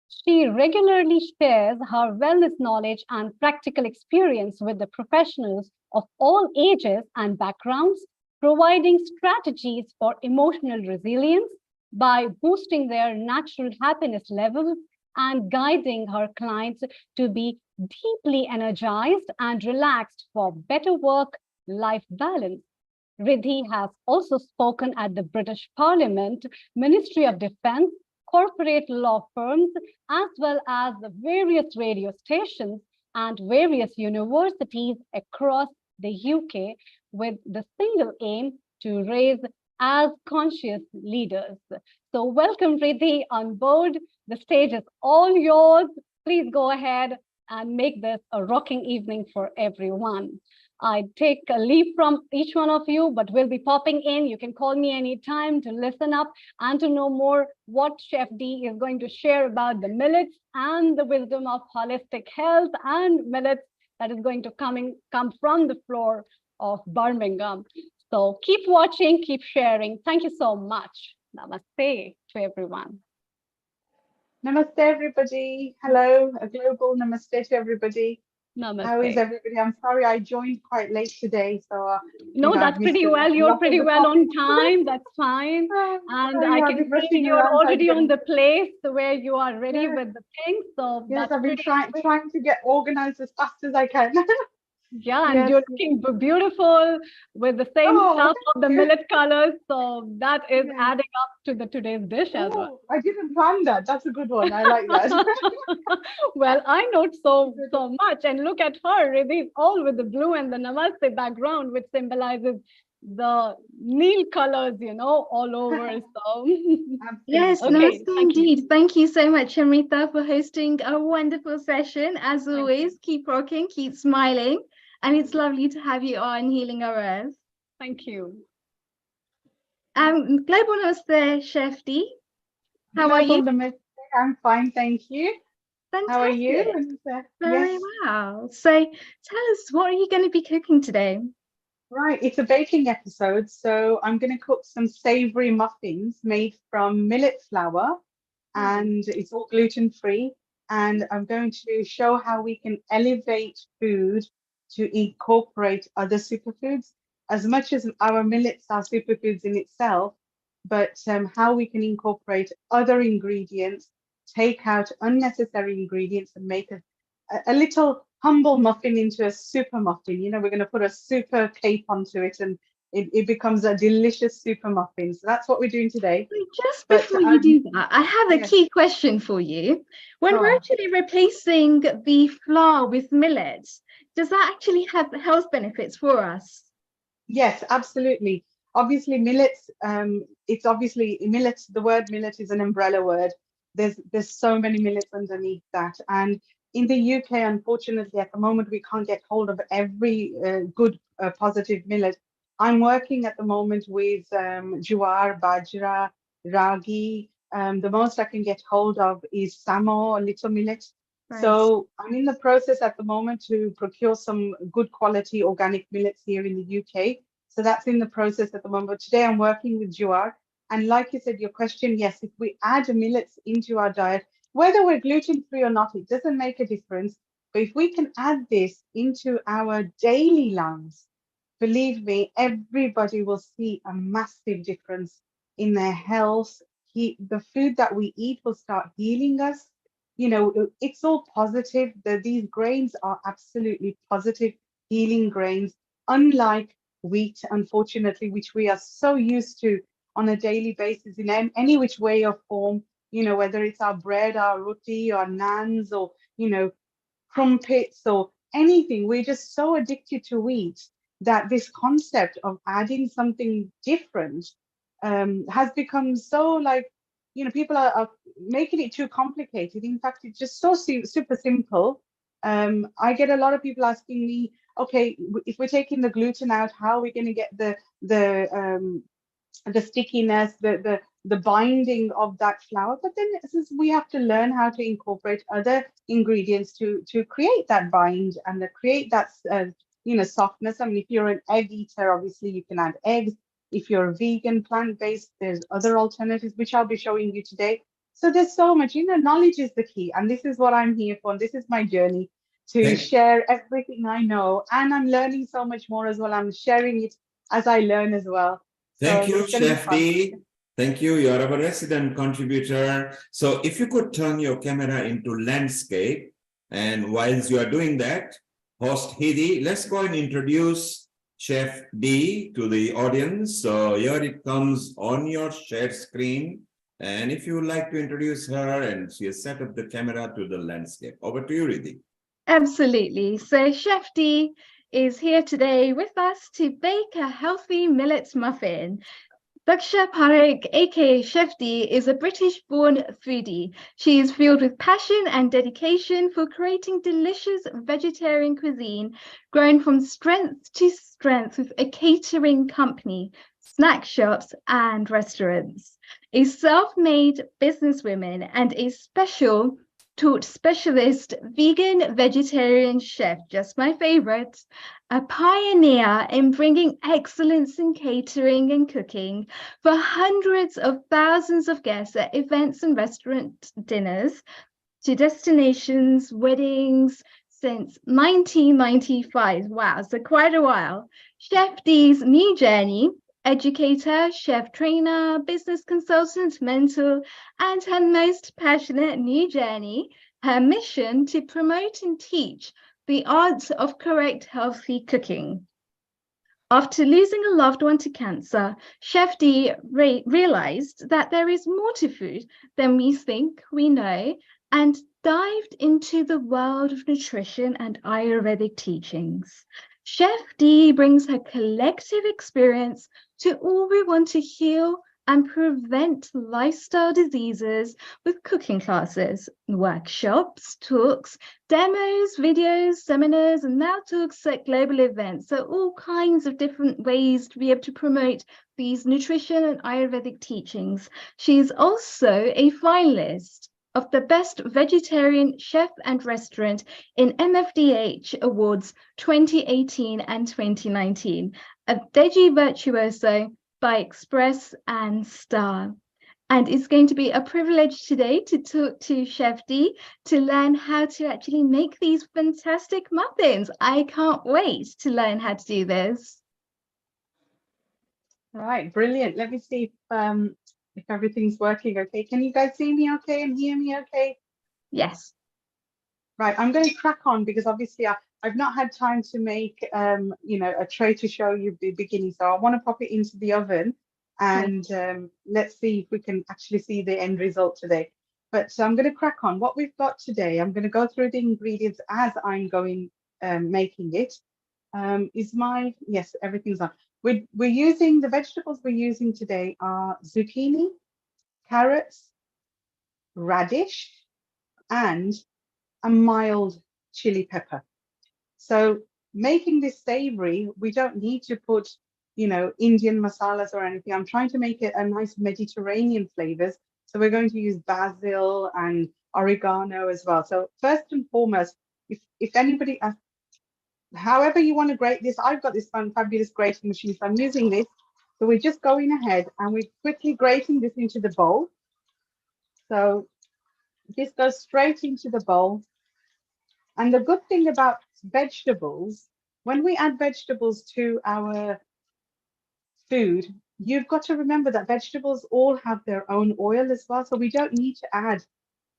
E: She regularly shares her wellness knowledge and practical experience with the professionals of all ages and backgrounds, providing strategies for emotional resilience by boosting their natural happiness levels and guiding her clients to be deeply energized and relaxed for better work-life balance. Riddhi has also spoken at the British Parliament, Ministry of Defense, corporate law firms, as well as various radio stations and various universities across the UK with the single aim to raise as conscious leaders. So welcome, Riddhi, on board. The stage is all yours. Please go ahead and make this a rocking evening for everyone. I take a leave from each one of you, but we'll be popping in. You can call me anytime to listen up and to know more what Chef D is going to share about the millets and the wisdom of holistic health and millets that is going to come from the floor of Birmingham. So keep watching, keep sharing. Thank you so much. Namaste to everyone.
J: Namaste, everybody. Hello, a global namaste to everybody.
E: Namaste.
J: How is everybody? I'm sorry I joined quite late today, so
E: no, that's pretty well. You're pretty well on time. That's fine. And I can see you're already on the place where you are ready with the things. So
J: yes,
E: that's
J: I've been trying to get organized as fast as I can.
E: Yeah, and
J: Yes.
E: you're looking beautiful with the same
J: Oh,
E: stuff of the
J: thank you.
E: millet colors. So that is
J: Yes.
E: adding up to the today's dish as well.
J: Oh, I didn't plan that. That's a good one. I like that.
E: Well, I note so
J: Good.
E: so much, and look at her, Riddhi, all with the blue and the namaste background, which symbolizes the neil colors, all over. So,
K: Yes,
J: Absolutely.
E: okay,
K: namaste
E: thank you.
K: indeed. Thank you so much, Amrita, for hosting a wonderful session. As
E: Thank
K: always, keep rocking, keep smiling, and it's lovely to have you on Healing Our Earth.
E: Thank you.
K: Global Namaste, Chef D. How are you?
J: Global Namaste. I'm fine, thank you. How are you?
K: Fantastic.
J: And,
K: Very
J: yes,
K: well. So tell us, what are you going to be cooking today?
J: right. It's a baking episode, so I'm going to cook some savory muffins made from millet flour, and it's all gluten free. And I'm going to show how we can elevate food to incorporate other superfoods. As much as our millets are superfoods in itself, but how we can incorporate other ingredients, take out unnecessary ingredients, and make a little humble muffin into a super muffin. You know, we're going to put a super cape onto it, and it becomes a delicious super muffin. So that's what we're doing today.
K: So just
J: But
K: before you do that, I have a
J: yes,
K: key question for you. When
J: go
K: we're
J: on.
K: actually replacing the flour with millet, does that actually have health benefits for us?
J: Yes, absolutely. Obviously, millets. It's obviously millets. The word millet is an umbrella word. There's so many millets underneath that, and in the UK, unfortunately, at the moment, we can't get hold of every good positive millet. I'm working at the moment with jowar, bajra, ragi. The most I can get hold of is samo, a little millet.
K: Right.
J: So I'm in the process at the moment to procure some good quality organic millets here in the UK. So that's in the process at the moment. But today I'm working with jowar. And like you said, your question, yes, if we add millets into our diet, whether we're gluten free or not, it doesn't make a difference. But if we can add this into our daily lives, believe me, everybody will see a massive difference in their health. The food that we eat will start healing us. You know, it's all positive. These grains are absolutely positive healing grains, unlike wheat, unfortunately, which we are so used to on a daily basis in any which way or form, you know, whether it's our bread, our roti, or naans, or, you know, crumpets or anything. We're just so addicted to wheat that this concept of adding something different has become so like, you know, people are making it too complicated. In fact, it's just so super simple. I get a lot of people asking me, okay, if we're taking the gluten out, how are we going to get the stickiness, the binding of that flour? But then since we have to learn how to incorporate other ingredients to create that bind and to create that you know, softness. I mean, if you're an egg eater, obviously you can add eggs. If you're a vegan, plant-based, there's other alternatives which I'll be showing you today. So there's so much, you know, knowledge is the key, and this is what I'm here for. And this is my journey to
G: Thank,
J: share everything I know, and I'm learning so much more as well. I'm sharing it as I learn as well.
G: thank
J: So
G: you,
J: it's going to be
G: Chef
J: fun.
G: D. Thank you. You're our resident contributor. So if you could turn your camera into landscape, and whilst you are doing that, host Hidi, let's go and introduce Chef D to the audience. So here it comes on your shared screen. And if you would like to introduce her, and she has set up the camera to the landscape. Over to you, Hidi.
K: Absolutely. So Chef D is here today with us to bake a healthy millet muffin. Daksha Parekh, aka Chef D, is a British-born foodie. She is filled with passion and dedication for creating delicious vegetarian cuisine, grown from strength to strength with a catering company, snack shops, and restaurants. A self-made businesswoman and a taught specialist vegan vegetarian chef, just my favorite, a pioneer in bringing excellence in catering and cooking for hundreds of thousands of guests at events and restaurant dinners, to destinations, weddings since 1995. Wow, so quite a while. Chef D's new journey: educator, chef trainer, business consultant, mentor, and her most passionate new journey, her mission to promote and teach the art of correct healthy cooking. After losing a loved one to cancer, Chef D realized that there is more to food than we think we know and dived into the world of nutrition and Ayurvedic teachings. Chef D brings her collective experience to all we want to heal and prevent lifestyle diseases with cooking classes, workshops, talks, demos, videos, seminars, and now talks at global events. So all kinds of different ways to be able to promote these nutrition and Ayurvedic teachings. She's also a finalist of the Best Vegetarian Chef and Restaurant in MFDH Awards 2018 and 2019, a veggie virtuoso by Express and Star. And it's going to be a privilege today to talk to Chef D to learn how to actually make these fantastic muffins. I can't wait to learn how to do this.
J: All right, brilliant. Let me see if everything's working okay. Can you guys see me okay and hear me okay?
K: Yes.
J: Right, I'm going to crack on because obviously I've not had time to make you know, a tray to show you the beginning. So I want to pop it into the oven and let's see if we can actually see the end result today. But so I'm going to crack on. What we've got today, I'm going to go through the ingredients as I'm going making it. Yes, everything's on. We're using the vegetables we're using today are zucchini, carrots, radish, and a mild chili pepper. So making this savory, we don't need to put, you know, Indian masalas or anything. I'm trying to make it a nice Mediterranean flavors. So we're going to use basil and oregano as well. So first and foremost, if anybody, however you want to grate this, I've got this fabulous grating machine, so I'm using this. So we're just going ahead and we're quickly grating this into the bowl. So this goes straight into the bowl. And the good thing about vegetables, when we add vegetables to our food, you've got to remember that vegetables all have their own oil as well. So we don't need to add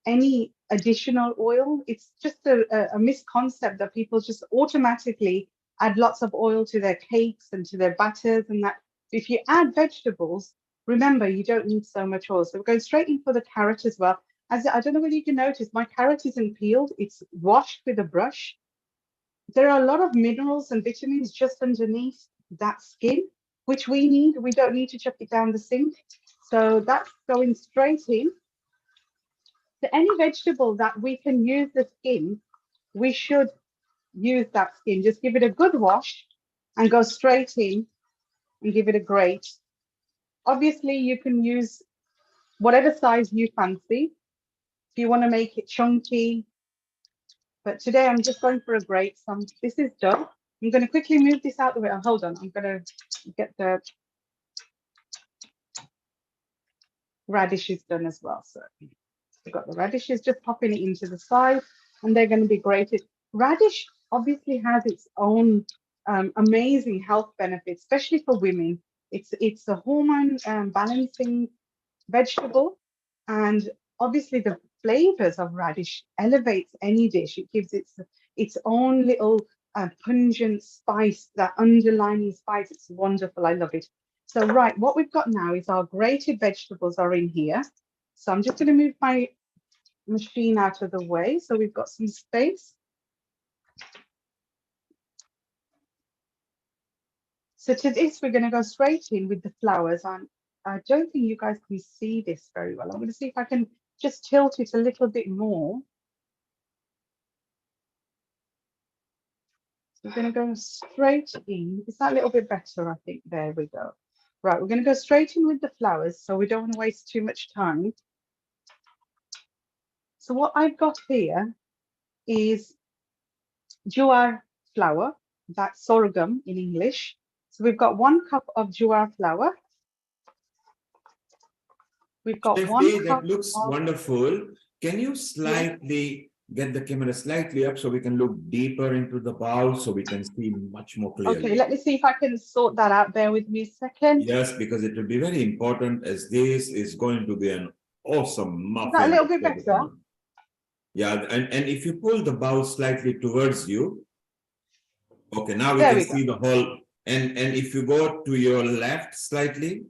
J: any additional oil. It's just a misconcept that people just automatically add lots of oil to their cakes and to their batters and that. If you add vegetables, remember, you don't need so much oil. So we're going straight in for the carrot as well. As I don't know whether you can notice, my carrot isn't peeled, it's washed with a brush. There are a lot of minerals and vitamins just underneath that skin, which we need. We don't need to chuck it down the sink. So that's going straight in. So any vegetable that we can use the skin, we should use that skin. Just give it a good wash and go straight in and give it a grate. Obviously, you can use whatever size you fancy. If you want to make it chunky, but today I'm just going for a grate. So this is done. I'm going to quickly move this out the way. Oh, hold on, I'm going to get the radishes done as well. So we've got the radishes, just popping it into the side, and they're going to be grated. Radish obviously has its own amazing health benefits, especially for women. It's a hormone balancing vegetable, and obviously the flavors of radish elevates any dish. It gives its own little pungent spice, that underlining spice. It's wonderful. I love it. So right, what we've got now is our grated vegetables are in here. So I'm just going to move my machine out of the way so we've got some space. So to this, we're going to go straight in with the flowers. I don't think you guys can see this very well. I'm going to see if I can just tilt it a little bit more. So we're going to go straight in. Is that a little bit better? I think there we go. Right, we're going to go straight in with the flowers, so we don't want to waste too much time. So what I've got here is jowar flour, that's sorghum in English. So we've got 1 cup of jowar flour. We've got
G: Chef
J: 1
G: D,
J: cup
G: that looks
J: of,
G: wonderful. Can you slightly get the camera slightly up so we can look deeper into the bowl so we can see much more clearly?
J: Okay, let me see if I can sort that out. Bear with me a second.
G: Yes, because it will be very important as this is going to be an awesome muffin.
J: Is that a little bit better?
G: Yeah, and if you pull the bowl slightly towards you, okay, now we
J: There
G: can
J: we go.
G: see the whole, and if you go to your left slightly,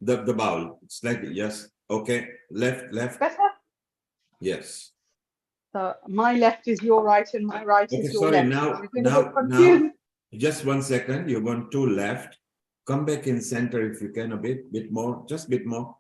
G: the bowl slightly, yes, okay, left,
J: Better?
G: yes.
J: So my left is your right and my right
G: Okay,
J: is your
G: sorry,
J: left.
G: now,
J: We're going to get
G: now,
J: confused.
G: just 1 second, you're going to left, come back in center if you can a bit more, just a bit more.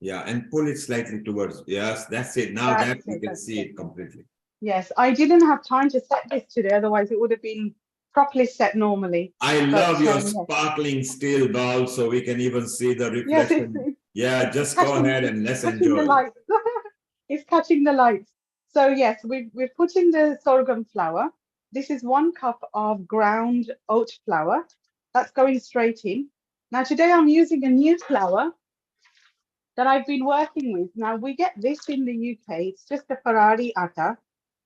G: Yeah, and pull it slightly towards, yes, that's it, now
J: That's
G: that you
J: it.
G: can
J: That's
G: see
J: it.
G: it completely.
J: Yes, I didn't have time to set this today, otherwise it would have been properly set normally.
G: I
J: But
G: love your
J: yes.
G: sparkling steel bowl, so we can even see the
J: Yes,
G: reflection. Yeah, just go ahead and let's
J: catching the
G: enjoy.
J: light. It's catching the lights. So yes, we've put in the sorghum flour. This is 1 cup of ground oat flour. That's going straight in. Now today I'm using a new flour that I've been working with. Now we get this in the UK. It's just a Ferrari atta,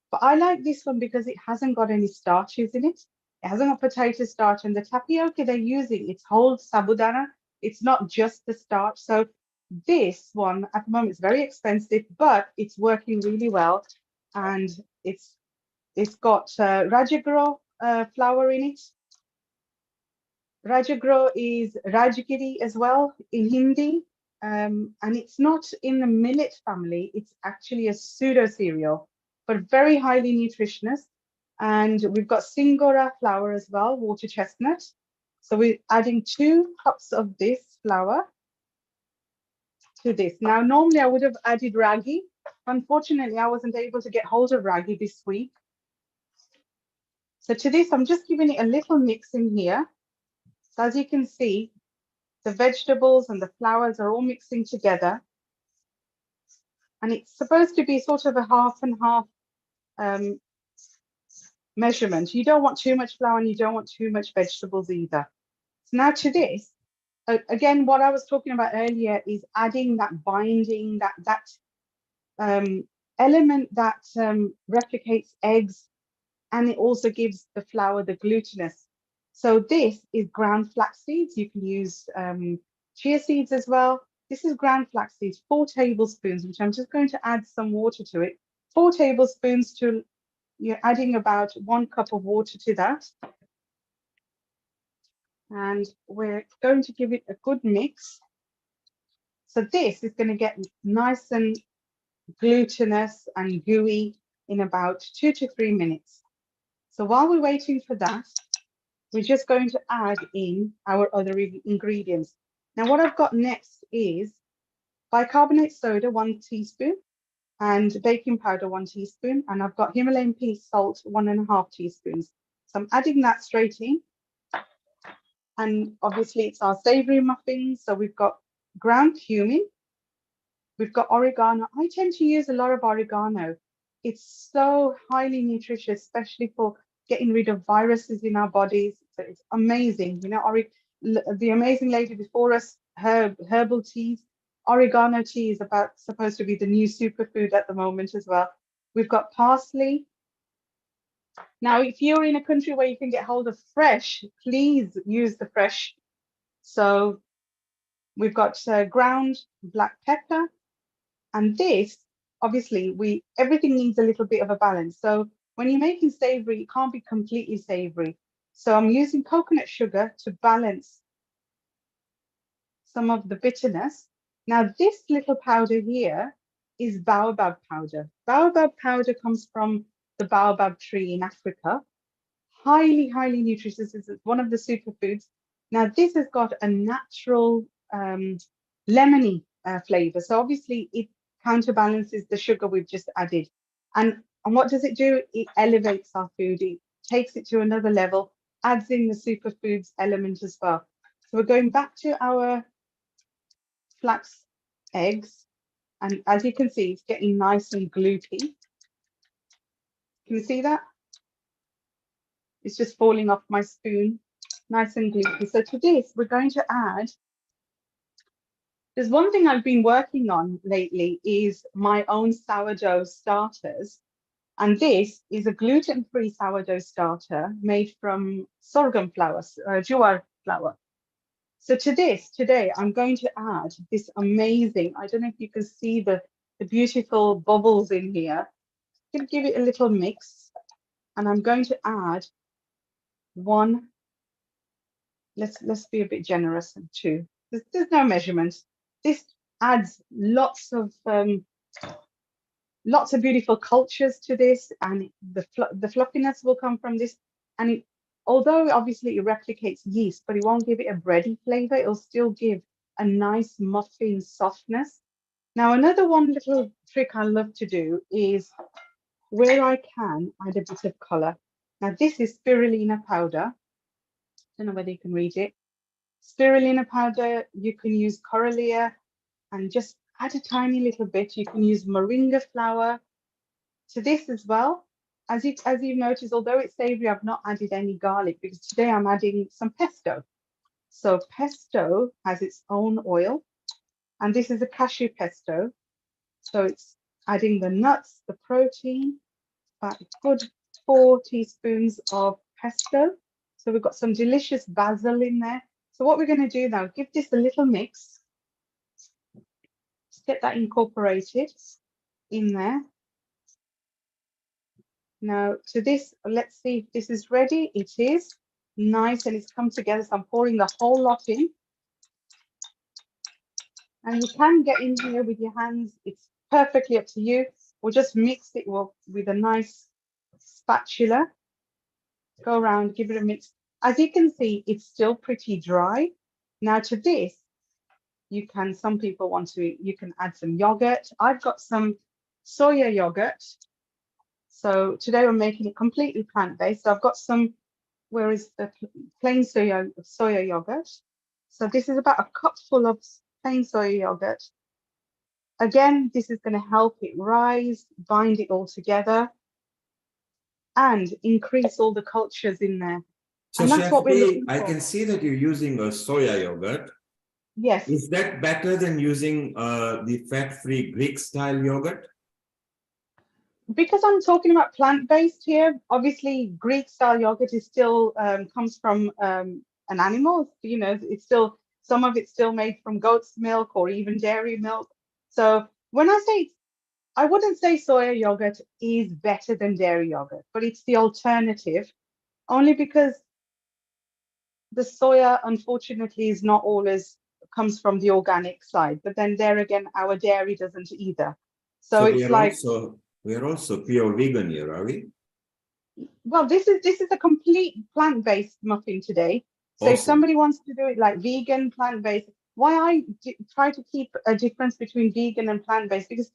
J: but I like this one because it hasn't got any starches in it. It hasn't got potato starch, and the tapioca they're using, it's whole sabudana. It's not just the starch. So this one at the moment is very expensive, but it's working really well, and it's got Rajagro flour in it. Rajagro is Rajgiri as well in Hindi, and it's not in the millet family. It's actually a pseudo cereal, but very highly nutritious. And we've got Singora flour as well, water chestnut. So we're adding 2 cups of this flour to this. Now, normally I would have added ragi. Unfortunately, I wasn't able to get hold of ragi this week. So to this, I'm just giving it a little mix in here. So as you can see, the vegetables and the flowers are all mixing together. And it's supposed to be sort of a half and half measurement. You don't want too much flour and you don't want too much vegetables either. So now to this, again, what I was talking about earlier is adding that binding, that element that replicates eggs, and it also gives the flour the glutinous. So this is ground flax seeds. You can use chia seeds as well. This is ground flax seeds, 4 tablespoons, which I'm just going to add some water to it. 4 tablespoons to, you're adding about 1 cup of water to that. And we're going to give it a good mix. So this is going to get nice and glutinous and gooey in about 2 to 3 minutes. So while we're waiting for that, we're just going to add in our other ingredients. Now what I've got next is bicarbonate soda, 1 teaspoon, and baking powder, 1 teaspoon, and I've got Himalayan pea salt, 1.5 teaspoons. So I'm adding that straight in. And obviously it's our savory muffins. So we've got ground cumin, we've got oregano. I tend to use a lot of oregano. It's so highly nutritious, especially for getting rid of viruses in our bodies. So it's amazing. You know, the amazing lady before us, herbal teas. Oregano tea is supposed to be the new superfood at the moment as well. We've got parsley. Now, if you're in a country where you can get hold of fresh, please use the fresh. So we've got ground black pepper, and this, obviously, everything needs a little bit of a balance. So when you're making savory, it can't be completely savory. So I'm using coconut sugar to balance some of the bitterness. Now, this little powder here is baobab powder. Baobab powder comes from the baobab tree in Africa. Highly, highly nutritious. This is one of the superfoods. Now, this has got a natural lemony flavor. So obviously it counterbalances the sugar we've just added. And what does it do? It elevates our food. It takes it to another level, adds in the superfoods element as well. So we're going back to our flax eggs. And as you can see, it's getting nice and gloopy. Can you see that? It's just falling off my spoon, nice and gloopy. So to this, we're going to add, there's one thing I've been working on lately is my own sourdough starters. And this is a gluten-free sourdough starter made from sorghum flour, jowar flour. So to this, today, I'm going to add this amazing, I don't know if you can see the the beautiful bubbles in here. I'm going to give it a little mix, and I'm going to add one. Let's be a bit generous, and two. There's no measurement. This adds lots of beautiful cultures to this, and the fluffiness will come from this. And although obviously it replicates yeast, but it won't give it a bready flavor. It'll still give a nice muffin softness. Now, another one little trick I love to do is, where I can, add a bit of color. Now, this is spirulina powder. Don't know whether you can read it. Spirulina powder. You can use corallia, and just add a tiny little bit. You can use moringa flour to this as well. As you've noticed, although it's savory, I've not added any garlic because today I'm adding some pesto. So pesto has its own oil, and this is a cashew pesto. So it's adding the nuts, the protein, about a good 4 teaspoons of pesto. So we've got some delicious basil in there. So what we're going to do now, give this a little mix. Just get that incorporated in there. Now to this, let's see if this is ready. It is nice and it's come together. So I'm pouring the whole lot in. And you can get in here with your hands. It's perfectly up to you. We'll just mix it with a nice spatula. Go around, give it a mix. As you can see, it's still pretty dry. Now to this, some people you can add some yogurt. I've got some soya yogurt. So today we're making it completely plant-based. So I've got some, where is the plain soya yogurt? So this is about a cupful of plain soya yogurt. Again, this is going to help it rise, bind it all together, and increase all the cultures in there.
G: So
J: and that's what we're looking
G: I
J: for.
G: can see that you're using a soya yogurt.
J: Yes.
G: Is that better than using the fat-free Greek-style yogurt?
J: Because I'm talking about plant-based here, obviously Greek-style yogurt is still comes from an animal. You know, it's still, some of it's still made from goat's milk or even dairy milk. So when I say, I wouldn't say soya yogurt is better than dairy yogurt, but it's the alternative, only because the soya, unfortunately, is not always comes from the organic side. But then there again, our dairy doesn't either. So it's like,
G: we are also pure vegan here, are we?
J: well, this is a complete plant-based muffin today. So
G: Awesome.
J: if somebody wants to do it like vegan, plant-based, why I try to keep a difference between vegan and plant-based, because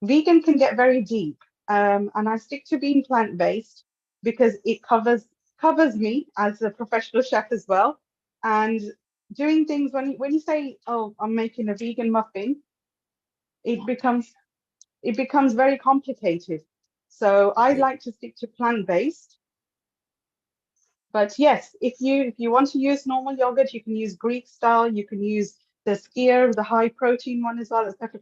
J: vegan can get very deep. And I stick to being plant-based because it covers me as a professional chef as well. And doing things, when you say, oh, I'm making a vegan muffin, it becomes very complicated. So I like to stick to plant-based. But yes, if you want to use normal yogurt, you can use Greek style, you can use the skyr, the high protein one as well, etc.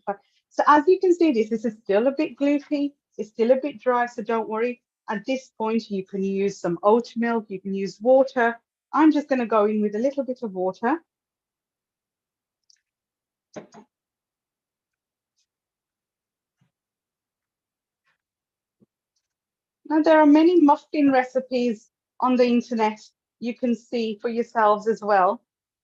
J: So as you can see, this is still a bit gloopy, it's still a bit dry, so don't worry. At this point, you can use some oat milk, you can use water. I'm just going to go in with a little bit of water. Now, there are many muffin recipes on the internet you can see for yourselves as well,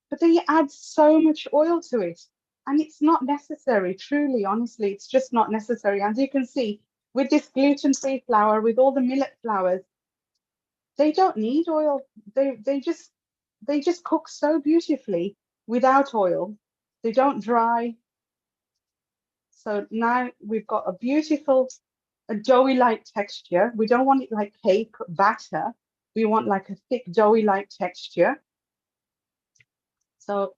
J: but they add so much oil to it, and it's not necessary. Truly, honestly, it's just not necessary. As you can see, with this gluten-free flour, with all the millet flours, they don't need oil. They just cook so beautifully without oil. They don't dry. So now we've got a beautiful, a doughy-like texture. We don't want it like cake batter. We want like a thick doughy-like texture. So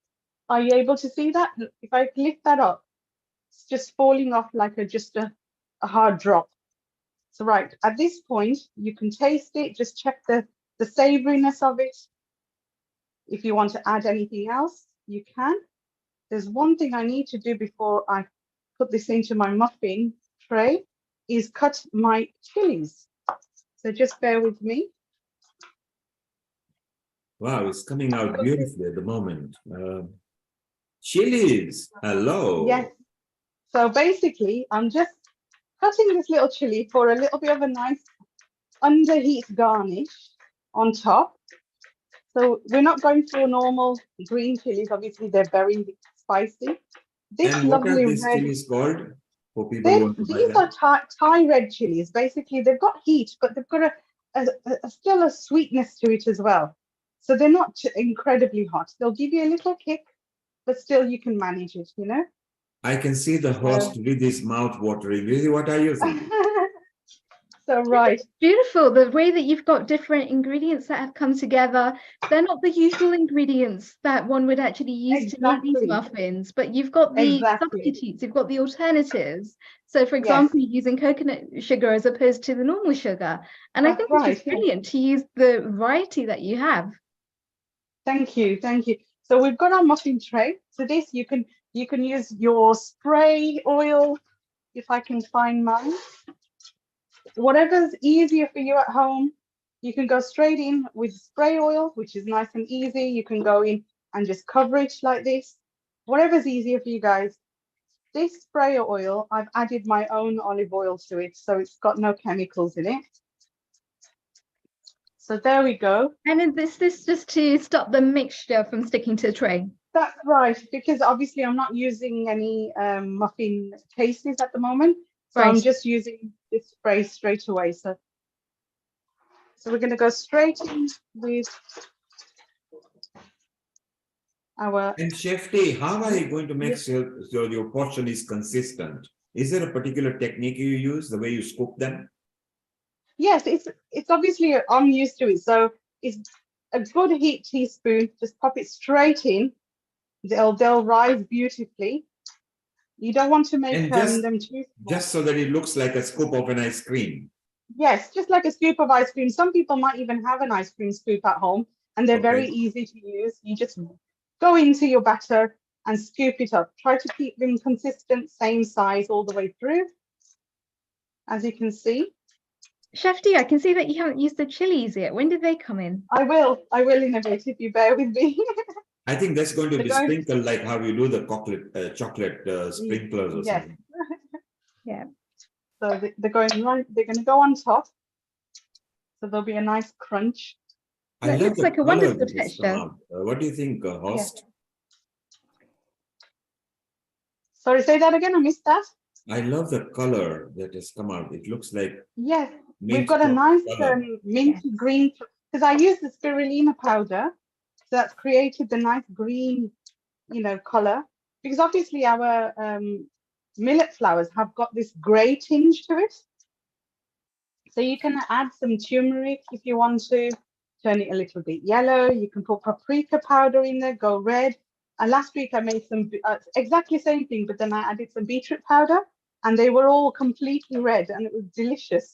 J: are you able to see that? If I lift that up, it's just falling off like just a hard drop. So right, at this point, you can taste it, just check the savoriness of it. If you want to add anything else, you can. There's one thing I need to do before I put this into my muffin tray, is cut my chilies. So just bear with me.
G: Wow, it's coming out beautifully at the moment. Chilies, hello.
J: Yes. So basically, I'm just cutting this little chili for a little bit of a nice underheat garnish on top. So we're not going for normal green chilies. Obviously, they're very spicy. This
G: And what are
J: lovely
G: these
J: red,
G: chilies called for people who want to buy
J: these
G: them?
J: are Thai red chilies. Basically, they've got heat, but they've got still a sweetness to it as well. So they're not incredibly hot. They'll give you a little kick, but still you can manage it, you know?
G: I can see the host with his mouth watering. Really, what are you thinking?
J: So right.
K: Beautiful. The way that you've got different ingredients that have come together. They're not the usual ingredients that one would actually use to make these muffins, but you've got the substitutes, you've got the alternatives. So for example, you're using coconut sugar as opposed to the normal sugar. And I think it's brilliant to use the variety that you have.
J: Thank you, thank you. So we've got our muffin tray. So this you can use your spray oil, if I can find mine. Whatever's easier for you at home, you can go straight in with spray oil, which is nice and easy. You can go in and just cover it like this. Whatever's easier for you guys. This spray oil, I've added my own olive oil to it, so it's got no chemicals in it. So there we go.
K: And is this just to stop the mixture from sticking to the tray?
J: That's right, because obviously I'm not using any muffin cases at the moment. So I'm just using this spray straight away. So we're going to go straight in with our...
G: And Chef T, how are you going to make sure your portion is consistent? Is there a particular technique you use, the way you scoop them?
J: Yes, it's obviously, I'm used to it. So it's a good heat teaspoon, just pop it straight in. They'll rise beautifully. You don't want to make them too small.
G: Just so that it looks like a scoop of an ice cream.
J: Yes, just like a scoop of ice cream. Some people might even have an ice cream scoop at home, and they're very easy to use. You just go into your batter and scoop it up. Try to keep them consistent, same size all the way through, as you can see.
K: Chef D, I can see that you haven't used the chilies yet. When did they come in?
J: I will in a bit if you bear with me.
G: I think that's going to be sprinkled like how you do the chocolate sprinklers or something.
J: Yeah. So they're going right. They're going to go on top. So there'll be a nice crunch.
K: It looks like a wonderful texture.
G: What do you think, host?
J: Sorry, say that again. I missed that.
G: I love the color that has come out. It looks like
J: we've got a nice minty green, because I use the spirulina powder. So that's created the nice green, color, because obviously our millet flours have got this gray tinge to it. So you can add some turmeric if you want to, turn it a little bit yellow. You can put paprika powder in there, go red. And last week I made some exactly the same thing, but then I added some beetroot powder, and they were all completely red, and it was delicious.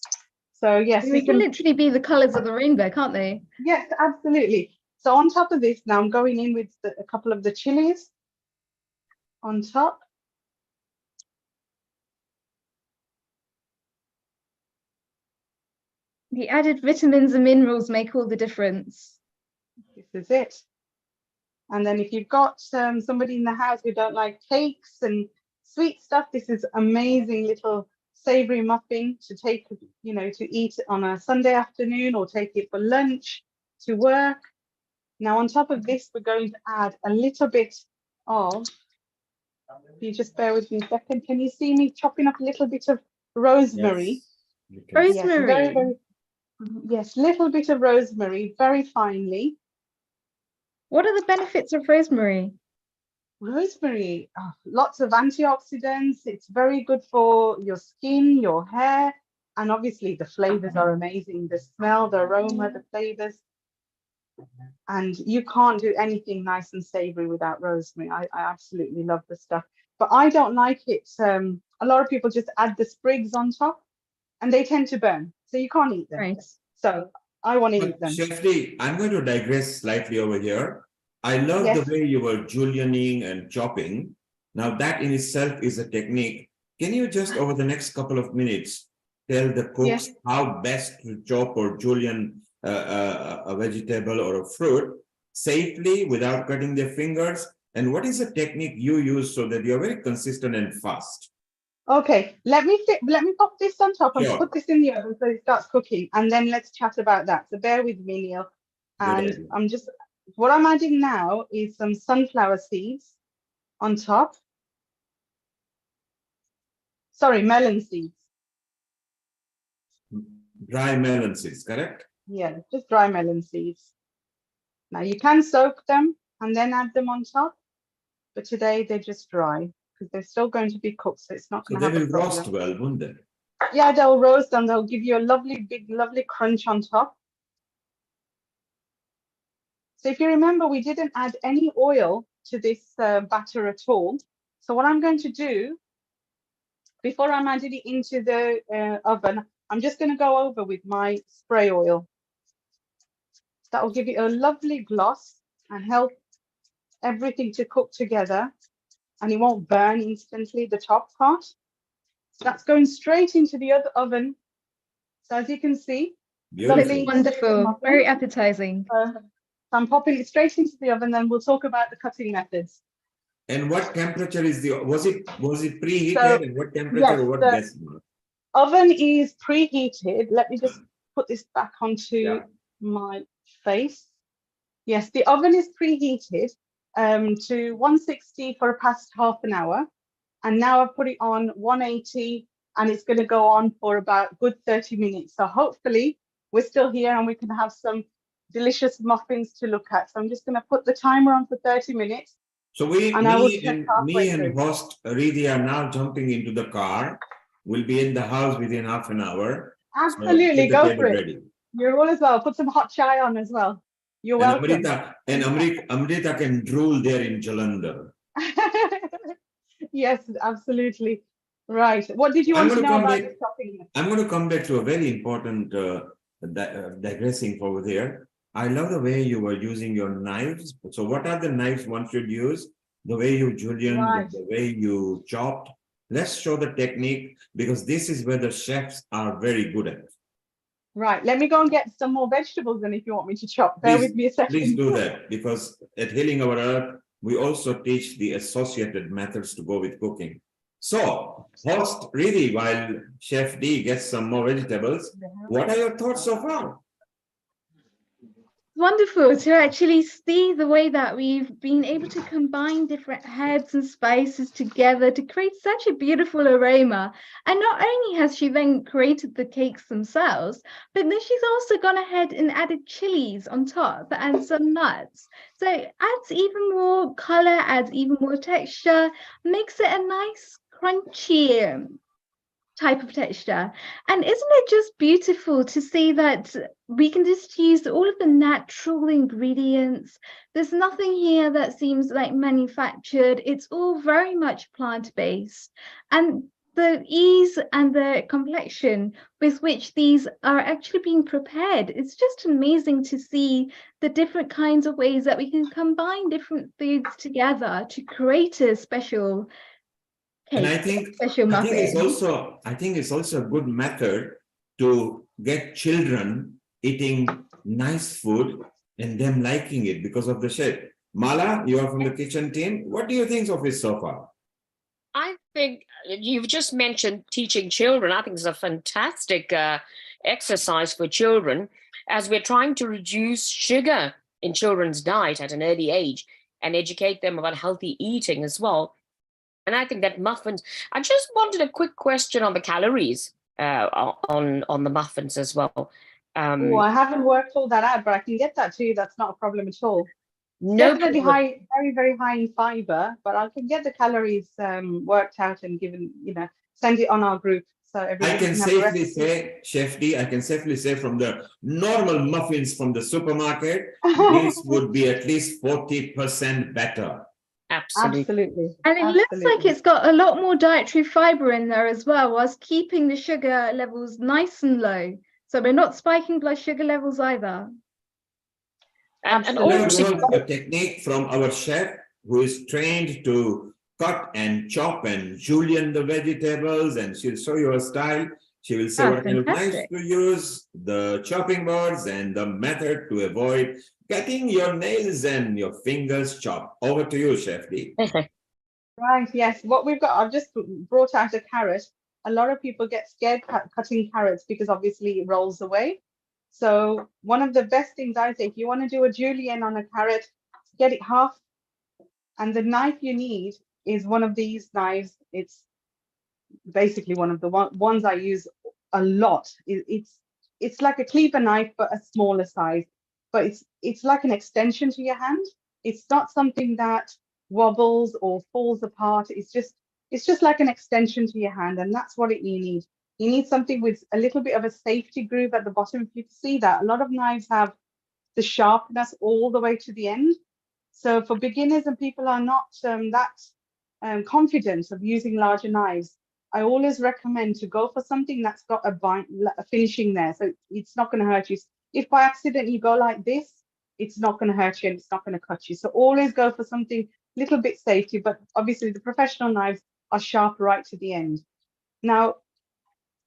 J: So yes,
K: they can literally be the colors of the rainbow, can't they?
J: Yes, absolutely. So on top of this, now I'm going in with a couple of the chilies on top.
K: The added vitamins and minerals make all the difference.
J: This is it. And then if you've got somebody in the house who don't like cakes and sweet stuff, this is amazing little savory muffin to take, to eat on a Sunday afternoon, or take it for lunch to work. Now, on top of this, we're going to add a little bit of, if you just bear with me a second, can you see me chopping up a little bit of rosemary?
K: Yes. Rosemary?
J: Yes, little bit of rosemary, very finely.
K: What are the benefits of rosemary?
J: Rosemary, lots of antioxidants. It's very good for your skin, your hair, and obviously the flavors are amazing. The smell, the aroma, the flavors. And you can't do anything nice and savory without rosemary. I absolutely love the stuff, but I don't like it. A lot of people just add the sprigs on top, and they tend to burn, so you can't eat them.
K: Right.
J: So I want to eat them.
G: Chef D, I'm going to digress slightly over here. I love the way you were julienning and chopping. Now that in itself is a technique. Can you just over the next couple of minutes tell the cooks how best to chop or julienne a vegetable or a fruit safely without cutting their fingers? And what is the technique you use so that you're very consistent and fast?
J: Okay, let me pop this on top and
G: Sure.
J: put this in the oven so it starts cooking, and then let's chat about that. So bear with me, Neil.
G: Good
J: And
G: idea.
J: what I'm adding now is some sunflower seeds on top. Sorry, melon seeds.
G: Dry melon seeds, correct?
J: Yeah, just dry melon seeds. Now you can soak them and then add them on top, but today they're just dry because they're still going to be cooked, so it's not
G: So
J: going to
G: they
J: have a
G: will roast
J: problem.
G: well, won't they?
J: Yeah, they'll roast and they'll give you a lovely, big, lovely crunch on top. So if you remember, we didn't add any oil to this batter at all. So what I'm going to do, before I'm adding it into the oven, I'm just going to go over with my spray oil. That will give it a lovely gloss and help everything to cook together, and it won't burn instantly, the top part. So that's going straight into the other oven. So as you can see,
G: Beautiful.
K: Wonderful, very appetizing.
J: So I'm popping it straight into the oven, then we'll talk about the cutting methods.
G: And what temperature is was it preheated,
J: So,
G: and what temperature
J: yes,
G: or what
J: the
G: gas mark?
J: oven is preheated. Let me just put this back onto
G: Yeah.
J: my face. Yes, the oven is preheated to 160 for past half an hour. And now I've put it on 180 and it's going to go on for about a good 30 minutes. So hopefully we're still here and we can have some delicious muffins to look at. So I'm just going to put the timer on for 30 minutes.
G: So me and host Ridi are now jumping into the car. We'll be in the house within half an hour.
J: Absolutely,
G: So
J: go for it. Ready. You're all as well. Put some hot chai on as well. You're welcome.
G: Amrita can drool there in Jalandhar.
J: Yes, absolutely. Right. What did you want to know about the shopping?
G: I'm going to come back to a very important digressing over there. I love the way you were using your knives. So what are the knives one should use? The way you julienne, right, the way you chopped. Let's show the technique, because this is where the chefs are very good at.
J: Right, let me go and get some more vegetables then if you want me to chop. Bear with me a second.
G: Please do that, because at Healing Our Earth, we also teach the associated methods to go with cooking. So, host Ridi, while Chef D gets some more vegetables, what are your thoughts so far?
K: Wonderful to actually see the way that we've been able to combine different herbs and spices together to create such a beautiful aroma. And not only has she then created the cakes themselves, but then she's also gone ahead and added chilies on top and some nuts. So it adds even more color, adds even more texture, makes it a nice crunchy type of texture. And isn't it just beautiful to see that we can just use all of the natural ingredients? There's nothing here that seems like manufactured. It's all very much plant-based. And the ease and the complexion with which these are actually being prepared, it's just amazing to see the different kinds of ways that we can combine different foods together to create a special cake,
G: and I think it's also a good method to get children eating nice food and them liking it because of the shape. Mala, you are from the kitchen team. What do you think of it so far?
L: I think you've just mentioned teaching children. I think it's a fantastic exercise for children, as we're trying to reduce sugar in children's diet at an early age and educate them about healthy eating as well. And I think that muffins, I just wanted a quick question on the calories on the muffins as well.
J: Oh, I haven't worked all that out, but I can get that to you. That's not a problem at all.
L: No
J: Definitely
L: problem.
J: high, very, very high in fiber, but I can get the calories worked out and given, send it on our group. So everybody
G: I can safely say, Chef D, I can safely say from the normal muffins from the supermarket, these would be at least 40% better.
J: Absolutely.
K: And it looks like it's got a lot more dietary fiber in there as well, whilst keeping the sugar levels nice and low. So we're not spiking blood sugar levels either.
L: And also
G: a technique from our chef who is trained to cut and chop and julienne the vegetables, and she'll show you her style. She will say what kind of knives to use, the chopping boards, and the method to avoid getting your nails and your fingers chopped. Over to you, Chef D.
J: Right, yes. What we've got, I've just brought out a carrot. A lot of people get scared cutting carrots because obviously it rolls away. So one of the best things I say, if you want to do a julienne on a carrot, get it half. And the knife you need is one of these knives. It's basically one of the ones I use a lot. It's like a cleaver knife, but a smaller size. But it's like an extension to your hand. It's not something that wobbles or falls apart. It's just like an extension to your hand, and that's what you need. You need something with a little bit of a safety groove at the bottom. If you can see that, a lot of knives have the sharpness all the way to the end. So for beginners and people are not that confident of using larger knives, I always recommend to go for something that's got a finishing there. So it's not going to hurt you. If by accident you go like this, it's not going to hurt you and it's not going to cut you. So always go for something a little bit safety, but obviously the professional knives are sharp right to the end. Now,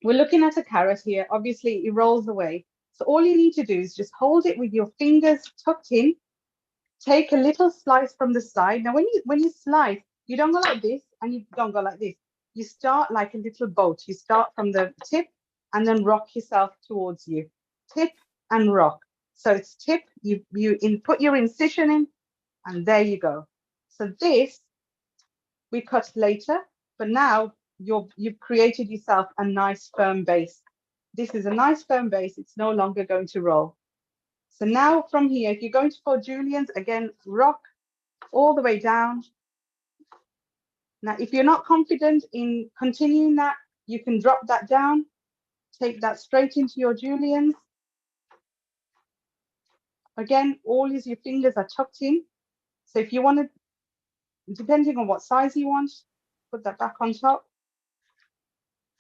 J: we're looking at a carrot here. Obviously it rolls away. So all you need to do is just hold it with your fingers tucked in. Take a little slice from the side. Now, when you slice, you don't go like this and you don't go like this. You start like a little boat. You start from the tip and then rock yourself towards you. Tip and rock. So it's tip, you put your incision in, and there you go. So this we cut later, but now you've created yourself a nice firm base. This is a nice firm base. It's no longer going to roll. So now from here, if you're going for juliennes, again, rock all the way down. Now, if you're not confident in continuing that, you can drop that down, take that straight into your juliennes. Again, all your fingers are tucked in. So if you want to, depending on what size you want, put that back on top.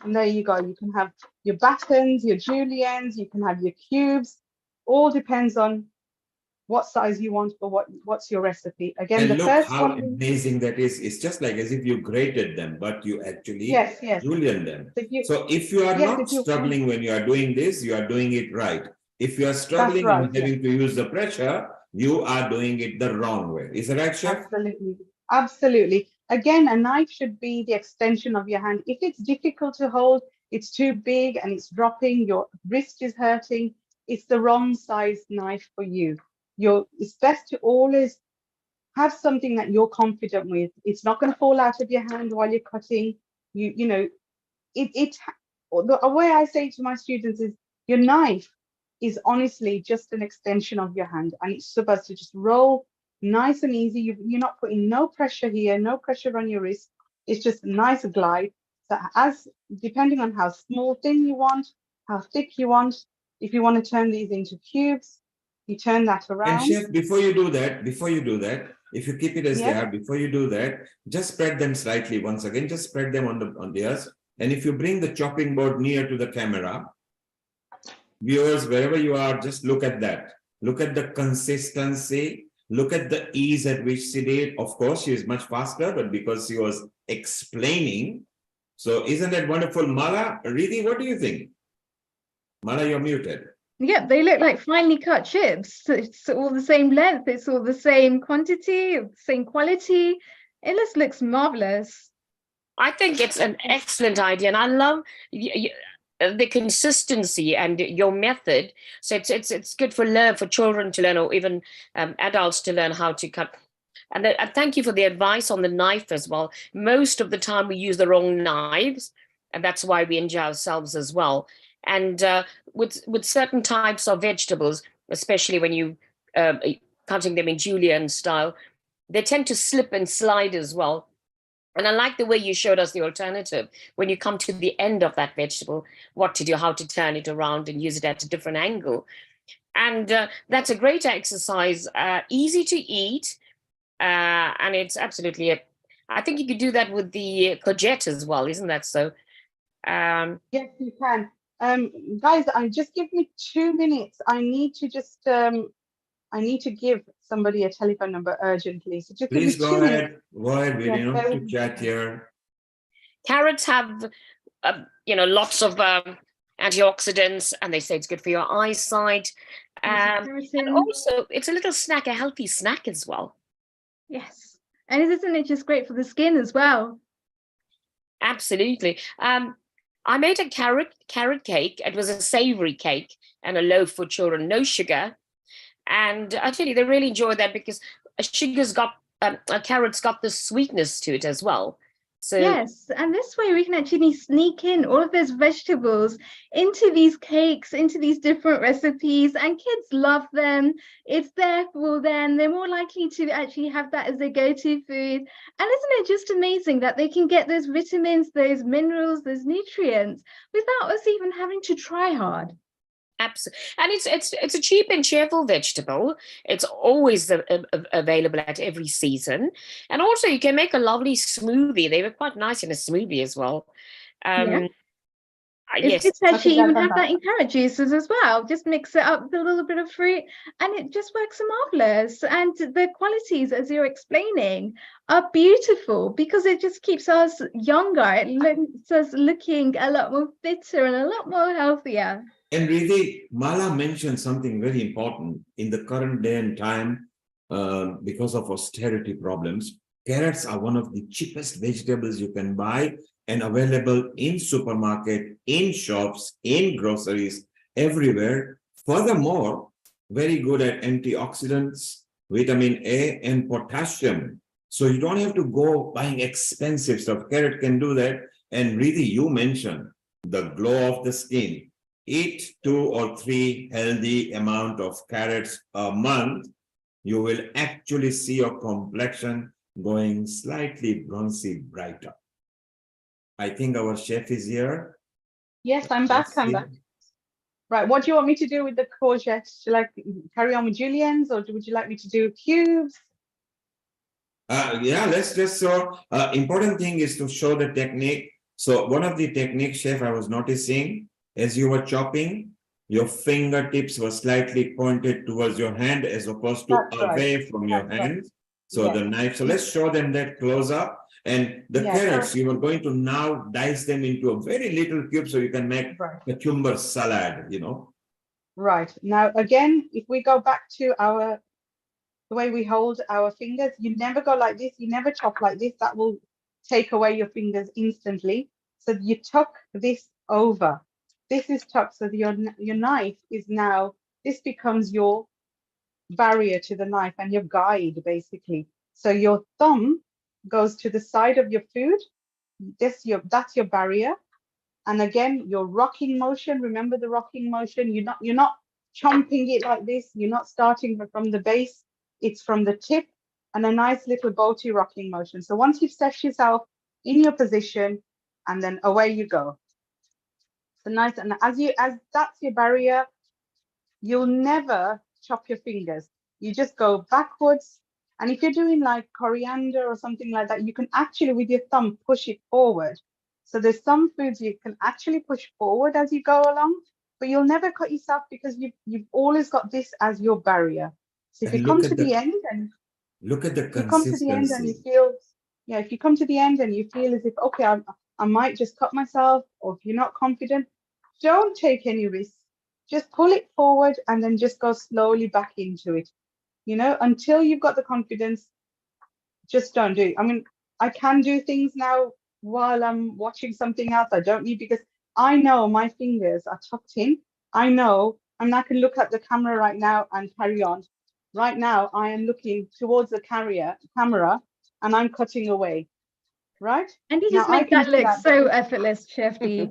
J: And there you go. You can have your battens, your juliennes, you can have your cubes. All depends on what size you want, but what's your recipe. Again,
G: And
J: the
G: look
J: first
G: how
J: one.
G: amazing that is. It's just like as if you grated them, but you actually
J: Yes.
G: julienne them. So if you are not struggling when you are doing this, you are doing it right. If you are struggling
J: right,
G: and having to use the pressure, you are doing it the wrong way. Is that right, Chef?
J: Absolutely. Again, a knife should be the extension of your hand. If it's difficult to hold, it's too big and it's dropping, your wrist is hurting, it's the wrong size knife for you. It's best to always have something that you're confident with. It's not going to fall out of your hand while you're cutting. The way I say to my students is your knife is honestly just an extension of your hand, and it's supposed to just roll nice and easy. You're not putting no pressure here, no pressure on your wrist. It's just a nice glide. So depending on how small, thin you want, how thick you want, if you want to turn these into cubes, you turn that around.
G: And Chef, before you do that, if you keep it as they are, before you do that, just spread them slightly once again, just spread them on the earth. And if you bring the chopping board near to the camera, viewers, wherever you are, just look at that. Look at the consistency. Look at the ease at which she did. Of course, she is much faster, but because she was explaining. So isn't that wonderful? Mala, Riddhi, what do you think? Mala, you're muted.
K: Yeah, they look like finely cut chips. It's all the same length. It's all the same quantity, same quality. It just looks marvelous.
L: I think it's an excellent idea, and I love the consistency and your method. So it's good for children to learn, or even adults to learn how to cut. And thank you for the advice on the knife as well. Most of the time we use the wrong knives, and that's why we injure ourselves as well. And with certain types of vegetables, especially when you cutting them in julienne style, they tend to slip and slide as well. And I like the way you showed us the alternative. When you come to the end of that vegetable, what to do, how to turn it around and use it at a different angle. And that's a great exercise, easy to eat. And it's absolutely, I think you could do that with the courgette as well, isn't that so?
J: Yes, you can. Guys, just give me 2 minutes. I need to just, I need to give somebody a telephone number urgently. So just
G: please
J: give me 2 minutes.
G: Go ahead. We don't have to chat here.
L: Carrots have, lots of antioxidants, and they say it's good for your eyesight. And also, it's a little snack, a healthy snack as well.
K: Yes. And isn't it just great for the skin as well?
L: Absolutely. I made a carrot cake. It was a savory cake and a loaf for children, no sugar. And I tell you, they really enjoyed that because carrots got the sweetness to it as well. So
K: Yes, and this way we can actually sneak in all of those vegetables into these cakes, into these different recipes, and kids love them. It's there for them. They're more likely to actually have that as their go-to food. And isn't it just amazing that they can get those vitamins, those minerals, those nutrients without us even having to try hard?
L: absolutely, and it's a cheap and cheerful vegetable. It's always available at every season, and also you can make a lovely smoothie. They were quite nice in a smoothie as well.
K: Yeah. It's
L: Yes,
K: good to
J: I
K: actually
J: think that's
K: even have that in
J: fantastic.
K: carrot juices as well. Just mix it up with a little bit of fruit and it just works marvelous. And the qualities, as you're explaining, are beautiful because it just keeps us younger. It looks us looking a lot more fitter and a lot more healthier.
G: And really, Mala mentioned something very important in the current day and time because of austerity problems. Carrots are one of the cheapest vegetables you can buy and available in supermarket, in shops, in groceries, everywhere. Furthermore, very good at antioxidants, vitamin A, and potassium. So you don't have to go buying expensive stuff. Carrot can do that. And really, you mentioned the glow of the skin. Eat 2 or 3 healthy amount of carrots a month, you will actually see your complexion going slightly bronzy brighter. I think our chef is here.
J: Yes, I'm back.
G: Let's
J: I'm
G: see.
J: back. Right, what do you want me to do with the courgettes? Do you like carry on with juliennes, or would you like me to do cubes?
G: Yeah, let's just show. Important thing is to show the technique. So one of the techniques, chef, I was noticing as you were chopping, your fingertips were slightly pointed towards your hand as opposed to
J: That's right.
G: away from your
J: That's right.
G: hand. So
J: Yes.
G: the knife. So let's show them that close up. And the
J: Yes.
G: carrots, you are going to now dice them into a very little cube so you can make
J: Right.
G: a cucumber salad, you know.
J: Right. Now, again, if we go back to the way we hold our fingers, you never go like this. You never chop like this. That will take away your fingers instantly. So you tuck this over. This is tucked so that your knife is now, this becomes your barrier to the knife and your guide, basically. So your thumb goes to the side of your food. That's your barrier. And again, your rocking motion, remember the rocking motion, you're not chomping it like this, you're not starting from the base, it's from the tip, and a nice little boaty rocking motion. So once you've set yourself in your position, and then away you go. So nice, and as that's your barrier, you'll never chop your fingers. You just go backwards. And if you're doing like coriander or something like that, you can actually with your thumb push it forward. So there's some foods you can actually push forward as you go along, but you'll never cut yourself because you've always got this as your barrier. So if you
G: And
J: come to the end and
G: look at the
J: you come to the end and you
G: consistency.
J: feel, yeah, if you come to the end and you feel as if, okay, I might just cut myself, or if you're not confident, don't take any risks. Just pull it forward and then just go slowly back into it. You know, until you've got the confidence, just don't do it. I mean, I can do things now while I'm watching something else. I don't need, because I know my fingers are tucked in. I know, and I can look at the camera right now and carry on. Right now, I am looking towards the camera and I'm cutting away. Right?
K: And you
J: Now
K: just
J: I
K: make
J: can
K: that
J: do
K: look
J: that
K: so
J: because
K: effortless, Chefty.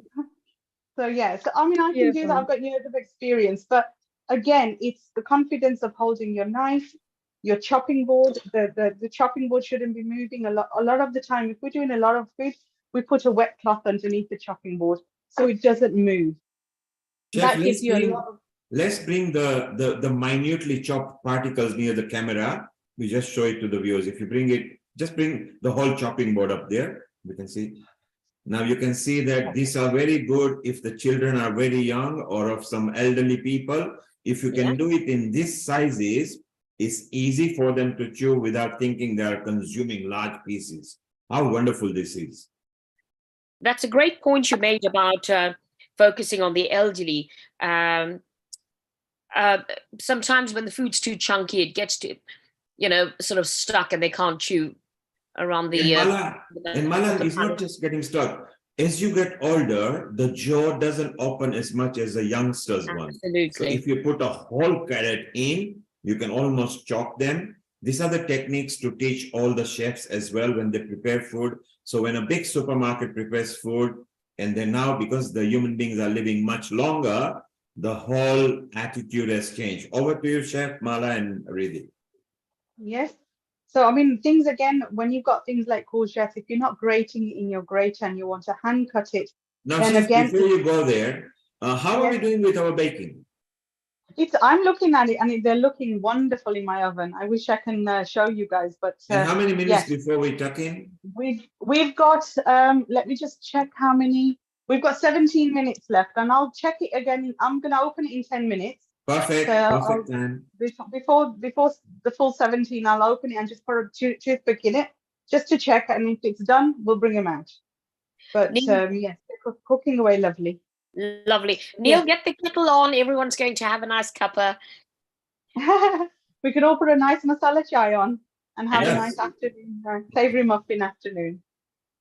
J: so yeah, so I mean, I can do that.
K: Beautiful.
J: I've got years of experience, but again, it's the confidence of holding your knife, your chopping board. The chopping board shouldn't be moving a lot. A lot of the time, if we're doing a lot of food, we put a wet cloth underneath the chopping board so it doesn't move.
G: Chef,
J: That gives you a lot of.
G: let's bring the minutely chopped particles near the camera. We just show it to the viewers. If you bring it, just bring the whole chopping board up there. We can see. Now you can see that these are very good if the children are very young or of some elderly people. If you can do it in these sizes, it's easy for them to chew without thinking they are consuming large pieces. How wonderful this is.
L: That's a great point you made about focusing on the elderly. Sometimes when the food's too chunky, it gets to, sort of stuck and they can't chew around the
G: And Mala is not just getting stuck. As you get older, the jaw doesn't open as much as a youngster's one.
L: Absolutely.
G: So if you put a whole carrot in, you can almost chop them. These are the techniques to teach all the chefs as well when they prepare food. So when a big supermarket prepares food, and then now because the human beings are living much longer, the whole attitude has changed. Over to you, Chef Mala and Riddhi.
J: Yes. So, I mean, things again, when you've got things like courgettes, if you're not grating it in your grater and you want to hand cut it,
G: Now,
J: then
G: Chef,
J: again,
G: before you go there, how are we
J: yes,
G: doing with our baking?
J: I'm looking at it and they're looking wonderful in my oven. I wish I can show you guys, but
G: And how many minutes
J: yes,
G: before we tuck in?
J: we've got, let me just check how many. We've got 17 minutes left, and I'll check it again. I'm going to open it in 10 minutes.
G: Perfect,
J: So
G: perfect time.
J: before the full 17, I'll open it and just put a toothpick in it just to check. And if it's done, we'll bring them out. But yes, they're cooking away lovely.
L: Lovely. Neil, get the kettle on. Everyone's going to have a nice cuppa.
J: We could all put a nice masala chai on and have a nice afternoon, savory muffin afternoon.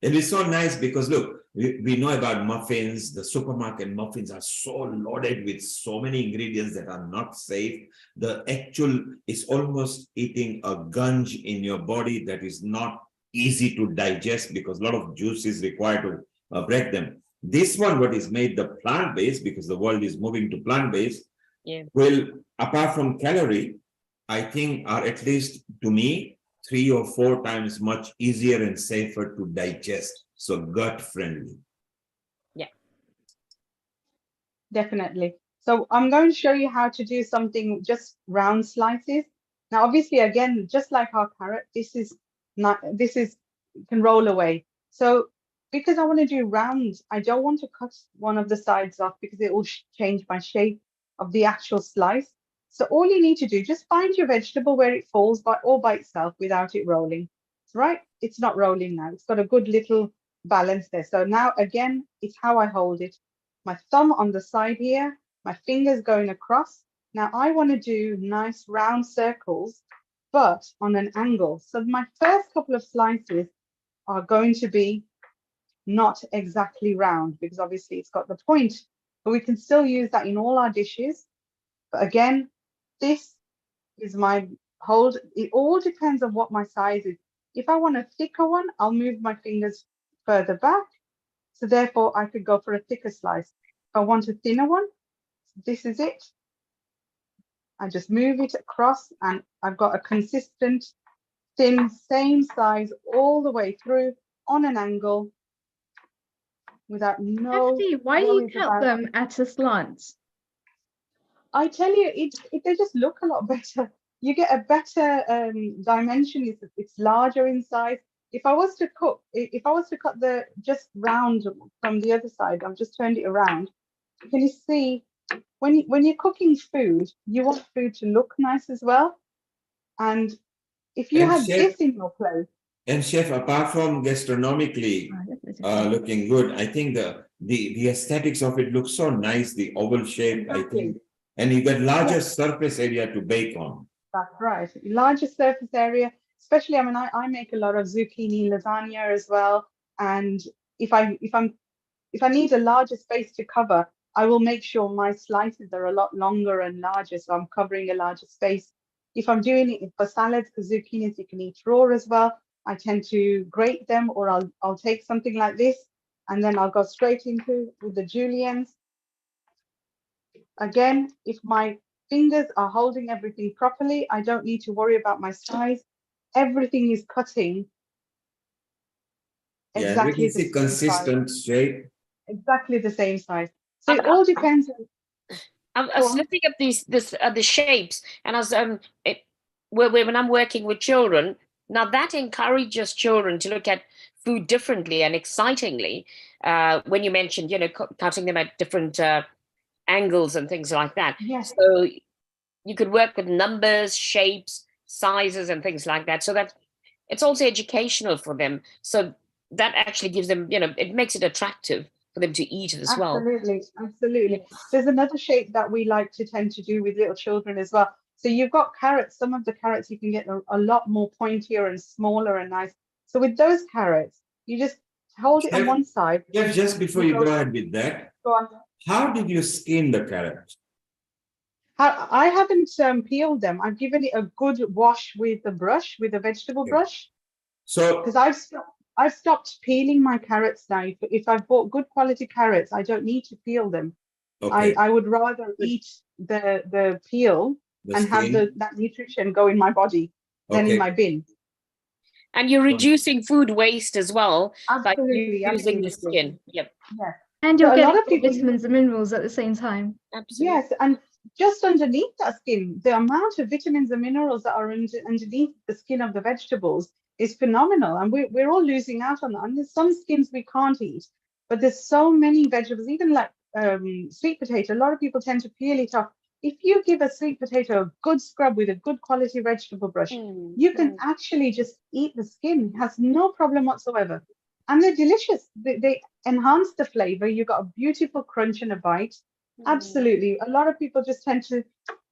G: It is so nice because look, we know about muffins. The supermarket muffins are so loaded with so many ingredients that are not safe. The actual is almost eating a gunge in your body that is not easy to digest because a lot of juice is required to break them. This one, what is made the plant-based, because the world is moving to plant-based, will, apart from calorie, I think are at least to me, 3 or 4 times much easier and safer to digest. So gut friendly.
L: Yeah.
J: Definitely. So I'm going to show you how to do something just round slices. Now, obviously, again, just like our carrot, this is can roll away. So because I want to do rounds, I don't want to cut one of the sides off because it will change my shape of the actual slice. So all you need to do, just find your vegetable where it falls all by itself without it rolling. Right? It's not rolling now. It's got a good little balance there. So now, again, it's how I hold it. My thumb on the side here, my fingers going across. Now I want to do nice round circles, but on an angle. So my first couple of slices are going to be not exactly round because obviously it's got the point, but we can still use that in all our dishes. But again, this is my hold. It all depends on what my size is. If I want a thicker one, I'll move my fingers further back. So therefore I could go for a thicker slice. If I want a thinner one, this is it. I just move it across and I've got a consistent, thin, same size all the way through on an angle without no
K: Hefty, why do you
J: worries
K: cut
J: about.
K: them at a slant?
J: I tell you, they just look a lot better. You get a better dimension. It's larger in size. If I was to cut the just round from the other side, I've just turned it around. Can you see when you're cooking food, you want food to look nice as well. And if you have this in your plate.
G: And chef, apart from gastronomically looking good, I think the aesthetics of it looks so nice, the oval shape, exactly. I think. And you get larger surface area to bake on.
J: That's right. Larger surface area, especially, I mean, I make a lot of zucchini lasagna as well. And if I need a larger space to cover, I will make sure my slices are a lot longer and larger, so I'm covering a larger space. If I'm doing it for salads, because zucchinis you can eat raw as well, I tend to grate them, or I'll take something like this, and then I'll go straight into with the juliennes. Again, if my fingers are holding everything properly, I don't need to worry about my size. Everything is cutting exactly the same
G: consistent shape.
J: Exactly the same size. So it all depends on.
L: I was looking at the shapes, and I was when I'm working with children, now that encourages children to look at food differently and excitingly. When you mentioned, cutting them at different angles and things like that.
J: Yes.
L: So you could work with numbers, shapes, sizes, and things like that. So that it's also educational for them. So that actually gives them, it makes it attractive for them to eat it as well.
J: Absolutely. There's another shape that we like to tend to do with little children as well. So you've got carrots. Some of the carrots you can get a lot more pointier and smaller and nice. So with those carrots, you just hold it on
G: Chef-
J: one side.
G: Yeah, just before you go ahead with that,
J: Go on.
G: how did you skin the carrots?
J: I haven't peeled them. I've given it a good wash with the brush, with a vegetable
G: Okay.
J: brush,
G: So,
J: because I've stopped peeling my carrots now. If I've bought good quality carrots, I don't need to peel them.
G: okay,
J: I would rather eat the peel
G: the
J: and have
G: skin.
J: that nutrition go in my body than in
G: Okay.
J: my bin.
L: And you're reducing food waste as well by
J: Absolutely,
L: using the
J: absolutely.
L: skin. Yep.
J: Yes.
K: And
J: So
K: you're
J: a lot
K: getting
J: of people
K: vitamins and minerals at the same time.
L: Absolutely.
J: Yes, and just underneath that skin, the amount of vitamins and minerals that are underneath the skin of the vegetables is phenomenal. And we're all losing out on that. And there's some skins we can't eat, but there's so many vegetables, even like sweet potato. A lot of people tend to peel it off. If you give a sweet potato a good scrub with a good quality vegetable brush, you can actually just eat the skin. It has no problem whatsoever. And they're delicious. They enhance the flavor. You got a beautiful crunch and a bite. Absolutely. A lot of people just tend to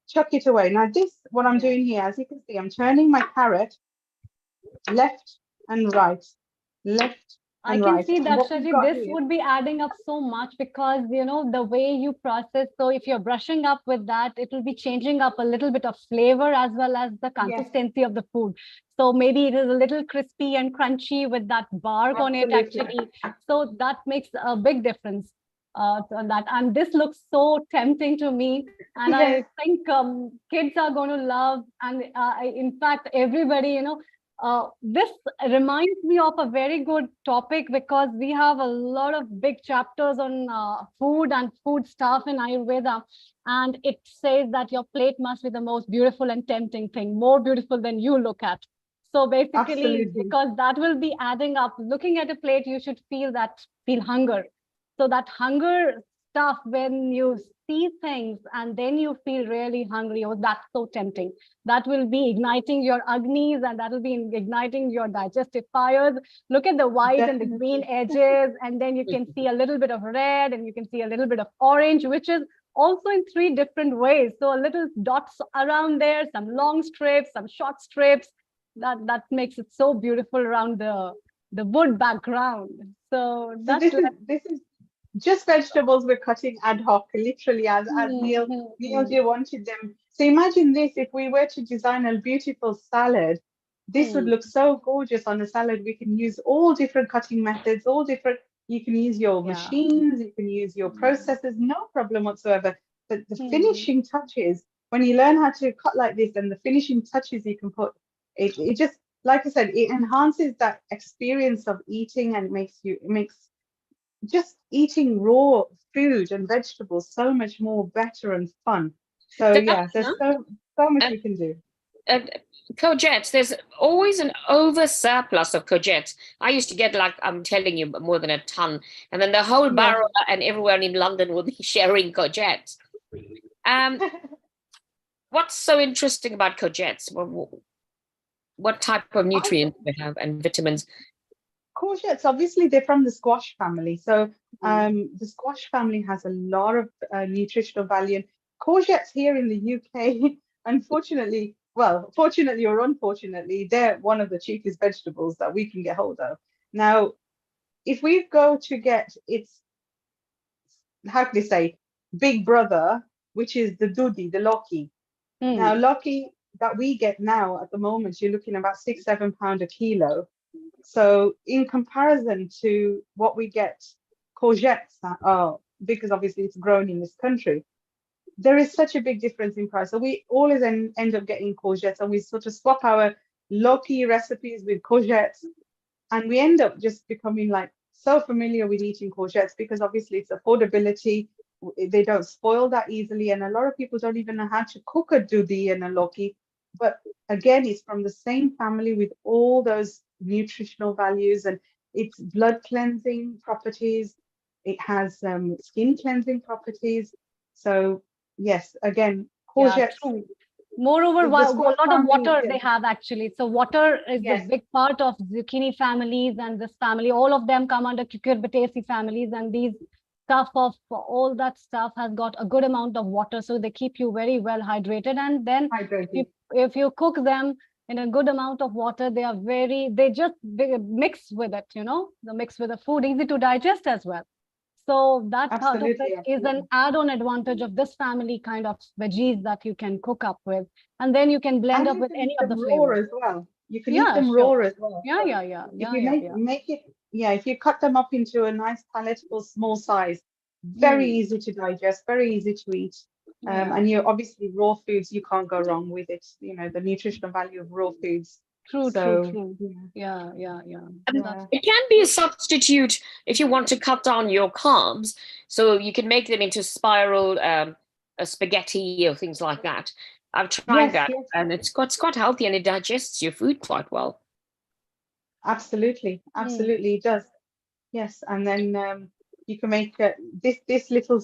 J: chuck it away. Now, what I'm doing here, as you can see, I'm turning my carrot left and right, left
E: I
J: and
E: can
J: right.
E: see
J: And
E: that,
J: what we've
E: Shaji,
J: got
E: this
J: here,
E: would be adding up so much because, you know, the way you process. So if you're brushing up with that, it will be changing up a little bit of flavor as well as the
J: yes,
E: consistency of the food. So maybe it is a little crispy and crunchy with that bark on it,
J: absolutely.
E: actually. So that makes a big difference on that. And this looks so tempting to me. And
J: Yes.
E: I think kids are going to love, and in fact, everybody, you know, this reminds me of a very good topic because we have a lot of big chapters on food and food stuff in Ayurveda. And it says that your plate must be the most beautiful and tempting thing, more beautiful than you look at. So basically,
J: Absolutely.
E: because that will be adding up, looking at a plate, you should feel hunger. So that hunger stuff, when you see things and then you feel really hungry, oh, that's so tempting. That will be igniting your agnis and that will be igniting your digestive fires. Look at the white and the green edges, and then you can see a little bit of red and you can see a little bit of orange, which is also in 3 different ways. So a little dots around there, some long strips, some short strips. That makes it so beautiful around the wood background. So
J: So
E: that's
J: this is just vegetables we're cutting ad hoc, literally as Neil you wanted them. So imagine this: if we were to design a beautiful salad, this would look so gorgeous on a salad. We can use all different cutting methods, all different. You can use your machines, you can use your processors, no problem whatsoever. But the finishing touches, when you learn how to cut like this, and the finishing touches you can put, it just, like I said, it enhances that experience of eating and it makes just eating raw food and vegetables so much more better and fun. So yeah, there's so much we can do.
L: Courgettes, there's always an over surplus of courgettes. I used to get, like, I'm telling you, more than a ton. And then the whole borough and everyone in London will be sharing courgettes. What's so interesting about courgettes? What type of nutrients they have and vitamins?
J: Courgettes, obviously, they're from the squash family. So the squash family has a lot of nutritional value. And courgettes here in the UK, unfortunately, well, fortunately or unfortunately, they're one of the cheapest vegetables that we can get hold of. Now, if we go to get its, how can I say, big brother, which is the dudi, the loki. Now, loki that we get now at the moment, you're looking about £6-7 a kilo. So in comparison to what we get courgettes, because obviously it's grown in this country, there is such a big difference in price. So we always end up getting courgettes, and we sort of swap our loki recipes with courgettes, and we end up just becoming like so familiar with eating courgettes because obviously it's affordability. They don't spoil that easily, and a lot of people don't even know how to cook a dudi and a loki. But again, it's from the same family with all those nutritional values, and it's blood cleansing properties. It has skin cleansing properties. So yes, again, courgettes.
E: true. Moreover, a lot of water they have actually. So water is the big part of zucchini families and this family. All of them come under cucurbitaceae families, and these stuff of all that stuff has got a good amount of water. So they keep you very well hydrated. And then if you cook them, in a good amount of water. They just mix with it, they mix with the food, easy to digest as well. So that part of
J: Absolutely,
E: it is an
J: absolutely.
E: add-on advantage of this family kind of veggies that you can cook up with. And then you can blend
J: And
E: up
J: you
E: with
J: can
E: any
J: eat
E: of
J: them
E: the
J: raw
E: flavors.
J: as well. You can eat
E: Yeah,
J: them
E: sure.
J: raw as well.
E: Yeah,
J: So
E: yeah, yeah,
J: if
E: yeah,
J: you
E: yeah, yeah.
J: make it, yeah, if you cut them up into a nice palatable small size, very
E: Hmm.
J: easy to digest, very easy to eat.
E: Yeah,
J: And you obviously raw foods, you can't go wrong with it. The nutritional value of raw foods.
E: true, true,
J: So
E: true. Yeah, yeah, yeah. That's
J: yeah,
L: It can be a substitute if you want to cut down your carbs. So you can make them into spiral spaghetti or things like that. I've tried
J: yes,
L: that,
J: yes,
L: and it's quite healthy, and it digests your food quite well.
J: absolutely,
E: hmm.
J: absolutely, it does. Yes, and then you can make this little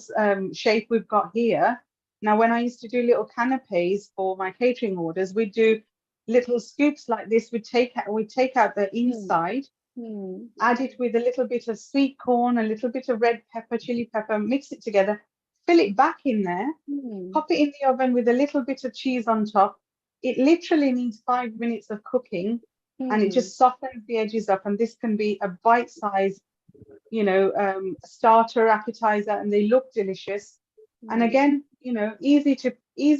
J: shape we've got here. Now, when I used to do little canapes for my catering orders, we'd do little scoops like this. We'd take out the
E: Hmm.
J: inside,
E: Hmm.
J: add it with a little bit of sweet corn, a little bit of red pepper, chili pepper, mix it together, fill it back in there,
E: Hmm.
J: pop it in the oven with a little bit of cheese on top. It literally needs 5 minutes of cooking, and it
E: Hmm.
J: just softens the edges up. And this can be a bite-sized starter appetizer, and they look delicious. And
E: Hmm.
J: again, easy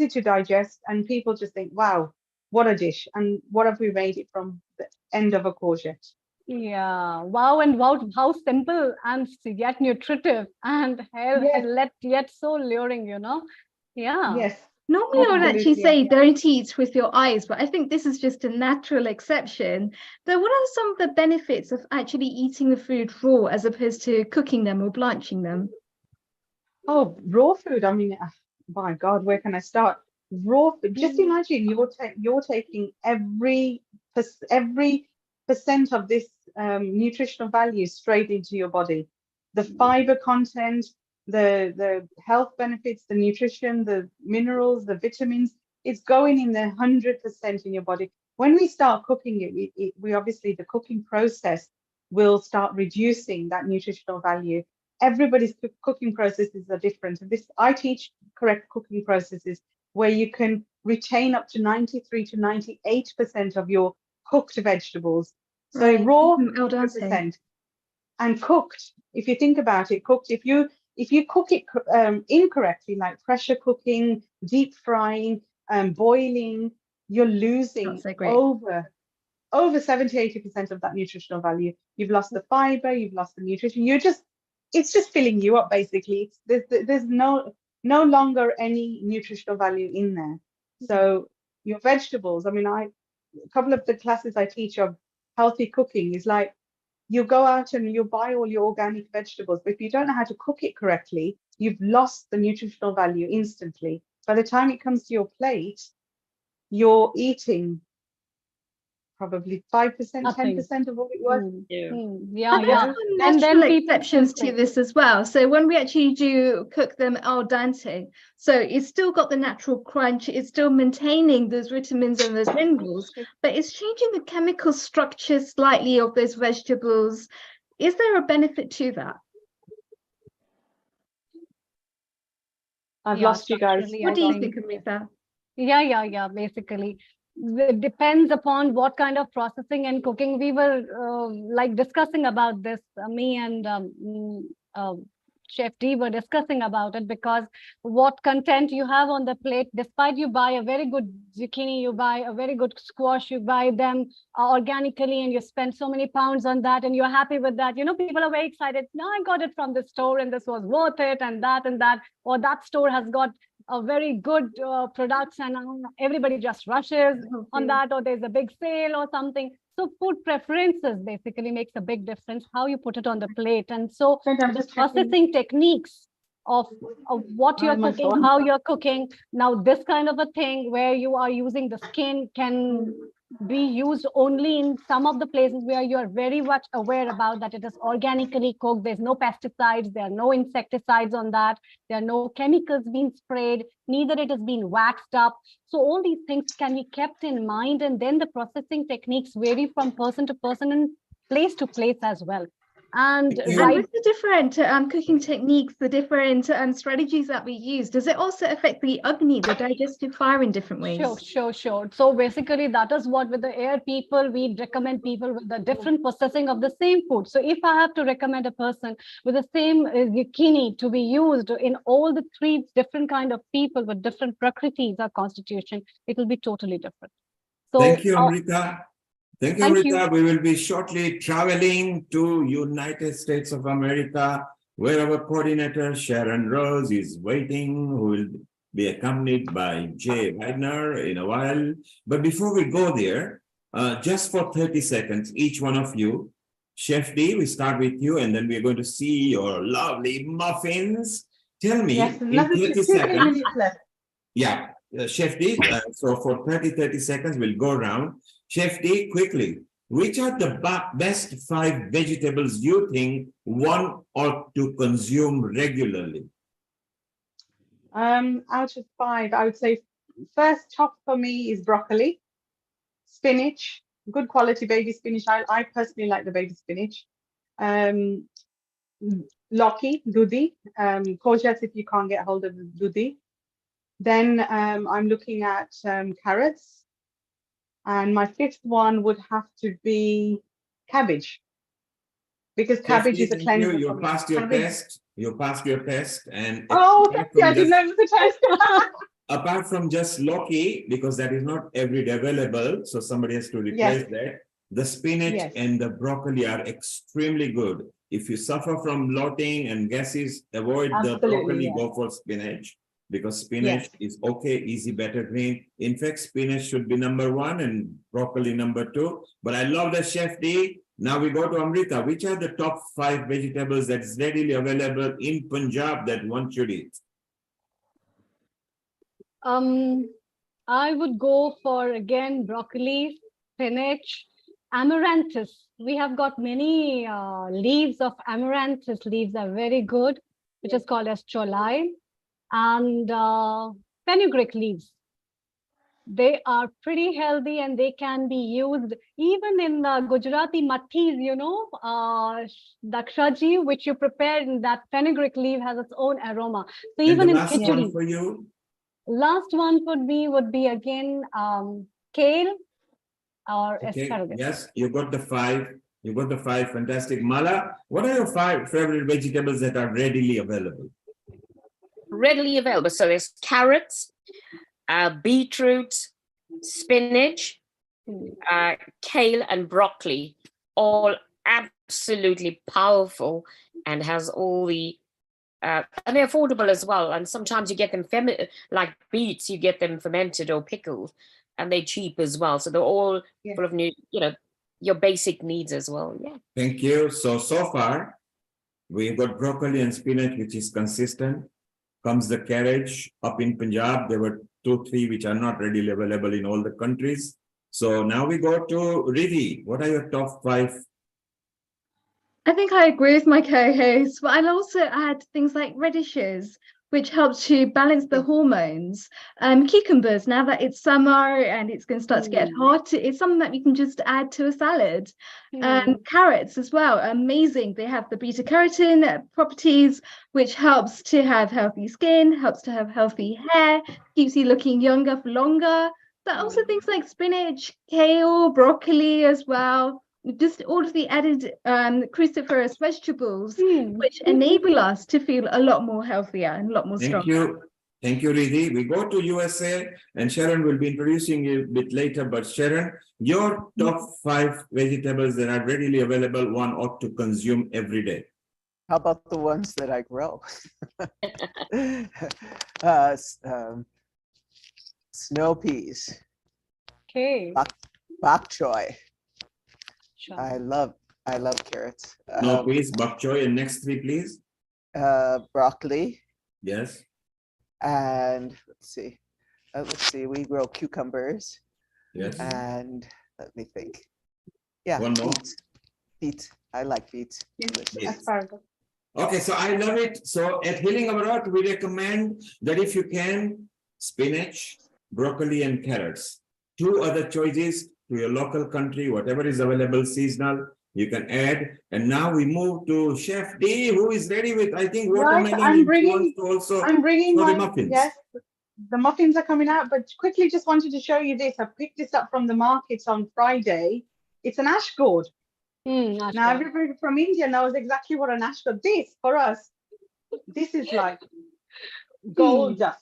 J: to digest, and people just think, wow, what a dish. And what have we made it from? The end of a courgette.
E: Yeah, wow, and wow, how simple and yet nutritive and
J: Yes,
E: yet so luring. Yeah,
J: yes,
K: Normally, I would actually
J: absolutely.
K: say don't eat with your eyes, but I think this is just a natural exception. Though, what are some of the benefits of actually eating the food raw as opposed to cooking them or blanching them?
J: Oh, raw food. I mean, my God, where can I start? Raw food. Just
E: mm,
J: imagine you're taking every percent of this nutritional value straight into your body. The fiber content, the health benefits, the nutrition, the minerals, the vitamins. It's going in there 100% in your body. When we start cooking it, we obviously the cooking process will start reducing that nutritional value. Everybody's cooking processes are different. And this, I teach correct cooking processes where you can retain up to 93 to 98% of your cooked vegetables. So
K: Right,
J: raw,
K: al dente.
J: 100%, and cooked. If you think about it, cooked. If you cook it incorrectly, like pressure cooking, deep frying, boiling, you're losing
K: That's so great.
J: over 70-80% of that nutritional value. You've lost the fiber, you've lost the nutrition. It's just filling you up basically. There's no longer any nutritional value in there. So your vegetables, I mean, a couple of the classes I teach of healthy cooking is like you go out and you buy all your organic vegetables, but if you don't know how to cook it correctly, you've lost the nutritional value instantly. By the time it comes to your plate, you're eating probably 5%,
E: nothing.
J: 10% of what it was.
E: Hmm.
L: Yeah.
E: Yeah,
K: Are there
E: yeah.
J: Yeah.
K: some
E: And
K: natural
E: then people still
K: exceptions to
E: think,
K: this as well? So when we actually do cook them al dente, so it's still got the natural crunch, it's still maintaining those vitamins and those minerals, but it's changing the chemical structure slightly of those vegetables. Is there a benefit to that?
J: I've
E: yeah,
J: lost you guys.
E: structurally,
K: What
E: I
K: do you
J: Hold
E: think.
K: think, Amrita?
E: Yeah, basically. It depends upon what kind of processing and cooking. We were like discussing about this, me and Chef D were discussing about it, because what content you have on the plate, despite you buy a very good zucchini, you buy a very good squash, you buy them organically, and you spend so many pounds on that, and you're happy with that. People are very excited. No, I got it from the store and this was worth it, and that, or that store has got a very good products, and everybody just rushes on
K: Okay.
E: that, or there's a big sale or something. So food preferences basically makes a big difference how you put it on the plate. And so
J: on. I'm
E: the
J: just checking.
E: processing techniques of what you're
J: My
E: cooking,
J: phone.
E: how you're cooking. Now this kind of a thing where you are using the skin can be used only in some of the places where you are very much aware about that it is organically cooked. There's no pesticides, there are no insecticides on that, there are no chemicals being sprayed, neither it is being waxed up. So all these things can be kept in mind, and then the processing techniques vary from person to person and place to place as well. And
G: Thank you.
K: And
E: right,
K: with the different cooking techniques, the different strategies that we use, does it also affect the agni, the digestive fire, in different ways?
E: sure. So basically, that is what with the air people, we recommend people with the different processing of the same food. So if I have to recommend a person with the same zucchini to be used in all the three different kind of people with different prakritis or constitution, it will be totally different. So
G: Thank you, Amrita. Thank you,
E: thank you.
G: Amrita. We will be shortly traveling to United States of America, where our coordinator Sharon Rose is waiting, who will be accompanied by Jay Wagner in a while. But before we go there, just for 30 seconds, each one of you, Chef D, we start with you, and then we're going to see your lovely muffins. Tell me,
J: Yes,
G: in
J: another
G: 30
J: 2
G: seconds,
J: minutes left.
G: yeah, Chef D, so for 30 seconds, we'll go around. Chef D, quickly, which are the best 5 vegetables you think one ought to consume regularly?
J: Out of 5, I would say first top for me is broccoli, spinach, good quality baby spinach. I personally like the baby spinach. Loki, dudi, courgettes if you can't get hold of the dudi. Then I'm looking at carrots. And my 5th one would have to be cabbage, because cabbage is a
G: Thank you.
J: cleanser.
G: You
J: for me.
G: passed your
J: Cabbage-
G: test. You passed your test. And
J: Oh,
G: apart
J: thank you. I
G: from
J: didn't know it was a test.
G: apart from just Loki, because that is not every day available, so somebody has to replace that. The spinach
J: Yes.
G: and the broccoli are extremely good. If you suffer from bloating and gases, avoid the
J: Absolutely,
G: broccoli,
J: yes.
G: go for spinach, because spinach
J: Yes.
G: is okay, easy, better green. In fact, spinach should be number 1 and broccoli number 2. But I love the Chef D. Now we go to Amrita. Which are the top 5 vegetables that is readily available in Punjab that one should eat?
E: I would go for again broccoli, spinach, amaranthus. We have got many leaves of amaranthus. Leaves are very good, which is called as cholai, and fenugreek leaves. They are pretty healthy and they can be used even in Gujarati mathis, dakshaji, which you prepare in that fenugreek leaf has its own aroma. So
G: And
E: even
G: the
E: in
G: last one
E: khichdi.
G: for you?
E: Last one would be again kale or
G: Okay,
E: asparagus.
G: yes, you got the 5. You got the 5. Fantastic. Mala, what are your 5 favorite vegetables that are readily available?
L: Readily available. So there's carrots, beetroot, spinach, kale, and broccoli, all absolutely powerful and has all the and they're affordable as well. And sometimes you get them like beets, you get them fermented or pickled, and they're cheap as well. So they're all full of your basic needs as well. Yeah.
G: Thank you. So far, we've got broccoli and spinach, which is consistent. Comes the carriage up in Punjab. There were 2, 3 which are not readily available in all the countries. So now we go to Riddhi. What are your top 5?
K: I think I agree with my co-host, but I'll also add things like radishes, which helps to balance the hormones. Cucumbers, now that it's summer and it's going to start to get hot, it's something that you can just add to a salad. Carrots as well, amazing. They have the beta carotene properties, which helps to have healthy skin, helps to have healthy hair, keeps you looking younger for longer. But also things like spinach, kale, broccoli as well. Just all of the added cruciferous vegetables, which enable us to feel a lot more healthier and a lot more stronger.
G: Thank you, Riddhi. We go to USA, and Sharon will be introducing you a bit later. But Sharon, your top 5 vegetables that are readily available, one ought to consume every day.
M: How about the ones that I grow? Snow peas.
E: Okay.
M: Bok choy.
E: Sure.
M: I love carrots.
G: No, please, bok choy. And next 3, please.
M: Broccoli.
G: Yes.
M: And let's see. We grow cucumbers.
G: Yes.
M: And let me think. Yeah.
G: One more.
M: Beets. I like beets.
J: Asparagus.
G: Okay, so I love it. So at Healing Our Earth, we recommend that if you can, spinach, broccoli, and carrots. 2 other choices to your local country, whatever is available seasonal. You can add. And now we move to Chef D, who is ready with, I think,
J: Right,
G: watermelon.
J: I'm
G: And she
J: bringing,
G: wants to also
J: I'm bringing
G: for the
J: my,
G: muffins.
J: yes, the muffins are coming out, but quickly just wanted to show you this. I picked this up from the market on Friday. It's an ash gourd. Now, everybody from India knows exactly what an ash gourd. This, for us, this is like gold dust.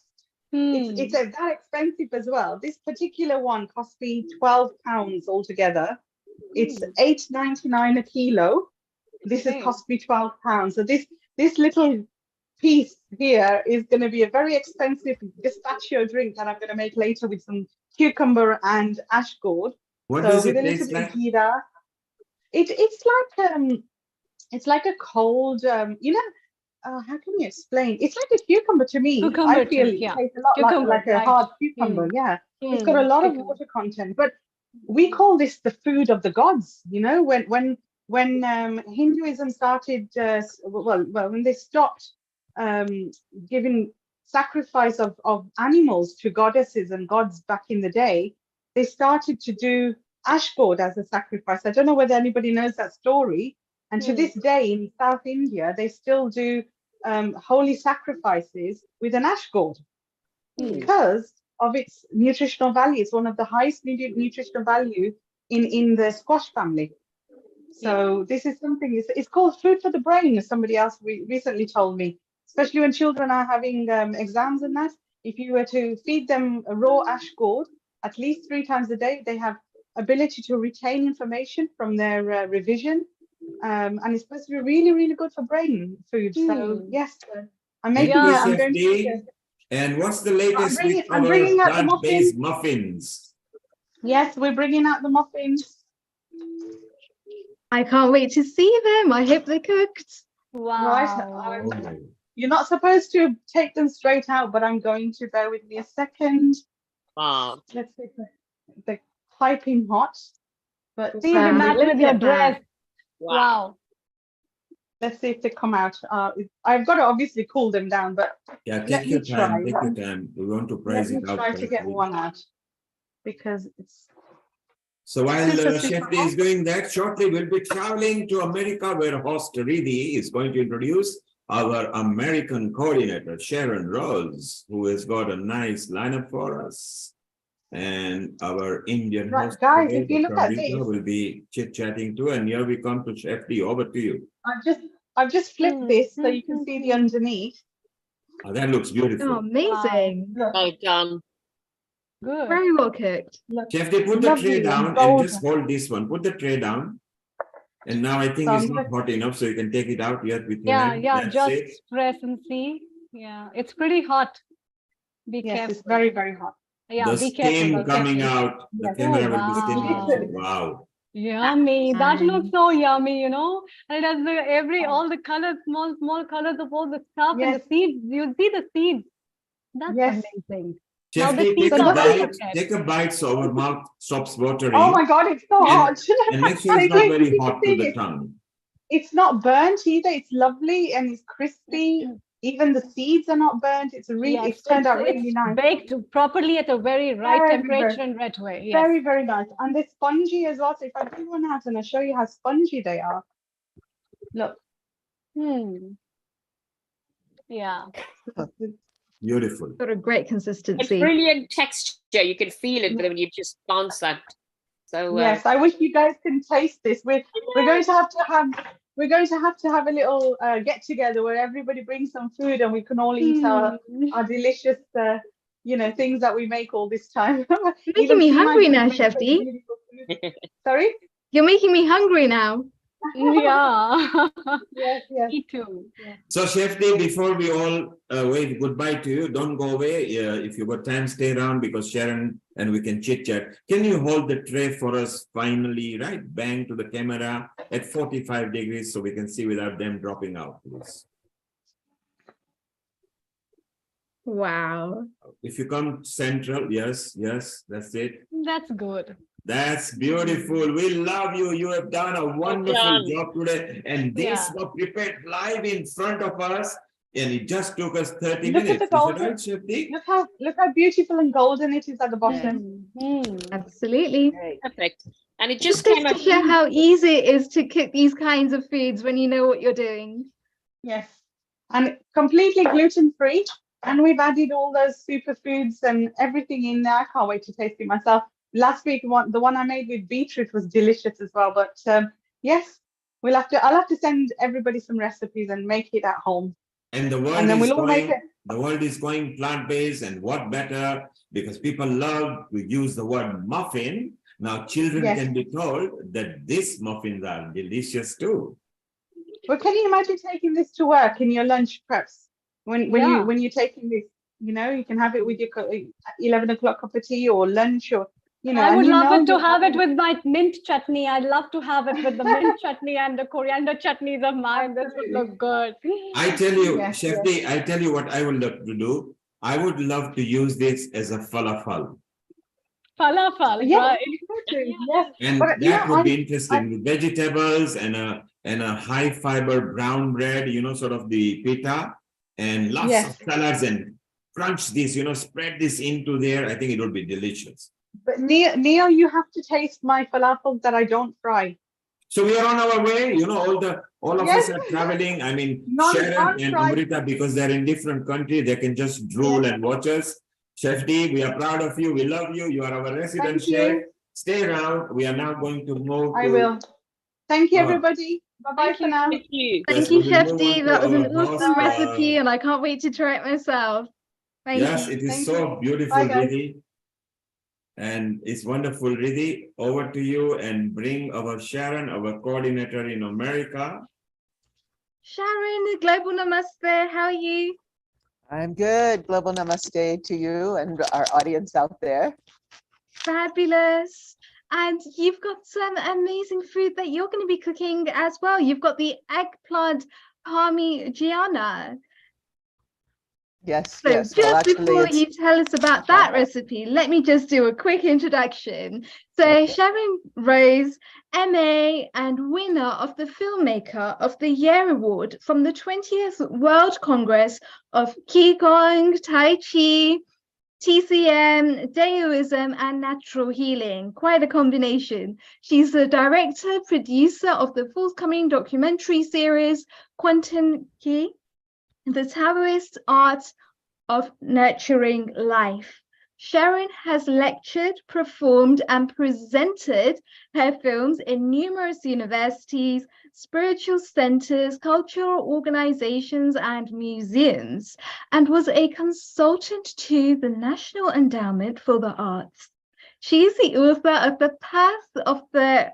J: It's that expensive as well. This particular one cost me £12 altogether. It's $8.99 a kilo. This has cost me £12. So this little piece here is going to be a very expensive gazpacho drink that I'm going to make later with some cucumber and ash gourd.
G: What
J: So
G: does
J: with
G: it
J: a little
G: taste
J: bit
G: like?
J: of jeera. It's like a cold, how can you explain? It's like a cucumber to me.
E: Cucumber
J: I feel
E: too,
J: it
E: yeah.
J: tastes a lot
E: Cucumber,
J: like a
E: right.
J: hard cucumber. Yeah, it's got a lot of water content, but we call this the food of the gods. You know, when Hinduism started, when they stopped giving sacrifice of animals to goddesses and gods back in the day, they started to do ash gourd as a sacrifice. I don't know whether anybody knows that story. And to this day in South India, they still do holy sacrifices with an ash gourd because of its nutritional value. It's one of the highest nutritional value in the squash family. So this is something, it's called food for the brain, as somebody else recently told me, especially when children are having exams and that. If you were to feed them a raw ash gourd at least 3 times a day, they have ability to retain information from their revision. And it's supposed to be really, really good for brain food. So yes, I'm making it. I'm going to.
G: And what's the latest with
J: I'm
G: our
J: bringing out the
G: plant-based
J: muffins.
G: muffins?
J: Yes, we're bringing out the muffins.
K: I can't wait to see them. I hope they're cooked.
J: Right. You're not supposed to take them straight out, but I'm going to. Bear with me a second.
L: Wow.
J: Let's see if they're piping hot. But
E: See, they match with your dress. Wow.
J: Let's see if they come out. I've got to obviously cool them down, but
G: Yeah,
J: let
G: take
J: me
G: your
J: try.
G: time. Take your time. We want to price
J: Let
G: it
J: me
G: out.
J: try to get
G: carefully.
J: one out because it's.
G: So while
J: super
G: Chef D is doing that, shortly we'll be traveling to America, where host Riddhi is going to introduce our American coordinator, Sharon Rose, who has got a nice lineup for us. And our Indian host
J: guys,
G: today,
J: if you look
G: Dr.
J: at
G: Rita,
J: this,
G: will be chit-chatting too. And here we come to Chef D. Over to you.
J: I've just flipped this so you can see the underneath.
G: Oh, that looks beautiful.
K: Oh, amazing.
L: Well done.
E: Good.
K: Very well cooked.
G: Chef D, put the tray down and just hold this one. Put the tray down. And now I think it's not hot enough, so you can take it out yet with your hand. That's
E: just
G: it.
E: press and see. Yeah, it's pretty hot. Be careful.
J: It's very, very hot.
E: Yeah,
G: The
E: be careful.
G: steam coming out. The camera will be steaming out. Wow.
E: Yummy. That looks so yummy, you know. And it has all the colors, small colors of all the stuff and the seeds. You see the seeds. That's amazing.
G: Chef
E: Now the
G: D,
E: seeds are also
G: take a bite so our mouth stops watering.
J: Oh my God, it's so hot.
G: And make sure it's not very hot to the tongue.
J: It's not burnt either. It's lovely and it's crispy. Even the seeds are not burnt. It's it's turned out really nice.
E: Baked properly at a very right temperature and right way. Yes.
J: Very, very nice. And they're spongy as well. So if I bring one out and I'll show you how spongy they are. Look.
E: Yeah.
G: Beautiful.
K: Got a great consistency.
L: It's brilliant texture. You can feel it when you just bounce that. So
J: yes, I wish you guys can taste this. We're going to have a little get together where everybody brings some food and we can all eat our delicious things that we make all this time.
K: You're making me hungry now, Chef D.
J: Sorry?
K: You're making me hungry now.
E: Yeah.
J: Yes.
E: Me too. Yeah.
G: So, Chef D, before we all wave goodbye to you, don't go away. If you've got time, stay around because Sharon and we can chit chat. Can you hold the tray for us finally, right? Bang to the camera at 45 degrees so we can see without them dropping out, please.
K: Wow.
G: If you come central, yes, that's it.
E: That's good.
G: That's beautiful. We love you. You have done a wonderful job today. And this was prepared live in front of us. And it just took us 30
J: Look at
G: minutes.
J: the
G: Is that
J: golden.
G: right, Shefti?
J: Look how beautiful and golden it is at the bottom.
K: Absolutely.
L: Perfect. And it
K: Just
L: just came
K: to
L: out.
K: show how easy it is to cook these kinds of foods when you know what you're doing.
J: Yes, and completely gluten-free. And we've added all those superfoods and everything in there. I can't wait to taste it myself. Last week, the one I made with beetroot was delicious as well. But yes, I'll have to send everybody some recipes and make it at home.
G: And the world
J: And then
G: is
J: we'll all make
G: going,
J: it.
G: the world is going plant-based, and what better, because people love to use the word muffin. Now children
J: Yes.
G: can be told that these muffins are delicious too.
J: But can you imagine taking this to work in your lunch preps when you're taking this? You know, you can have it with your 11 o'clock cup of tea or lunch, or
E: I would
J: and
E: love it to
J: you're
E: have it
J: having-
E: with my mint chutney. I'd love to have it with the mint chutney and the coriander chutneys of mine. This would look good.
G: I tell you,
J: Yes,
G: Shefti, I tell you what I would love to do. I would love to use this as a falafel.
E: Falafel,
J: Yeah,
E: right?
J: yes.
G: And
J: But
G: that would be interesting with vegetables and a high fiber brown bread, sort of the pita, and lots
J: Yes.
G: of salads, and crunch this, spread this into there. I think it would be delicious.
J: But Neil, you have to taste my falafel that I don't fry.
G: So we are on our way, all of
J: Yes.
G: us are traveling. I mean, Sharon and
J: Non-fried.
G: Amrita, because they're in different countries, they can just drool and watch us. Chef D, we are proud of you. We love you. You are our resident
J: Thank you.
G: chef. Stay around. We are now going to move
J: I
G: to.
J: will. Thank you, everybody. Bye-bye for now.
L: Thank you.
K: Thank
G: Yes,
K: you,
G: we will
K: Chef
G: move
K: D.
G: on to
K: That was an
G: our
K: awesome
G: host,
K: recipe, and I can't wait to try it myself. Thank
G: Yes,
K: you.
G: it is
J: Thank
G: so
J: you.
G: beautiful,
J: Bye, guys.
G: Riddhi. And it's wonderful, Riddhi. Over to you, and bring our Sharon, our coordinator in America.
K: Sharon, global namaste. How are you?
M: I'm good. Global namaste to you and our audience out there.
K: Fabulous. And you've got some amazing food that you're going to be cooking as well. You've got the eggplant parmigiana.
M: Yes,
K: So
M: yes.
K: just
M: Well, actually,
K: before
M: it's
K: you tell us about that recipe, let me just do a quick introduction. So
M: Okay.
K: Sharon Rose, MA and winner of the Filmmaker of the Year Award from the 20th World Congress of Qigong, Tai Chi, TCM, Daoism, and natural healing. Quite a combination. She's the director, producer of the forthcoming documentary series, Quantum Qi, the Taoist art of nurturing life. Sharon has lectured, performed, and presented her films in numerous universities, spiritual centers, cultural organizations, and museums, and was a consultant to the National Endowment for the Arts. She is the author of The Path of the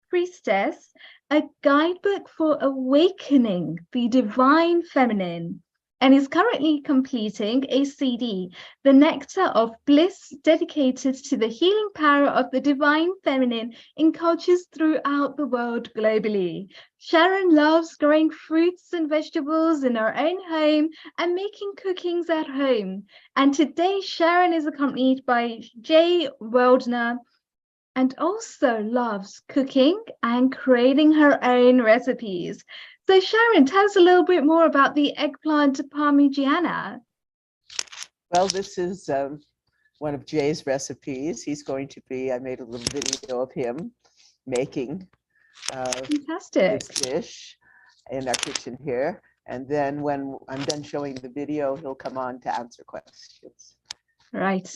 K: Priestess, a guidebook for awakening the divine feminine, and is currently completing a CD, The Nectar of Bliss, dedicated to the healing power of the divine feminine in cultures throughout the world globally. Sharon loves growing fruits and vegetables in her own home and making cookings at home. And today, Sharon is accompanied by Jay Weldner, and also loves cooking and creating her own recipes. So Sharon, tell us a little bit more about the eggplant parmigiana.
M: Well, this is one of Jay's recipes. He's going to be, I made a little video of him making
K: Fantastic.
M: this dish in our kitchen here. And then when I'm done showing the video, he'll come on to answer questions.
K: Right.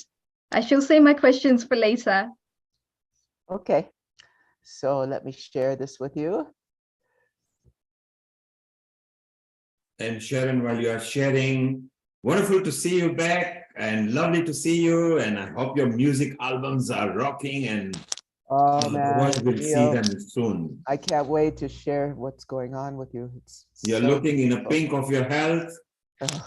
K: I shall save my questions for later.
M: Okay, so let me share this with you.
G: And Sharon, while you are sharing, wonderful to see you back and lovely to see you. And I hope your music albums are rocking, and
M: Oh
G: the
M: man,
G: world will see
M: Neil,
G: them soon.
M: I can't wait to share what's going on with you. It's
G: You're
M: so
G: looking in a
M: beautiful.
G: pink of your health,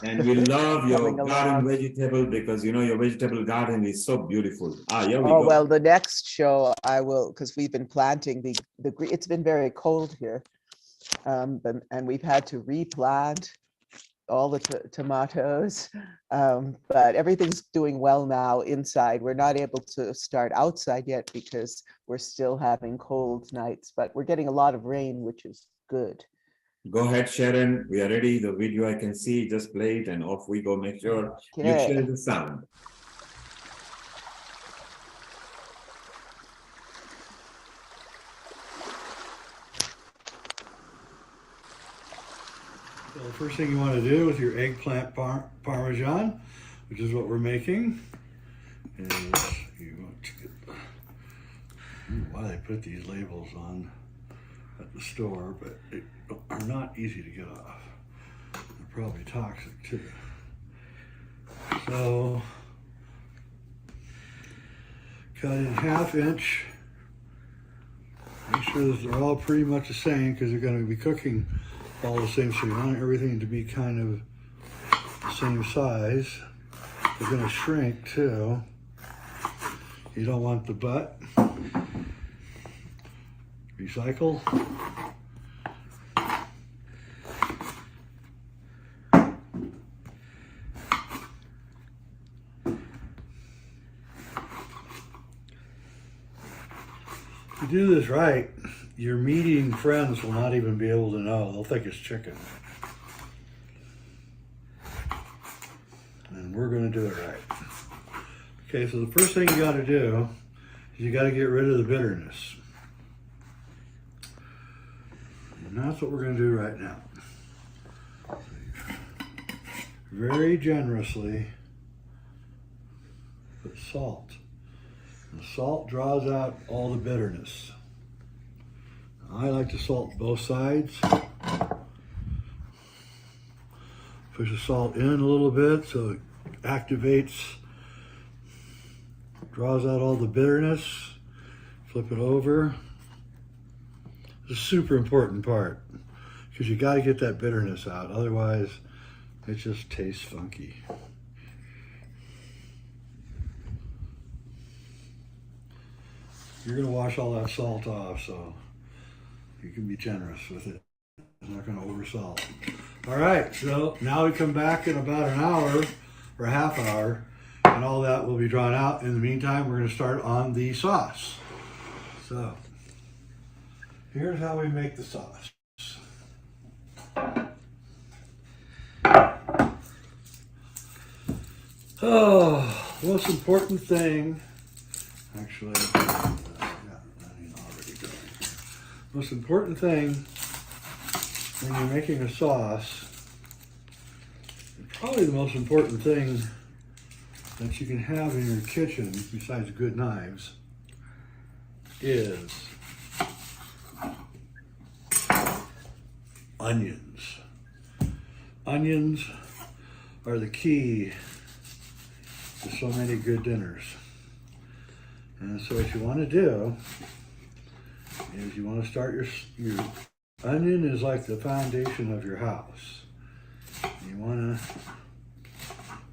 G: and we love your
M: Coming
G: garden
M: along.
G: vegetable, because your vegetable garden is so beautiful. Here we
M: Oh
G: go.
M: well, the next show I will, because we've been planting the it's been very cold here, and we've had to replant all the tomatoes, but everything's doing well now inside. We're not able to start outside yet because we're still having cold nights, but we're getting a lot of rain, which is good.
G: Go ahead, Sharon. We are ready. The video I can see. Just play it and off we go. Make sure you share the sound.
N: So the first thing you want to do with your eggplant parmesan, which is what we're making, is you want to get, why they put these labels on at the store, but they are not easy to get off. They're probably toxic too. So cut in 1/2 inch. Make sure that they're all pretty much the same because they're going to be cooking all the same, so you want everything to be kind of the same size. They're going to shrink too. You don't want the butt. Recycle. If you do this right, your meat-eating friends will not even be able to know. They'll think it's chicken. And we're going to do it right. Okay, so the first thing you got to do is you got to get rid of the bitterness. And that's what we're going to do right now. Very generously put salt. The salt draws out all the bitterness. I like to salt both sides. Push the salt in a little bit so it activates, draws out all the bitterness. Flip it over. It's a super important part because you got to get that bitterness out. Otherwise, it just tastes funky. You're going to wash all that salt off, so you can be generous with it. It's not going to oversalt. All right, so now we come back in about an hour or a half hour, and all that will be drawn out. In the meantime, we're going to start on the sauce. So here's how we make the sauce. Oh, most important thing, actually, most important thing when you're making a sauce, and probably the most important thing that you can have in your kitchen, besides good knives, is onions. Onions are the key to so many good dinners. And so what you want to do is you want to start your onion is like the foundation of your house. You want to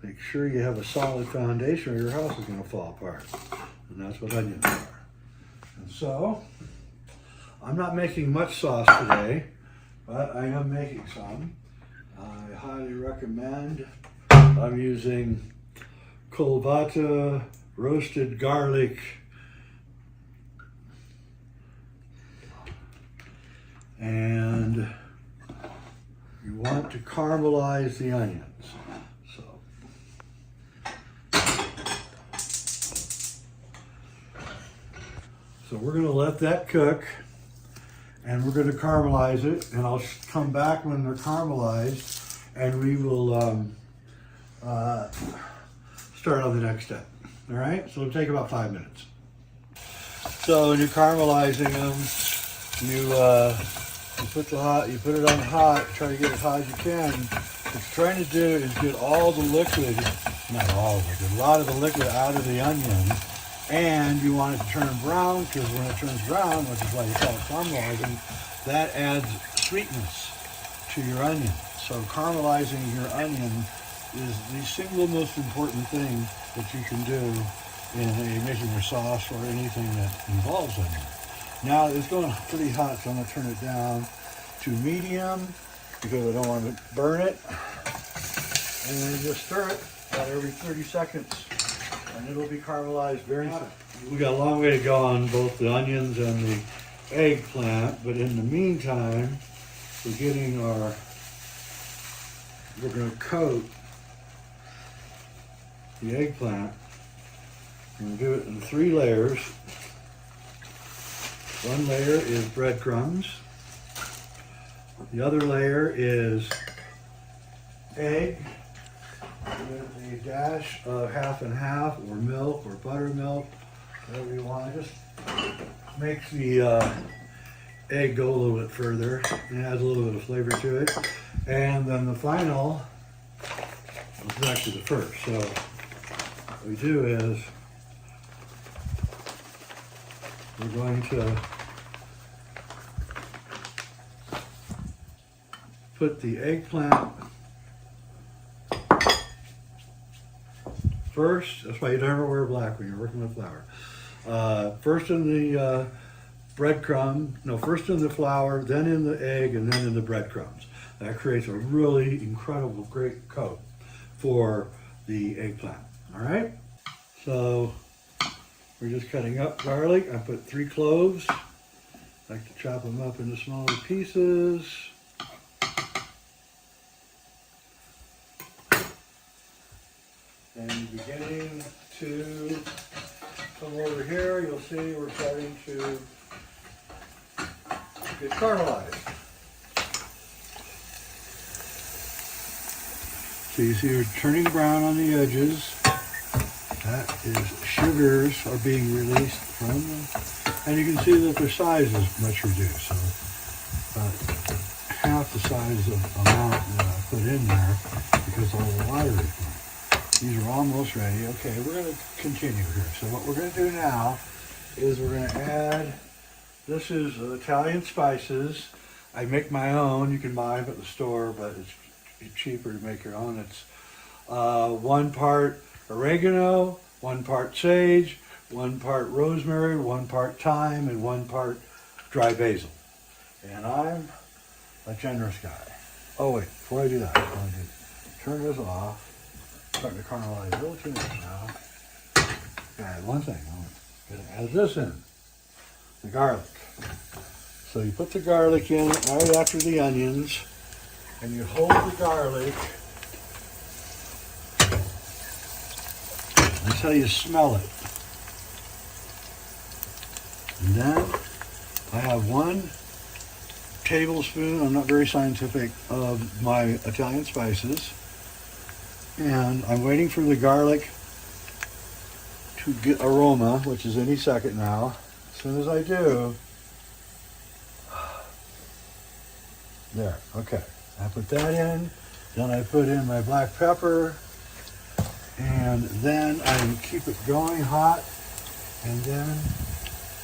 N: make sure you have a solid foundation or your house is going to fall apart. And that's what onions are. And so, I'm not making much sauce today, but I am making some. I highly recommend. I'm using Colvata roasted garlic and you want to caramelize the onions. So we're going to let that cook and we're going to caramelize it, and I'll come back when they're caramelized and we will start on the next step. All right, so it'll take about 5 minutes. So when you're caramelizing them, you put it on hot, try to get it hot as you can. What you're trying to do is get all the liquid, not all of it, a lot of the liquid out of the onion, and you want it to turn brown, because when it turns brown, which is why you call it caramelizing, that adds sweetness to your onion. So caramelizing your onion is the single most important thing that you can do in making your sauce or anything that involves onion. Now it's going pretty hot, so I'm going to turn it down to medium because I don't want to burn it. And then just stir it about every 30 seconds and it'll be caramelized very soon. We got a long way to go on both the onions and the eggplant, but in the meantime, getting our, we're going to coat the eggplant. We're going to do it in 3 layers. One layer is breadcrumbs. The other layer is egg with a dash of half and half, or milk, or buttermilk, whatever you want. Just makes the egg go a little bit further and adds a little bit of flavor to it. And then the final, this is actually the first. So what we do is we're going to put the eggplant first. That's why you never wear black when you're working with flour. First in the first in the flour, then in the egg, and then in the breadcrumbs. That creates a really incredible, great coat for the eggplant. All right? So we're just cutting up garlic. I put 3 cloves. I like to chop them up into smaller pieces. And beginning to come over here, you'll see we're starting to get caramelized. So you see we're turning brown on the edges. That is sugars are being released from them. And you can see that their size is much reduced. So about half the size of amount that I put in there because all the water is gone. These are almost ready. Okay, we're going to continue here. So what we're going to do now is we're going to add, this is Italian spices. I make my own. You can buy them at the store, but it's cheaper to make your own. It's 1 part oregano, 1 part sage, 1 part rosemary, 1 part thyme, and 1 part dry basil. And I'm a generous guy. Oh wait, before I do that, I'm going to turn this off. Starting to caramelize a little too much now. Add one thing. I'm going to add this in, the garlic. So you put the garlic in right after the onions, and you hold the garlic until you smell it. And then I have 1 tablespoon, I'm not very scientific, of my Italian spices. And I'm waiting for the garlic to get aroma, which is any second now. As soon as I do, there, okay. I put that in, then I put in my black pepper, and then I keep it going hot, and then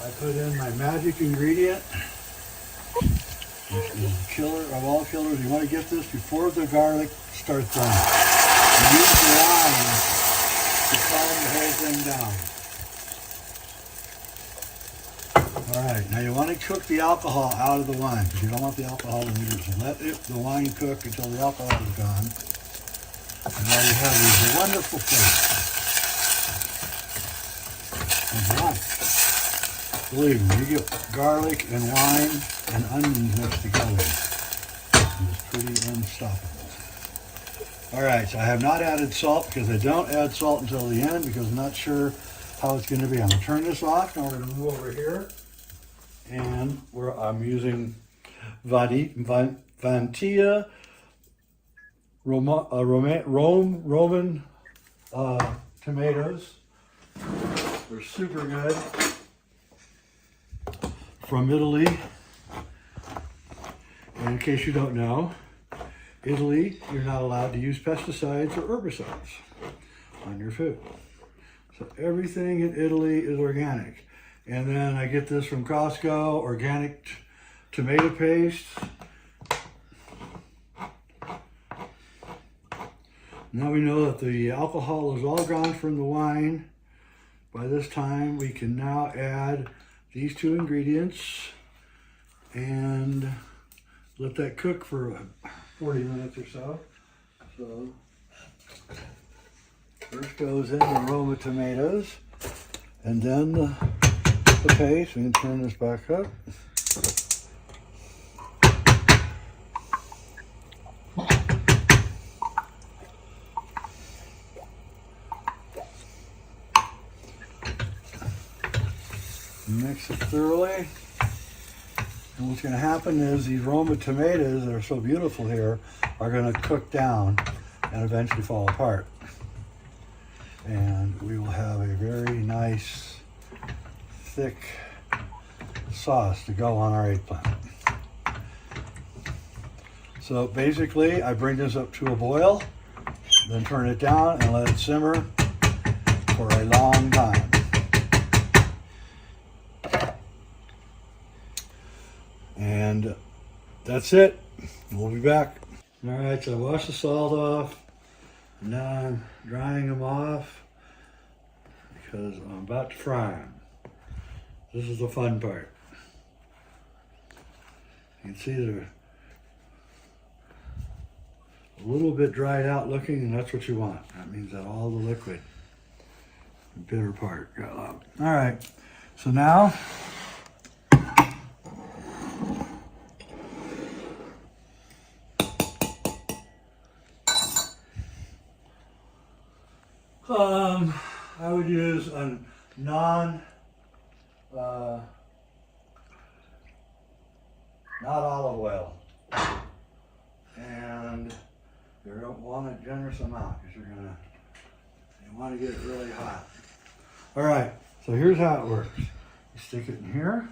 N: I put in my magic ingredient, which is the killer of all killers. You want to get this before the garlic starts burning. Use the wine to calm the whole thing down. All right, now you want to cook the alcohol out of the wine because you don't want the alcohol in there. So let the wine cook until the alcohol is gone. And now you have these wonderful flavors. Believe me, you get garlic and wine and onions mixed together. It's pretty unstoppable. All right, so I have not added salt because I don't add salt until the end because I'm not sure how it's going to be. I'm going to turn this off. Now we're going to move over here. And I'm using Vantia Roman tomatoes. They're super good. From Italy. And in case you don't know, Italy, you're not allowed to use pesticides or herbicides on your food. So everything in Italy is organic. And then I get this from Costco, organic tomato paste. Now we know that the alcohol is all gone from the wine. By this time, we can now add these 2 ingredients and let that cook for 40 minutes or so. So first goes in the Roma tomatoes, and then the paste. We can turn this back up. Mix it thoroughly. And what's going to happen is these Roma tomatoes that are so beautiful here are going to cook down and eventually fall apart. And we will have a very nice, thick sauce to go on our eggplant. So basically, I bring this up to a boil, then turn it down and let it simmer for a long time. And that's it. We'll be back. All right, so I washed the salt off. Now I'm drying them off because I'm about to fry them. This is the fun part. You can see they're a little bit dried out looking, and that's what you want. That means that all the liquid, the bitter part, got out. All right, so now I would use a not olive oil, and you don't want a generous amount because you want to get it really hot. All right, so here's how it works. You stick it in here.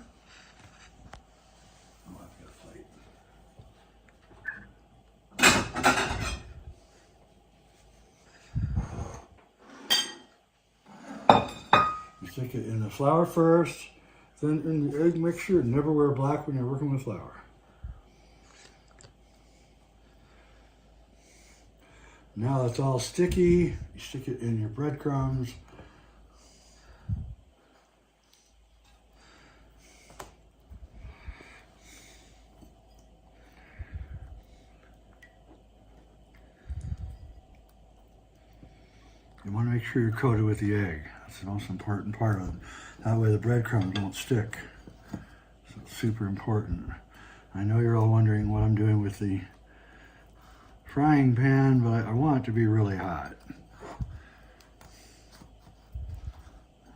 N: Oh, I've got a plate. You stick it in the flour first, then in the egg mixture. Never wear black when you're working with flour. Now it's all sticky. You stick it in your breadcrumbs. You want to make sure you're coated with the egg. That's the most important part of it. That way the breadcrumbs don't stick. So it's super important. I know you're all wondering what I'm doing with the frying pan, but I want it to be really hot.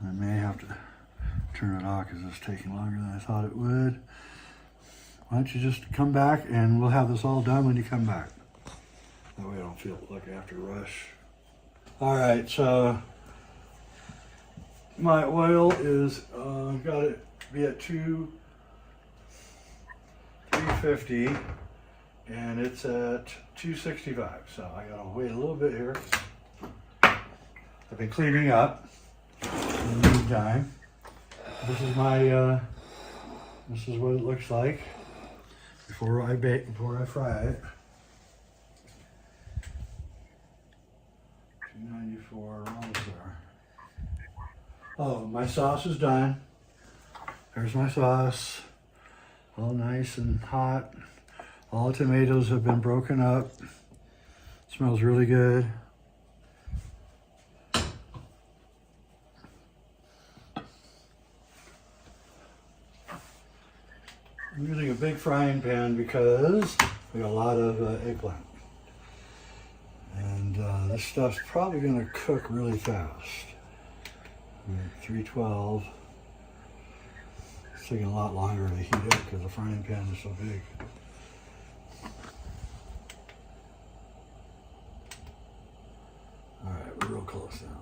N: I may have to turn it off because it's taking longer than I thought it would. Why don't you just come back and we'll have this all done when you come back. That way I don't feel like I have to rush. All right, so my oil is, got it be at 350. And it's at 265, so I gotta wait a little bit here. I've been cleaning up in the meantime. This is my, this is what it looks like before I fry it. 294, almost there. Oh, my sauce is done. There's my sauce, all nice and hot. All the tomatoes have been broken up. Smells really good. I'm using a big frying pan because we got a lot of eggplant. And this stuff's probably going to cook really fast. We're at 312. It's taking a lot longer to heat up because the frying pan is so big. All right, we're real close now.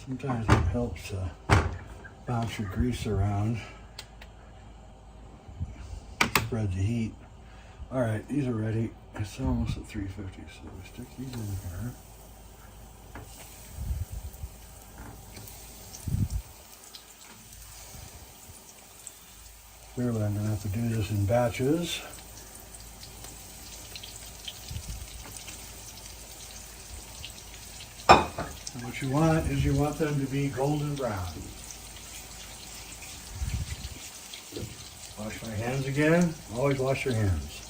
N: Sometimes it helps to bounce your grease around, spread the heat. All right, these are ready. It's almost at 350, so we stick these in here. Clearly, I'm going to have to do this in batches. And what you want is you want them to be golden brown. Wash my hands again. Always wash your hands.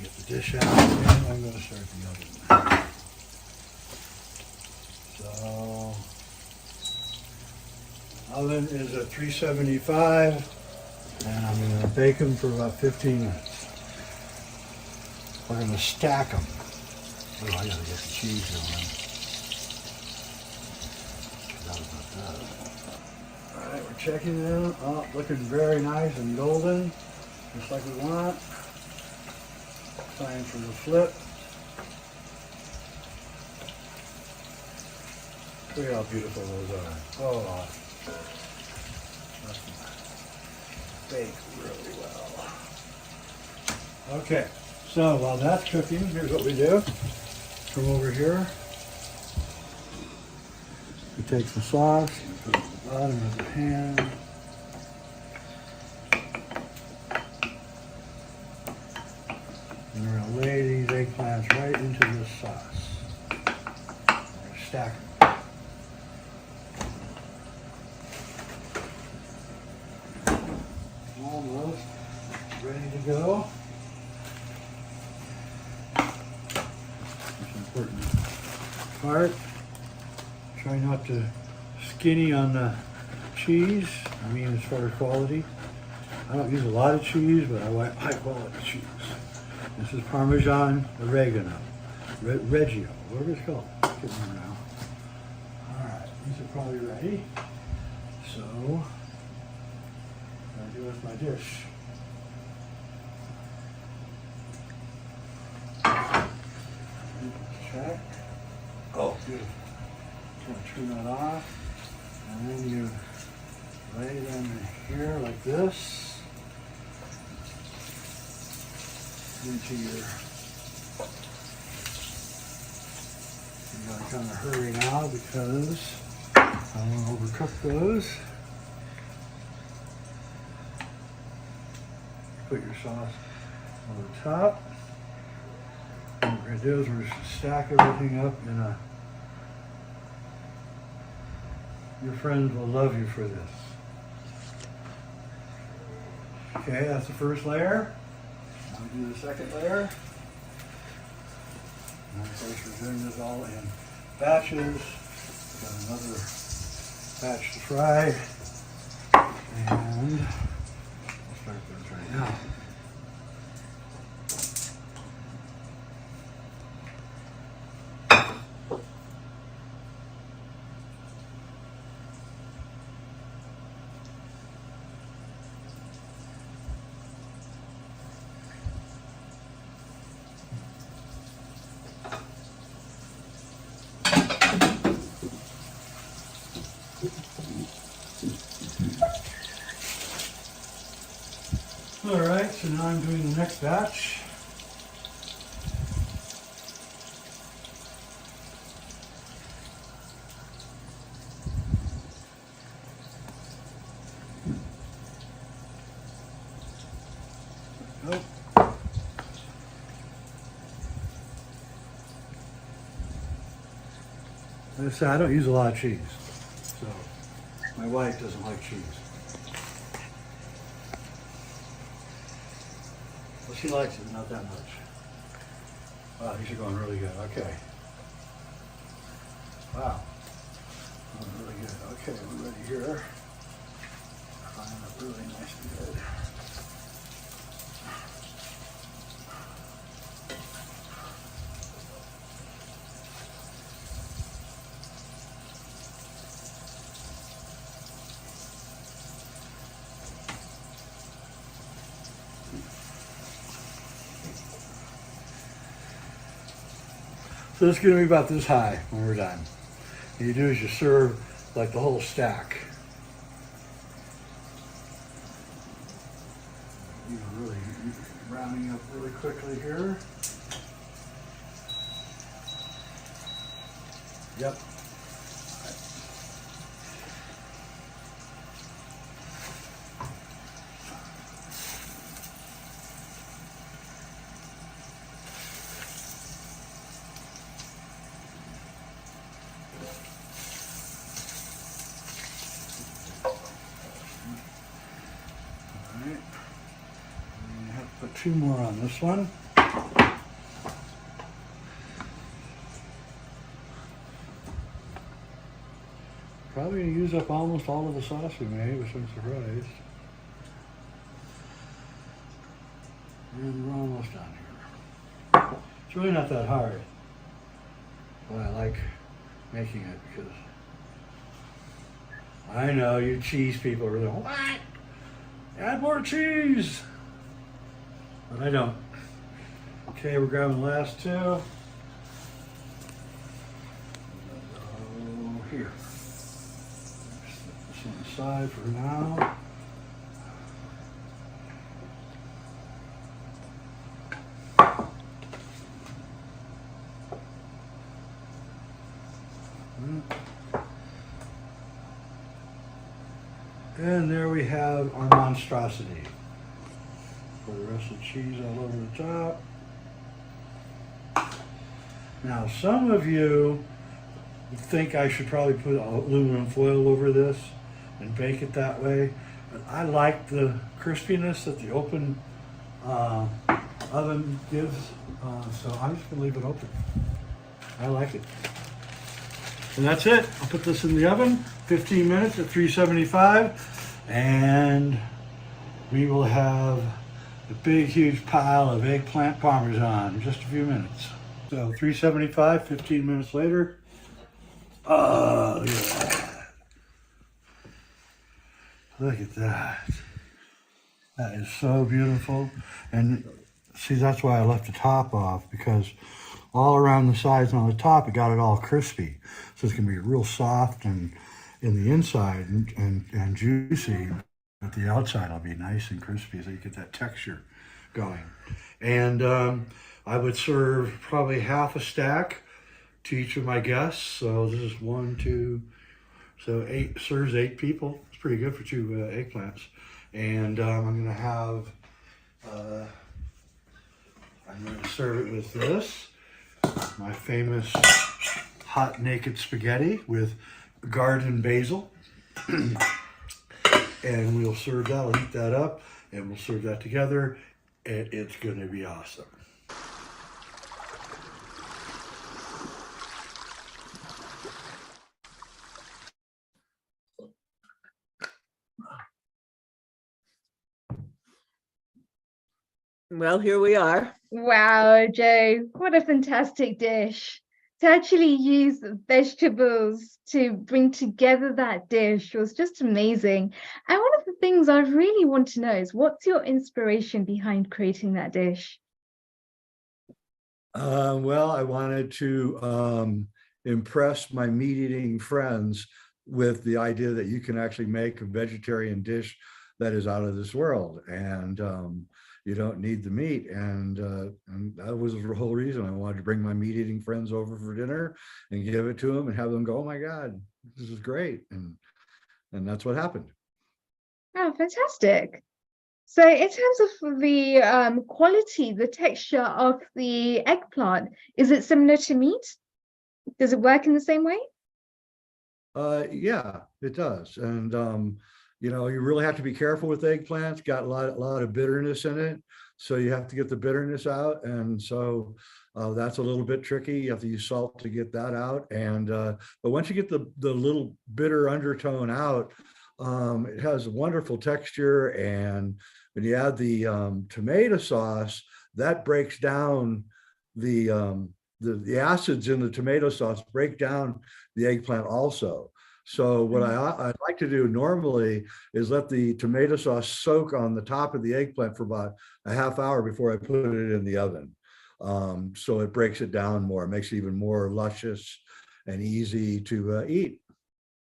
N: Get the dish out and I'm going to start the oven. So, oven is at 375 and I'm going to bake them for about 15 minutes. We're going to stack them. Oh, I gotta get the cheese going. Forgot about that. All right, we're checking it out. Oh, looking very nice and golden, just like we want. Time for the flip. Look at how beautiful those are. Oh, that's baked really well. Okay, so while that's cooking, here's what we do. Come over here. We take some sauce, and put it at the bottom of the pan. And we're gonna lay these eggplants right into this sauce. We're gonna stack them. Almost ready to go. That's an important part. Try not to skinny on the cheese. I mean, as far as quality. I don't use a lot of cheese, but I like high quality cheese. This is Parmesan oregano, Reggio, whatever it's called. I can't remember now. All right, these are probably ready. So, what do I do with my dish? Check. Oh, good. Gonna turn that off, and then you lay them here like this into your. You gotta kind of hurry now because I don't want to overcook those. Put your sauce on the top. And what we're gonna do is we're just stack everything up in a. Your friends will love you for this. Okay, that's the first layer. Now we do the second layer. And of course we're doing this all in batches. Got another batch to fry. And we'll start those right now. All right, so now I'm doing the next batch. Nope. Like I said, I don't use a lot of cheese, so my wife doesn't like cheese. Well, she likes it, not that much. Wow, these are going really good. Okay. Wow. Going really good. Okay, we're ready here. Frying up really nice and good. So it's going to be about this high when we're done. What you do is you serve like the whole stack. You know, really rounding up really quickly here. Yep. Put two more on this one. Probably gonna use up almost all of the sauce we made, which I'm surprised. And we're almost done here. It's really not that hard. but I like making it because I know you cheese people are like, what? Add more cheese. But I don't. Okay, we're grabbing the last two. Oh, here. Set this on the side for now. And there we have our monstrosity. Pour the rest of the cheese all over the top. Now, some of you think I should probably put aluminum foil over this and bake it that way. But I like the crispiness that the open oven gives, so I'm just gonna leave it open. I like it. And that's it. I'll put this in the oven, 15 minutes at 375, and we will have a big, huge pile of eggplant parmesan in just a few minutes. So 375, 15 minutes later. Oh, look at that. Look at that. That is so beautiful. And see, that's why I left the top off, because all around the sides and on the top, it got it all crispy. So it's gonna be real soft and in the inside and juicy, but the outside will be nice and crispy, so you get that texture going. And I would serve probably half a stack to each of my guests. So this is 1, 2, so 8, serves 8 people. It's pretty good for 2 eggplants. And I'm gonna serve it with this, my famous hot naked spaghetti with garden basil. And we'll serve that, I'll heat that up, and we'll serve that together, and it's gonna be awesome.
M: Well, here we are.
K: Wow, Joe, what a fantastic dish. To actually use vegetables to bring together that dish was just amazing. And one of the things I really want to know is, what's your inspiration behind creating that dish?
N: Well, I wanted to impress my meat-eating friends with the idea that you can actually make a vegetarian dish that is out of this world, and you don't need the meat. And that was the whole reason I wanted to bring my meat-eating friends over for dinner and give it to them and have them go, "Oh my God, this is great!" And that's what happened.
K: Oh, fantastic. So in terms of the quality, the texture of the eggplant, is it similar to meat? Does it work in the same way?
N: Yeah, it does. And you know, you really have to be careful with eggplants. Got a lot of bitterness in it, so you have to get the bitterness out. And so that's a little bit tricky. You have to use salt to get that out. And but once you get the little bitter undertone out, it has a wonderful texture. And when you add the tomato sauce, that breaks down the acids in the tomato sauce break down the eggplant also. So what I'd like to do normally is let the tomato sauce soak on the top of the eggplant for about a half hour before I put it in the oven. So it breaks it down more, it makes it even more luscious and easy to eat.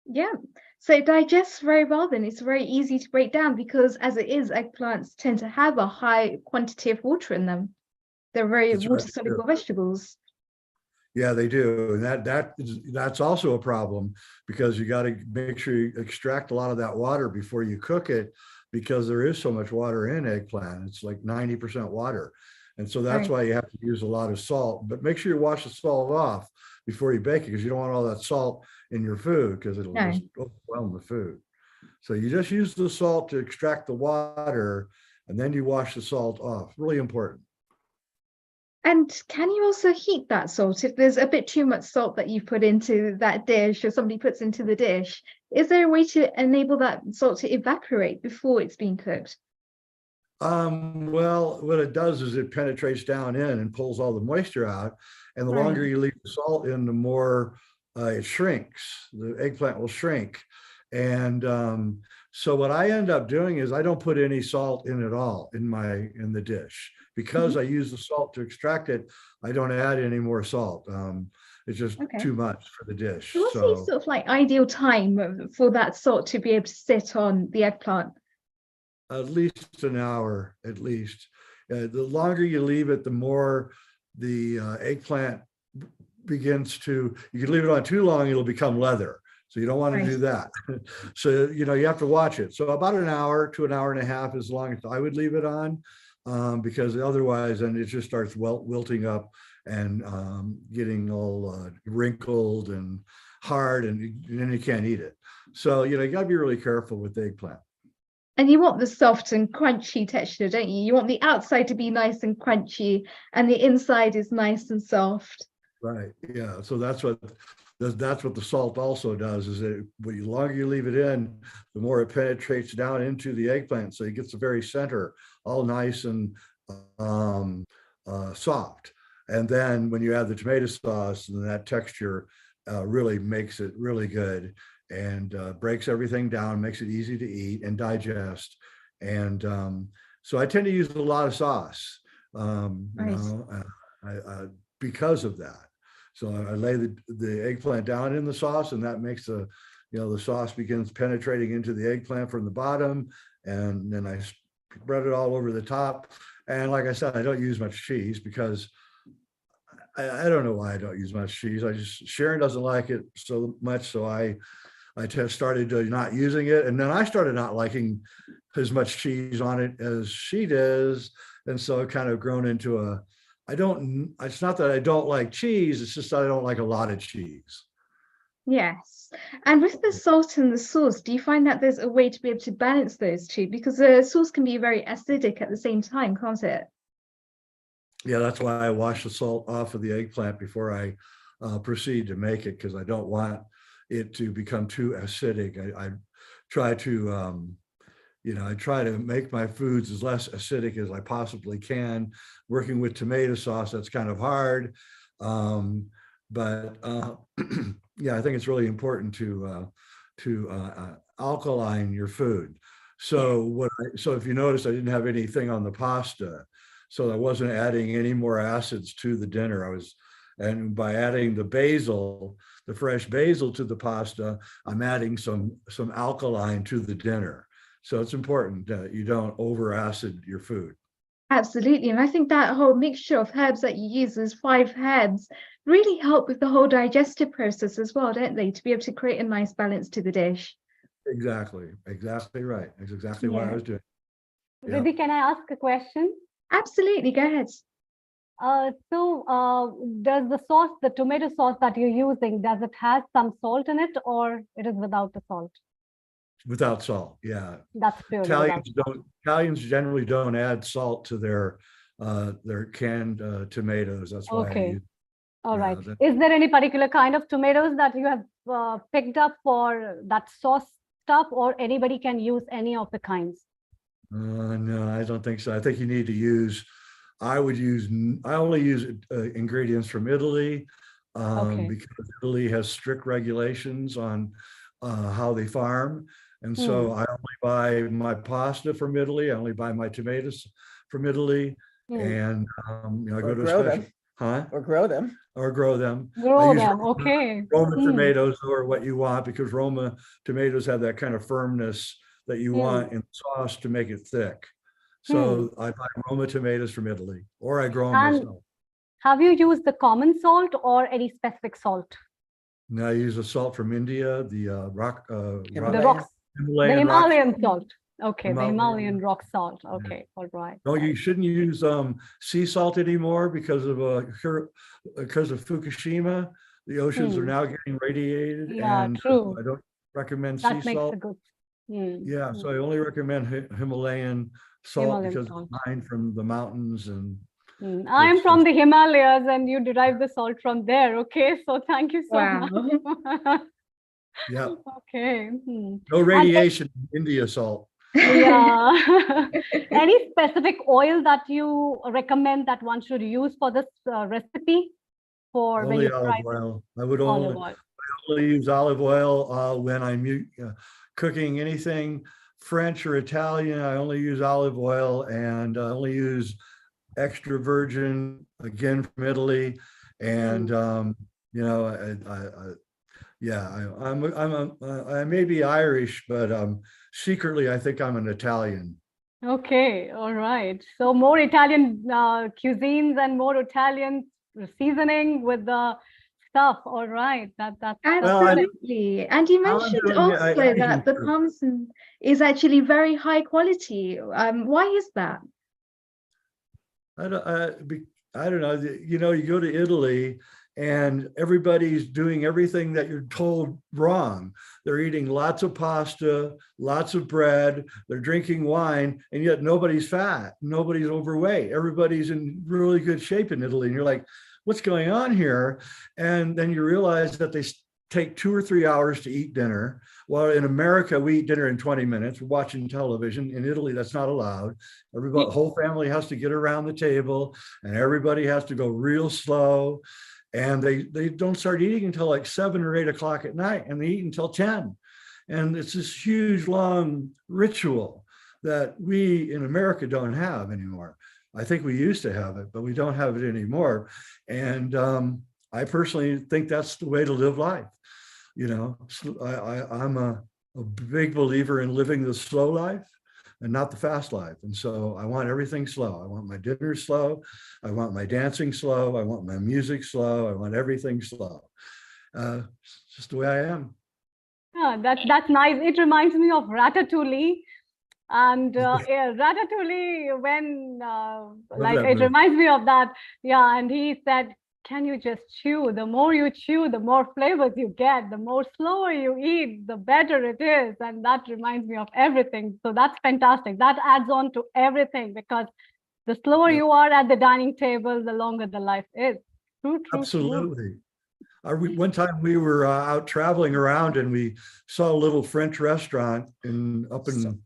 K: Yeah. So it digests very well then. It's very easy to break down, because as it is, eggplants tend to have a high quantity of water in them. They're very water-soluble vegetables.
N: Yeah, they do. And that's also a problem, because you got to make sure you extract a lot of that water before you cook it, because there is so much water in eggplant. It's like 90% water. And so that's why you have to use a lot of salt, but make sure you wash the salt off before you bake it, because you don't want all that salt in your food, because it'll just overwhelm the food. So you just use the salt to extract the water, and then you wash the salt off. Really important.
K: And can you also heat that salt? If there's a bit too much salt that you put into that dish, or somebody puts into the dish, is there a way to enable that salt to evaporate before it's being cooked?
N: Well, what it does is it penetrates down in and pulls all the moisture out. And the longer
K: Right.
N: you leave the salt in, the more it shrinks. The eggplant will shrink. And so what I end up doing is I don't put any salt in at all in the dish because I use the salt to extract it. I don't add any more salt. It's just
K: Okay.
N: too much for the dish.
K: So what's the
N: So
K: sort of like ideal time for that salt to be able to sit on the eggplant?
N: at least an hour, at least. The longer you leave it, the more the eggplant begins to, you can leave it on too long, it'll become leather. So you don't want to do that. So, you have to watch it. So about an hour to an hour and a half is as long as I would leave it on, because otherwise then it just starts wilting up and getting all wrinkled and hard, and then you can't eat it. So, you gotta be really careful with the eggplant.
K: And you want the soft and crunchy texture, don't you? You want the outside to be nice and crunchy and the inside is nice and soft.
N: Right. Yeah. So that's what the salt also does, is that the longer you leave it in, the more it penetrates down into the eggplant. So it gets the very center all nice and soft. And then when you add the tomato sauce, then that texture really makes it really good, and breaks everything down, makes it easy to eat and digest. And so I tend to use a lot of sauce, because of that. So I lay the eggplant down in the sauce, and that makes the sauce begins penetrating into the eggplant from the bottom, and then I spread it all over the top. And like I said, I don't use much cheese because I don't know why I don't use much cheese. Sharon doesn't like it so much, so I just started not using it, and then I started not liking as much cheese on it as she does, and so it kind of grown into it's not that I don't like cheese, it's just that I don't like a lot of cheese.
K: Yes. And with the salt and the sauce, do you find that there's a way to be able to balance those two? Because the sauce can be very acidic at the same time, can't it?
N: Yeah, that's why I wash the salt off of the eggplant before I proceed to make it, because I don't want it to become too acidic. I try to I try to make my foods as less acidic as I possibly can. Working with tomato sauce, that's kind of hard. But yeah, I think it's really important to alkaline your food. So if you notice, I didn't have anything on the pasta, so I wasn't adding any more acids to the dinner. And by adding the fresh basil to the pasta, I'm adding some alkaline to the dinner. So it's important that you don't over acid your food.
K: Absolutely. And I think that whole mixture of herbs that you use, those 5 herbs, really help with the whole digestive process as well, don't they? To be able to create a nice balance to the dish.
N: Exactly right. That's exactly what I was doing.
E: Riddhi, can I ask a question?
K: Absolutely, go ahead.
E: Does the tomato sauce that you're using, does it have some salt in it, or it is without the salt?
N: Without salt, yeah.
E: That's purely
N: Italians generally don't add salt to their canned tomatoes. That's why.
E: Okay. All right. Is there any particular kind of tomatoes that you have picked up for that sauce stuff, or anybody can use any of the kinds?
N: No, I don't think so. I think you need to use. I only use ingredients from Italy, because Italy has strict regulations on how they farm. And so I only buy my pasta from Italy. I only buy my tomatoes from Italy. And I go to a special,
M: or grow them.
E: Okay.
N: Roma tomatoes or what you want, because Roma tomatoes have that kind of firmness that you want in sauce to make it thick. So I buy Roma tomatoes from Italy, or I grow them myself.
E: Have you used the common salt or any specific salt?
N: No, I use a salt from India, the
E: Himalayan salt. Okay, the Himalayan rock salt. Okay, all right.
N: No, you shouldn't use sea salt anymore because of Fukushima. The oceans are now getting radiated.
E: Yeah,
N: and
E: true.
N: I don't recommend
E: That
N: sea
E: makes
N: salt.
E: a good.
N: Yeah, so I only recommend Himalayan salt because it's mined from the mountains. And
E: I am from the Himalayas, and you derive the salt from there. Okay, so thank you so much.
N: Yeah.
E: Okay.
N: No radiation in India salt.
E: Yeah. Any specific oil that you recommend that one should use for this recipe for when
N: Only
E: you
N: olive
E: fry the
N: oil. I would
E: olive
N: only
E: oil?
N: use olive oil when I'm cooking anything French or Italian. I only use olive oil, and I only use extra virgin, again from Italy. And you know, yeah, I may be Irish, but secretly I think I'm an Italian.
E: Okay, all right. So more Italian cuisines and more Italian seasoning with the stuff. All right, that's
K: Absolutely. And you mentioned also that the Parmesan is actually very high quality. Why is that?
N: I don't know. You know, you go to Italy and everybody's doing everything that you're told wrong. They're eating lots of pasta, lots of bread, they're drinking wine, and yet nobody's fat, nobody's overweight. Everybody's in really good shape in Italy. And you're like, what's going on here? And then you realize that they take 2 or 3 hours to eat dinner. Well, in America, we eat dinner in 20 minutes. We're watching television. In Italy, that's not allowed. Everybody, the whole family has to get around the table, and everybody has to go real slow. And they don't start eating until like 7 or 8 o'clock at night, and they eat until 10. And it's this huge, long ritual that we in America don't have anymore. I think we used to have it, but we don't have it anymore. And I personally think that's the way to live life. You know, I'm a big believer in living the slow life and not the fast life. And so I want everything slow. I want my dinner slow. I want my dancing slow. I want my music slow. I want everything slow. It's just the way I am.
E: Yeah, that's nice. It reminds me of Ratatouille. And yeah, Ratatouille, when like it reminds me of that. Yeah, and he said, can you just chew? The more you chew, the more flavors you get. The more slower you eat, the better it is. And that reminds me of everything. So that's fantastic. That adds on to everything, because the slower you are at the dining table, the longer the life is. True, true,
N: absolutely. One time we were out traveling around, and we saw a little French restaurant up in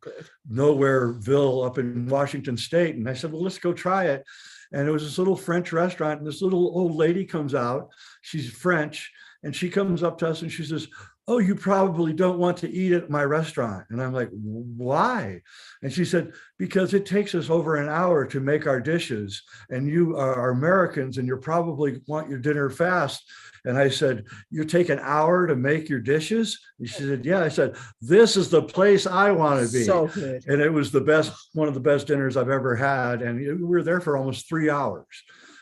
N: Nowhereville up in Washington State. And I said, well, let's go try it. And it was this little French restaurant, and this little old lady comes out. She's French, and she comes up to us and she says, oh, you probably don't want to eat at my restaurant. And I'm like, why? And she said, because it takes us over an hour to make our dishes, and you are Americans, and you probably want your dinner fast. And I said, you take an hour to make your dishes? And she said, yeah. I said, this is the place I want to be.
M: So good.
N: And it was the best, one of the best dinners I've ever had. And we were there for almost 3 hours,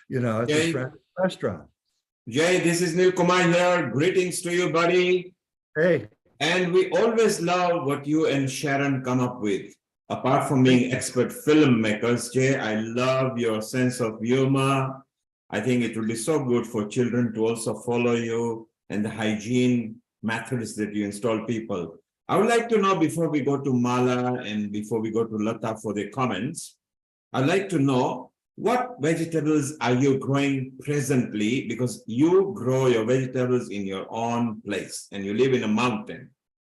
N: you know, at this restaurant.
G: Jay, this is Neil Kumar here. Greetings to you, buddy.
N: Hey.
G: And we always love what you and Sharon come up with. Apart from being expert filmmakers, Jay, I love your sense of humor. I think it will be so good for children to also follow you and the hygiene methods that you install people. I would like to know, before we go to Mala and before we go to Lata for the comments, I'd like to know, what vegetables are you growing presently? Because you grow your vegetables in your own place and you live in a mountain.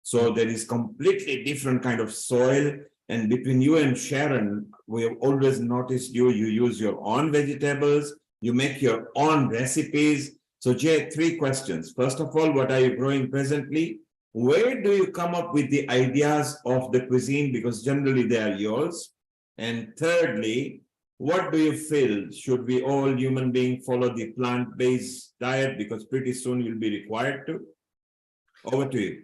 G: So there is completely different kind of soil. And between you and Sharon, we have always noticed you use your own vegetables. You make your own recipes. So Jay, 3 questions. First of all, what are you growing presently? Where do you come up with the ideas of the cuisine? Because generally they are yours. And thirdly, what do you feel? Should we all human beings follow the plant-based diet? Because pretty soon you'll be required to. Over to you.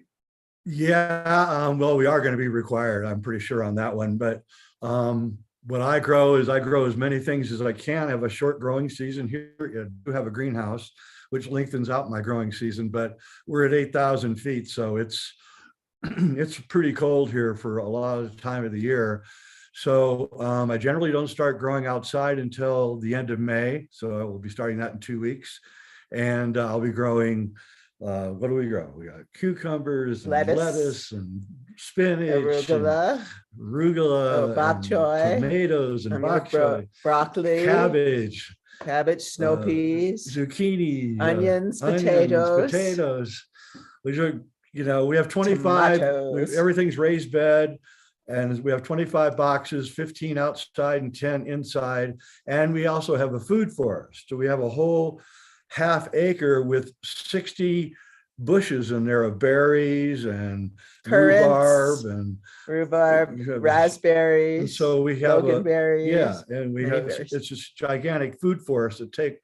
N: Yeah, well, we are going to be required, I'm pretty sure on that one. But what I grow is I grow as many things as I can. I have a short growing season here. I do have a greenhouse, which lengthens out my growing season, but we're at 8,000 feet. So it's pretty cold here for a lot of the time of the year. So I generally don't start growing outside until the end of May. So I will be starting that in 2 weeks. And I'll be growing, what do we grow? We got cucumbers and lettuce and spinach, arugula,
M: bok choy,
N: tomatoes and bok choy,
M: broccoli,
N: cabbage,
M: snow peas,
N: zucchini,
M: onions, potatoes.
N: Which are, you know, we have 25, everything's raised bed. And we have 25 boxes, 15 outside and 10 inside. And we also have a food forest. So we have a whole half acre with 60 bushes in there of berries and
M: Currants,
N: rhubarb
M: raspberries.
N: and so we have
M: loganberries,
N: and we
M: many
N: have
M: berries.
N: it's this gigantic food forest that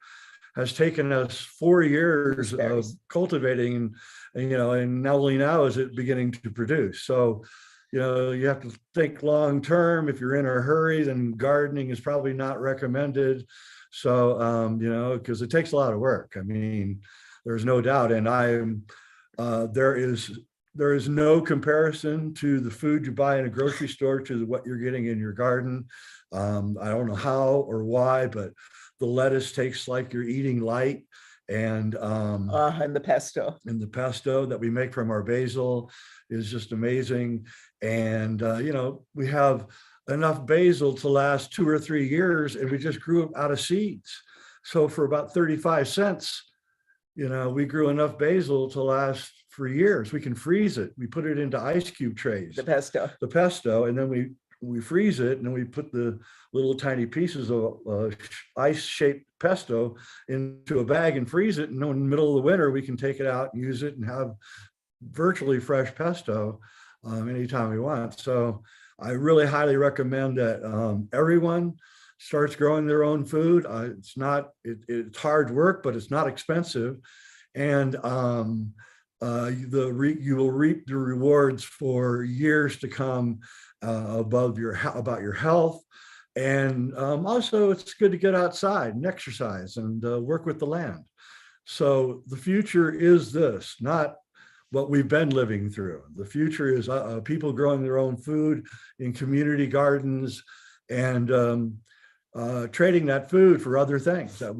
N: has taken us 4 years of
M: Gooseberries.
N: cultivating, and and not only now is it beginning to produce. So you have to think long term. If you're in a hurry, then gardening is probably not recommended. So because it takes a lot of work. I mean, there's no doubt. And there is no comparison to the food you buy in a grocery store to what you're getting in your garden. I don't know how or why, but the lettuce tastes like you're eating light. And
M: the pesto.
N: And the pesto that we make from our basil is just amazing. And we have enough basil to last 2 or 3 years, and we just grew it out of seeds. So for about 35 cents, we grew enough basil to last for years. We can freeze it. We put it into ice cube trays.
M: The pesto,
N: and then we freeze it, and then we put the little tiny pieces of ice-shaped pesto into a bag and freeze it. And in the middle of the winter, we can take it out and use it and have virtually fresh pesto anytime we want. So I really highly recommend that everyone starts growing their own food. It's hard work, but it's not expensive. And you will reap the rewards for years to come about your health. And also it's good to get outside and exercise and work with the land. So the future is this, not what we've been living through. The future is people growing their own food in community gardens and trading that food for other things that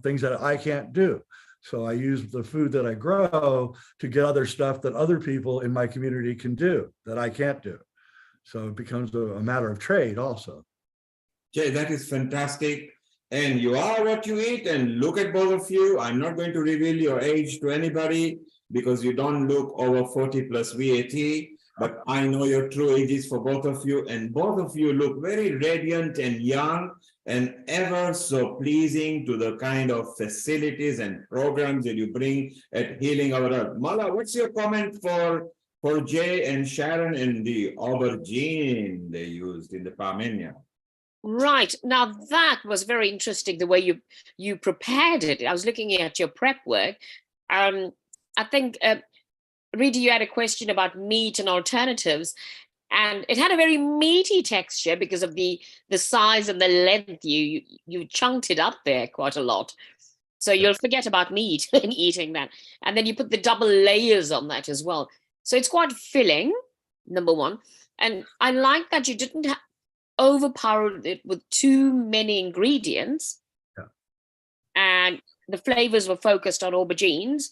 N: things that I can't do. So I use the food that I grow to get other stuff that other people in my community can do that I can't do. So it becomes a matter of trade also.
G: Jay, that is fantastic. And you are what you eat, and look at both of you. I'm not going to reveal your age to anybody because you don't look over 40 plus VAT, but I know your true ages for both of you, and both of you look very radiant and young and ever so pleasing to the kind of facilities and programs that you bring at Healing Our Earth. Mala, what's your comment for Jay and Sharon and the aubergine they used in the Parmenia?
L: Right. Now that was very interesting, the way you prepared it. I was looking at your prep work. I think, Rita, you had a question about meat and alternatives, and it had a very meaty texture because of the size and the length. You chunked it up there quite a lot. So you'll forget about meat in eating that. And then you put the double layers on that as well. So it's quite filling, number one. And I like that you didn't overpowered it with too many ingredients.
N: Yeah.
L: And the flavors were focused on aubergines,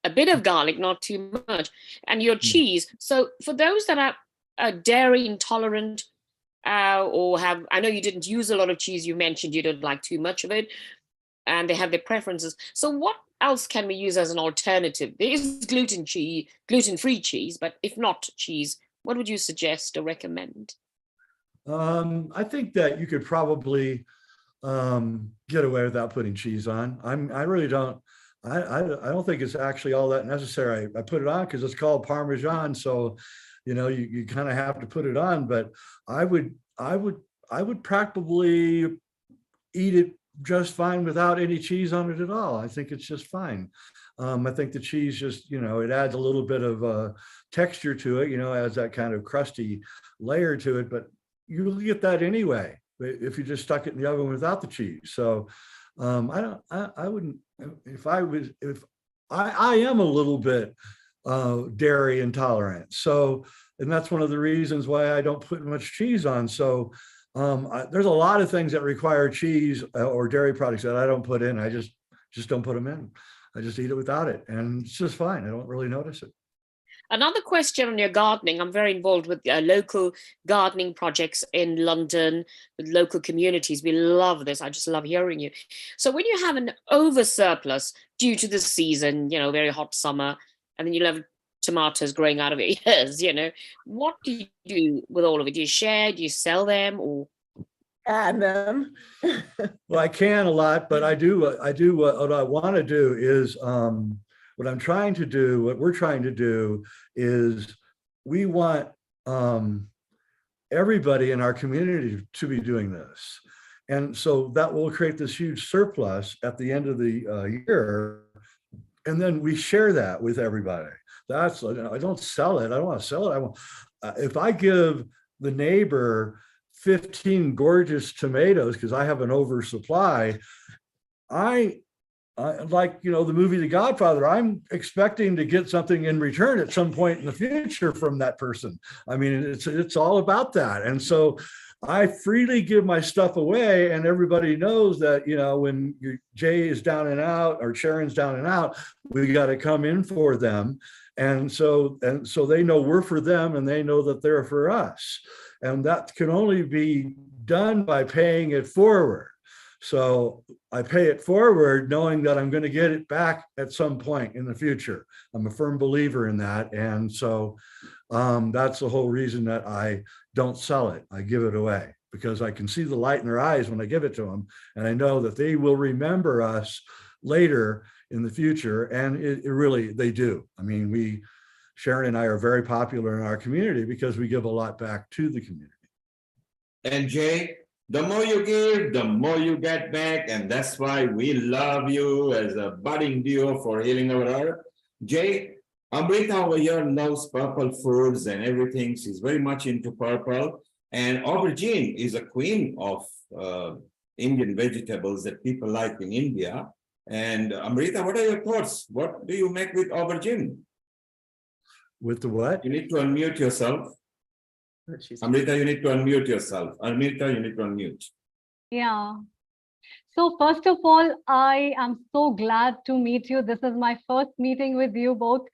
L: a bit of garlic, not too much, and your cheese. So for those that are dairy intolerant or have, I know you didn't use a lot of cheese, you mentioned you don't like too much of it, and they have their preferences. So what else can we use as an alternative? There is gluten-free cheese, but if not cheese, what would you suggest or recommend?
N: I think that you could probably get away without putting cheese on. I really don't. I don't think it's actually all that necessary. I put it on because it's called Parmesan, so you kind of have to put it on. But I would probably eat it just fine without any cheese on it at all. I think it's just fine. I think the cheese just it adds a little bit of texture to it. Adds that kind of crusty layer to it, but you'll get that anyway if you just stuck it in the oven without the cheese. So I wouldn't, I am a little bit dairy intolerant. So, and that's one of the reasons why I don't put much cheese on. So there's a lot of things that require cheese or dairy products that I don't put in. I just don't put them in. I just eat it without it, and it's just fine. I don't really notice it.
L: Another question on your gardening. I'm very involved with local gardening projects in London with local communities. We love this. I just love hearing you. So when you have an over surplus due to the season, very hot summer, and then you'll have tomatoes growing out of your ears, you know. What do you do with all of it? Do you share? Do you sell them? Or
M: And them.
N: Well, I can a lot, but I do what I want to do is what I'm trying to do, what we're trying to do is we want everybody in our community to be doing this. And so that will create this huge surplus at the end of the year. And then we share that with everybody. That's, I don't sell it. I don't want to sell it. I want, if I give the neighbor 15 gorgeous tomatoes because I have an oversupply, I like, you know, the movie The Godfather, I'm expecting to get something in return at some point in the future from that person. I mean, it's all about that. And so I freely give my stuff away, and everybody knows that, you know, when Jay is down and out or Sharon's down and out, we got to come in for them. And so they know we're for them, and they know that they're for us. And that can only be done by paying it forward. So I pay it forward knowing that I'm going to get it back at some point in the future. I'm a firm believer in that. And so that's the whole reason that I don't sell it. I give it away because I can see the light in their eyes when I give it to them. And I know that they will remember us later in the future. And it really, they do. I mean, Sharon and I are very popular in our community because we give a lot back to the community.
G: And Jay, the more you give, the more you get back. And that's why we love you as a budding duo for Healing Our Earth. Jay, Amrita over here loves purple foods and everything. She's very much into purple. And aubergine is a queen of Indian vegetables that people like in India. And Amrita, what are your thoughts? What do you make with aubergine?
N: With the what?
G: You need to unmute yourself. Amrita, you need to unmute yourself. Amrita, you need to unmute.
E: Yeah. So first of all, I am so glad to meet you. This is my first meeting with you both.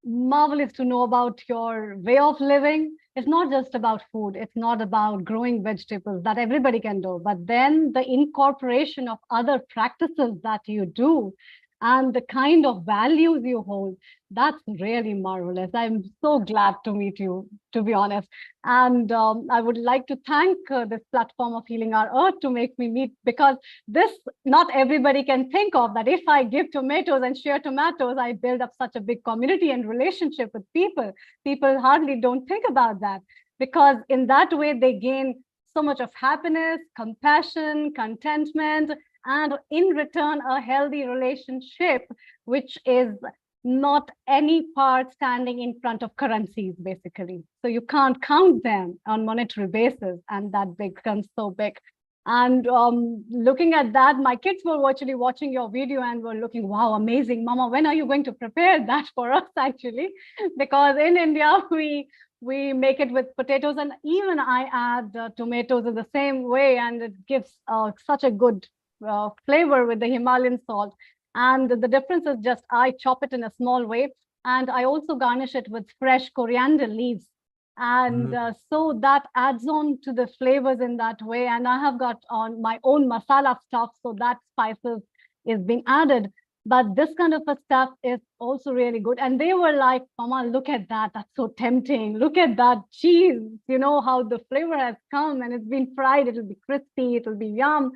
E: Marvelous to know about your way of living. It's not just about food. It's not about growing vegetables that everybody can do, but then the incorporation of other practices that you do and the kind of values you hold, that's really marvelous. I'm so glad to meet you, to be honest. And I would like to thank this platform of Healing Our Earth to make me meet, because this, not everybody can think of that. If I give tomatoes and share tomatoes, I build up such a big community and relationship with people. People hardly don't think about that, because in that way they gain so much of happiness, compassion, contentment, and in return, a healthy relationship, which is not any part standing in front of currencies, basically. So you can't count them on monetary basis, and that becomes so big. And looking at that, my kids were actually watching your video and were looking, wow, amazing, Mama, when are you going to prepare that for us, actually? Because in India, we make it with potatoes, and even I add tomatoes in the same way, and it gives such a good flavor with the Himalayan salt. And the difference is just I chop it in a small way, and I also garnish it with fresh coriander leaves. And so that adds on to the flavors in that way. And I have got on my own masala stuff, so that spices is being added. But this kind of a stuff is also really good. And they were like, Mama, look at that. That's so tempting. Look at that cheese. You know how the flavor has come and it's been fried. It'll be crispy. It'll be yum.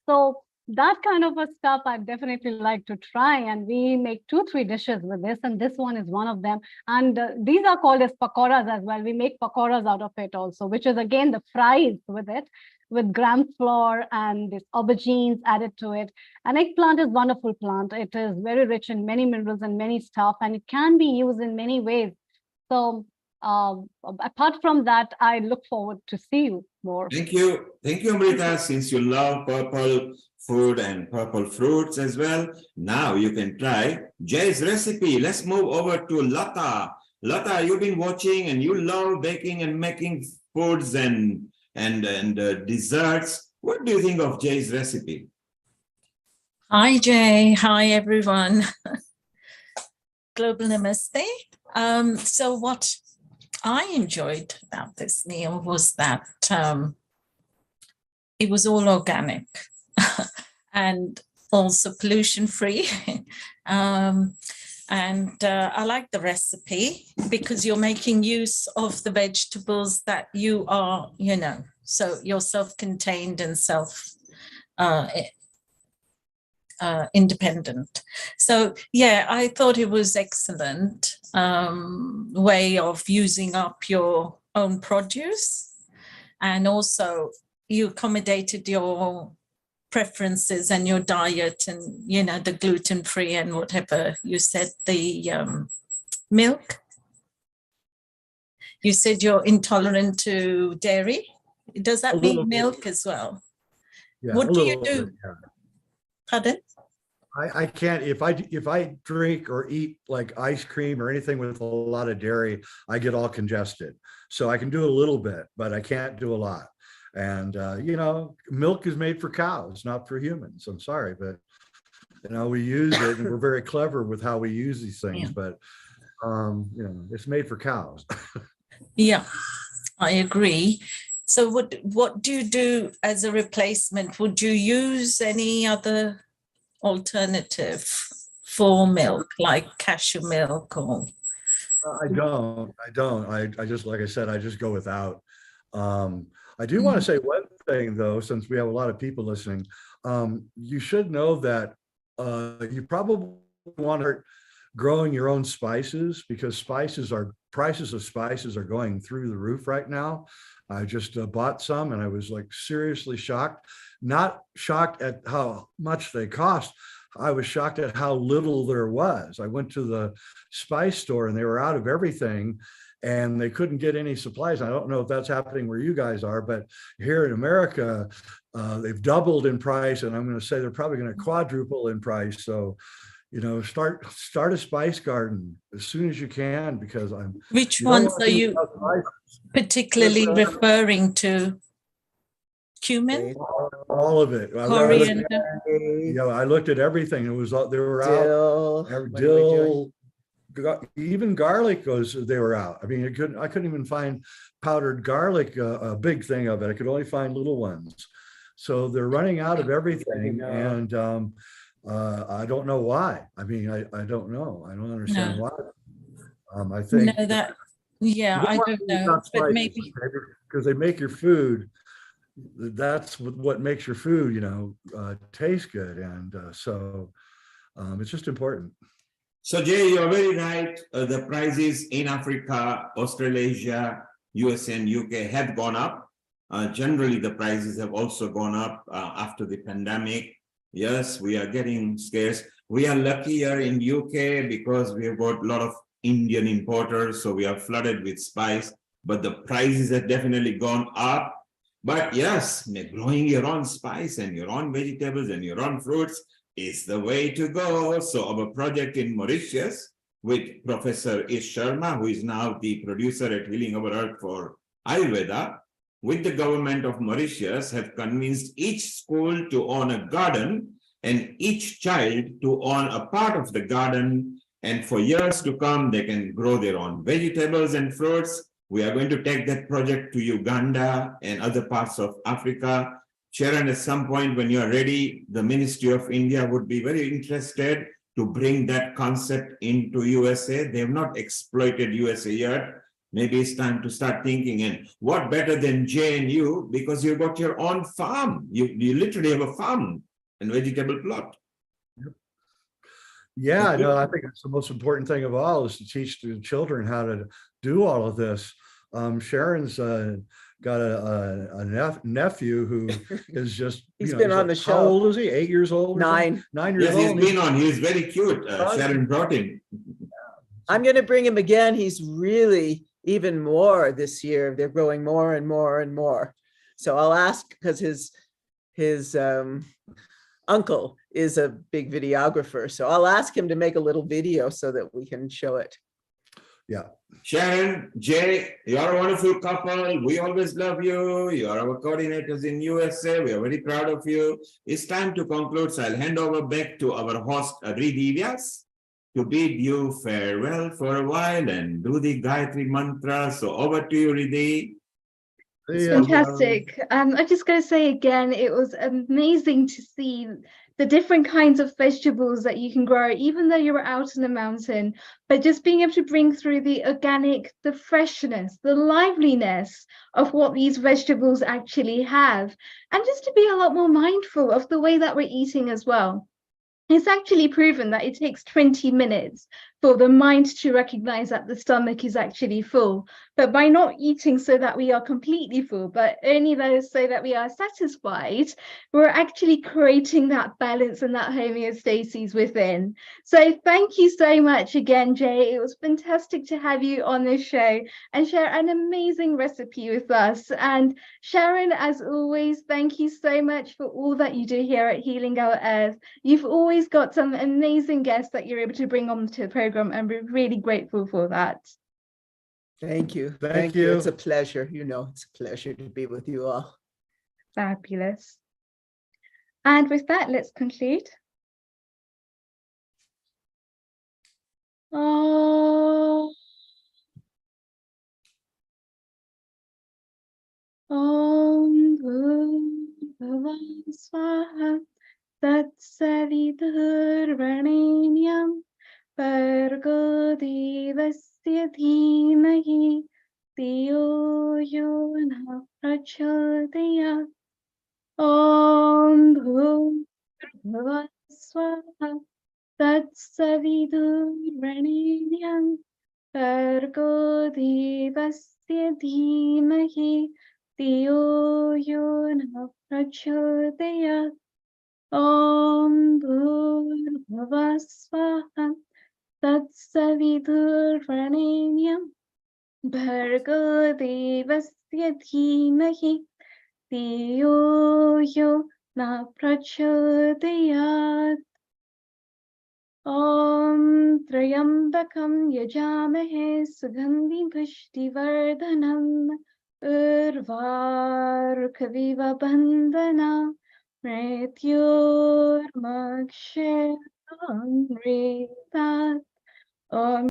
E: So that kind of a stuff I'd definitely like to try. And we make 2-3 dishes with this. And this one is one of them. And these are called as pakoras as well. We make pakoras out of it also, which is again the fries with it, with gram flour and this aubergines added to it. And eggplant is a wonderful plant. It is very rich in many minerals and many stuff, and it can be used in many ways. So apart from that, I look forward to see you more.
G: Thank you, Amrita. Since you love purple food and purple fruits as well, now you can try Jay's recipe. Let's move over to Lata. Lata, you've been watching and you love baking and making foods and desserts. What do you think of Jay's recipe?
O: Hi, Jay. Hi, everyone. Global Namaste. So what I enjoyed about this meal was that it was all organic and also pollution-free. And I like the recipe because you're making use of the vegetables that you are, so you're self-contained and independent. So yeah, I thought it was excellent way of using up your own produce, and also you accommodated your preferences and your diet, and the gluten-free and whatever you said, the milk. You said you're intolerant to dairy. Does that mean milk as well?
N: Yeah,
O: what do you do?
N: Bit, yeah.
O: Pardon?
N: I can't, if I drink or eat like ice cream or anything with a lot of dairy, I get all congested. So I can do a little bit, but I can't do a lot. And milk is made for cows, not for humans. I'm sorry, but we use it, and we're very clever with how we use these things. Yeah. But it's made for cows.
O: Yeah, I agree. So what do you do as a replacement? Would you use any other alternative for milk, like cashew milk or?
N: I don't. I just, like I said, I just go without. I do want to say one thing though, since we have a lot of people listening. You should know that you probably want to start growing your own spices, because prices of spices are going through the roof right now. I just bought some and I was like seriously shocked. Not shocked at how much they cost. I was shocked at how little there was. I went to the spice store and they were out of everything and they couldn't get any supplies. I don't know if that's happening where you guys are, but here in America, they've doubled in price, and I'm going to say they're probably going to quadruple in price. So, start a spice garden as soon as you can, because
O: Which ones are you particularly referring to? Cumin?
N: All of it.
O: Coriander.
N: I looked at everything. They were
M: dill,
N: out. Dill, even garlic they were out. I mean, I couldn't even find powdered garlic, a big thing of it. I could only find little ones. So they're running out of everything, and I don't know why. I mean, I don't know. I don't understand why. I think
O: I don't know, but maybe
N: because they make your food. That's what makes your food, taste good, and so it's just important.
G: So Jay, you're very right. The prices in Africa, Australasia, US and UK have gone up. Generally, the prices have also gone up after the pandemic. Yes, we are getting scarce. We are lucky here in UK because we have got a lot of Indian importers, so we are flooded with spice, but the prices have definitely gone up. But yes, growing your own spice and your own vegetables and your own fruits is the way to go. So our project in Mauritius with Professor Ish Sharma, who is now the producer at Healing Our Earth for Ayurveda, with the government of Mauritius, have convinced each school to own a garden and each child to own a part of the garden. And for years to come, they can grow their own vegetables and fruits. We are going to take that project to Uganda and other parts of Africa. Sharon, at some point when you are ready, the Ministry of India would be very interested to bring that concept into USA. They have not exploited USA yet. Maybe it's time to start thinking, and what better than JNU, because you've got your own farm. You literally have a farm and vegetable plot.
N: Yeah, no, I think it's the most important thing of all is to teach the children how to do all of this. Sharon's got a nephew who is just,
M: he's been on the show.
N: How old is he? 8 years old?
M: 9.
N: 9 years old.
G: Yes, he's been on. He's very cute. Sharon brought him.
M: I'm going to bring him again. He's really even more this year. They're growing more and more and more. So I'll ask, because his uncle is a big videographer. So I'll ask him to make a little video so that we can show it.
N: Yeah.
G: Sharon, Jay, you're a wonderful couple. We always love you. You are our coordinators in USA. We are very proud of you. It's time to conclude. So I'll hand over back to our host, Riddhi Vyas, to bid you farewell for a while and do the Gayatri mantra. So over to you, Riddhi.
K: It's
N: Yeah.
K: fantastic. I'm just going to say again, it was amazing to see the different kinds of vegetables that you can grow, even though you're out in the mountain, but just being able to bring through the organic, the freshness, the liveliness of what these vegetables actually have, and just to be a lot more mindful of the way that we're eating as well. It's actually proven that it takes 20 minutes for the mind to recognize that the stomach is actually full. But by not eating so that we are completely full, but only those so that we are satisfied, we're actually creating that balance and that homeostasis within. So thank you so much again, Jay. It was fantastic to have you on this show and share an amazing recipe with us. And Sharon, as always, thank you so much for all that you do here at Healing Our Earth. You've always got some amazing guests that you're able to bring on to the program, and we're really grateful for that.
M: Thank you.
N: Thank you.
M: It's a pleasure. It's a pleasure to be with you all.
K: Fabulous. And with that, let's conclude. Oh. Om Bhurbhuva Swaha Tatsaviturnanyam Bhargo Devasya Dhimahi Dhiyo Yo Na Prachodayat. Om Bhurbhuva Swaha Tatsaviturnanyam Bhargo Devasya Dhimahi Dhiyo Yo Na Prachodayat. Om Bhurbhuva Swaha Tatsaviturnanyam Bhargo Devasya Dhimahi Dhiyo Yo Na Prachodayat. Om Trayambakam Yajamahe Sugandhi Pushtivardhanam Urvarkaviva Bandhana Mrityor Mokshe Amritat. Om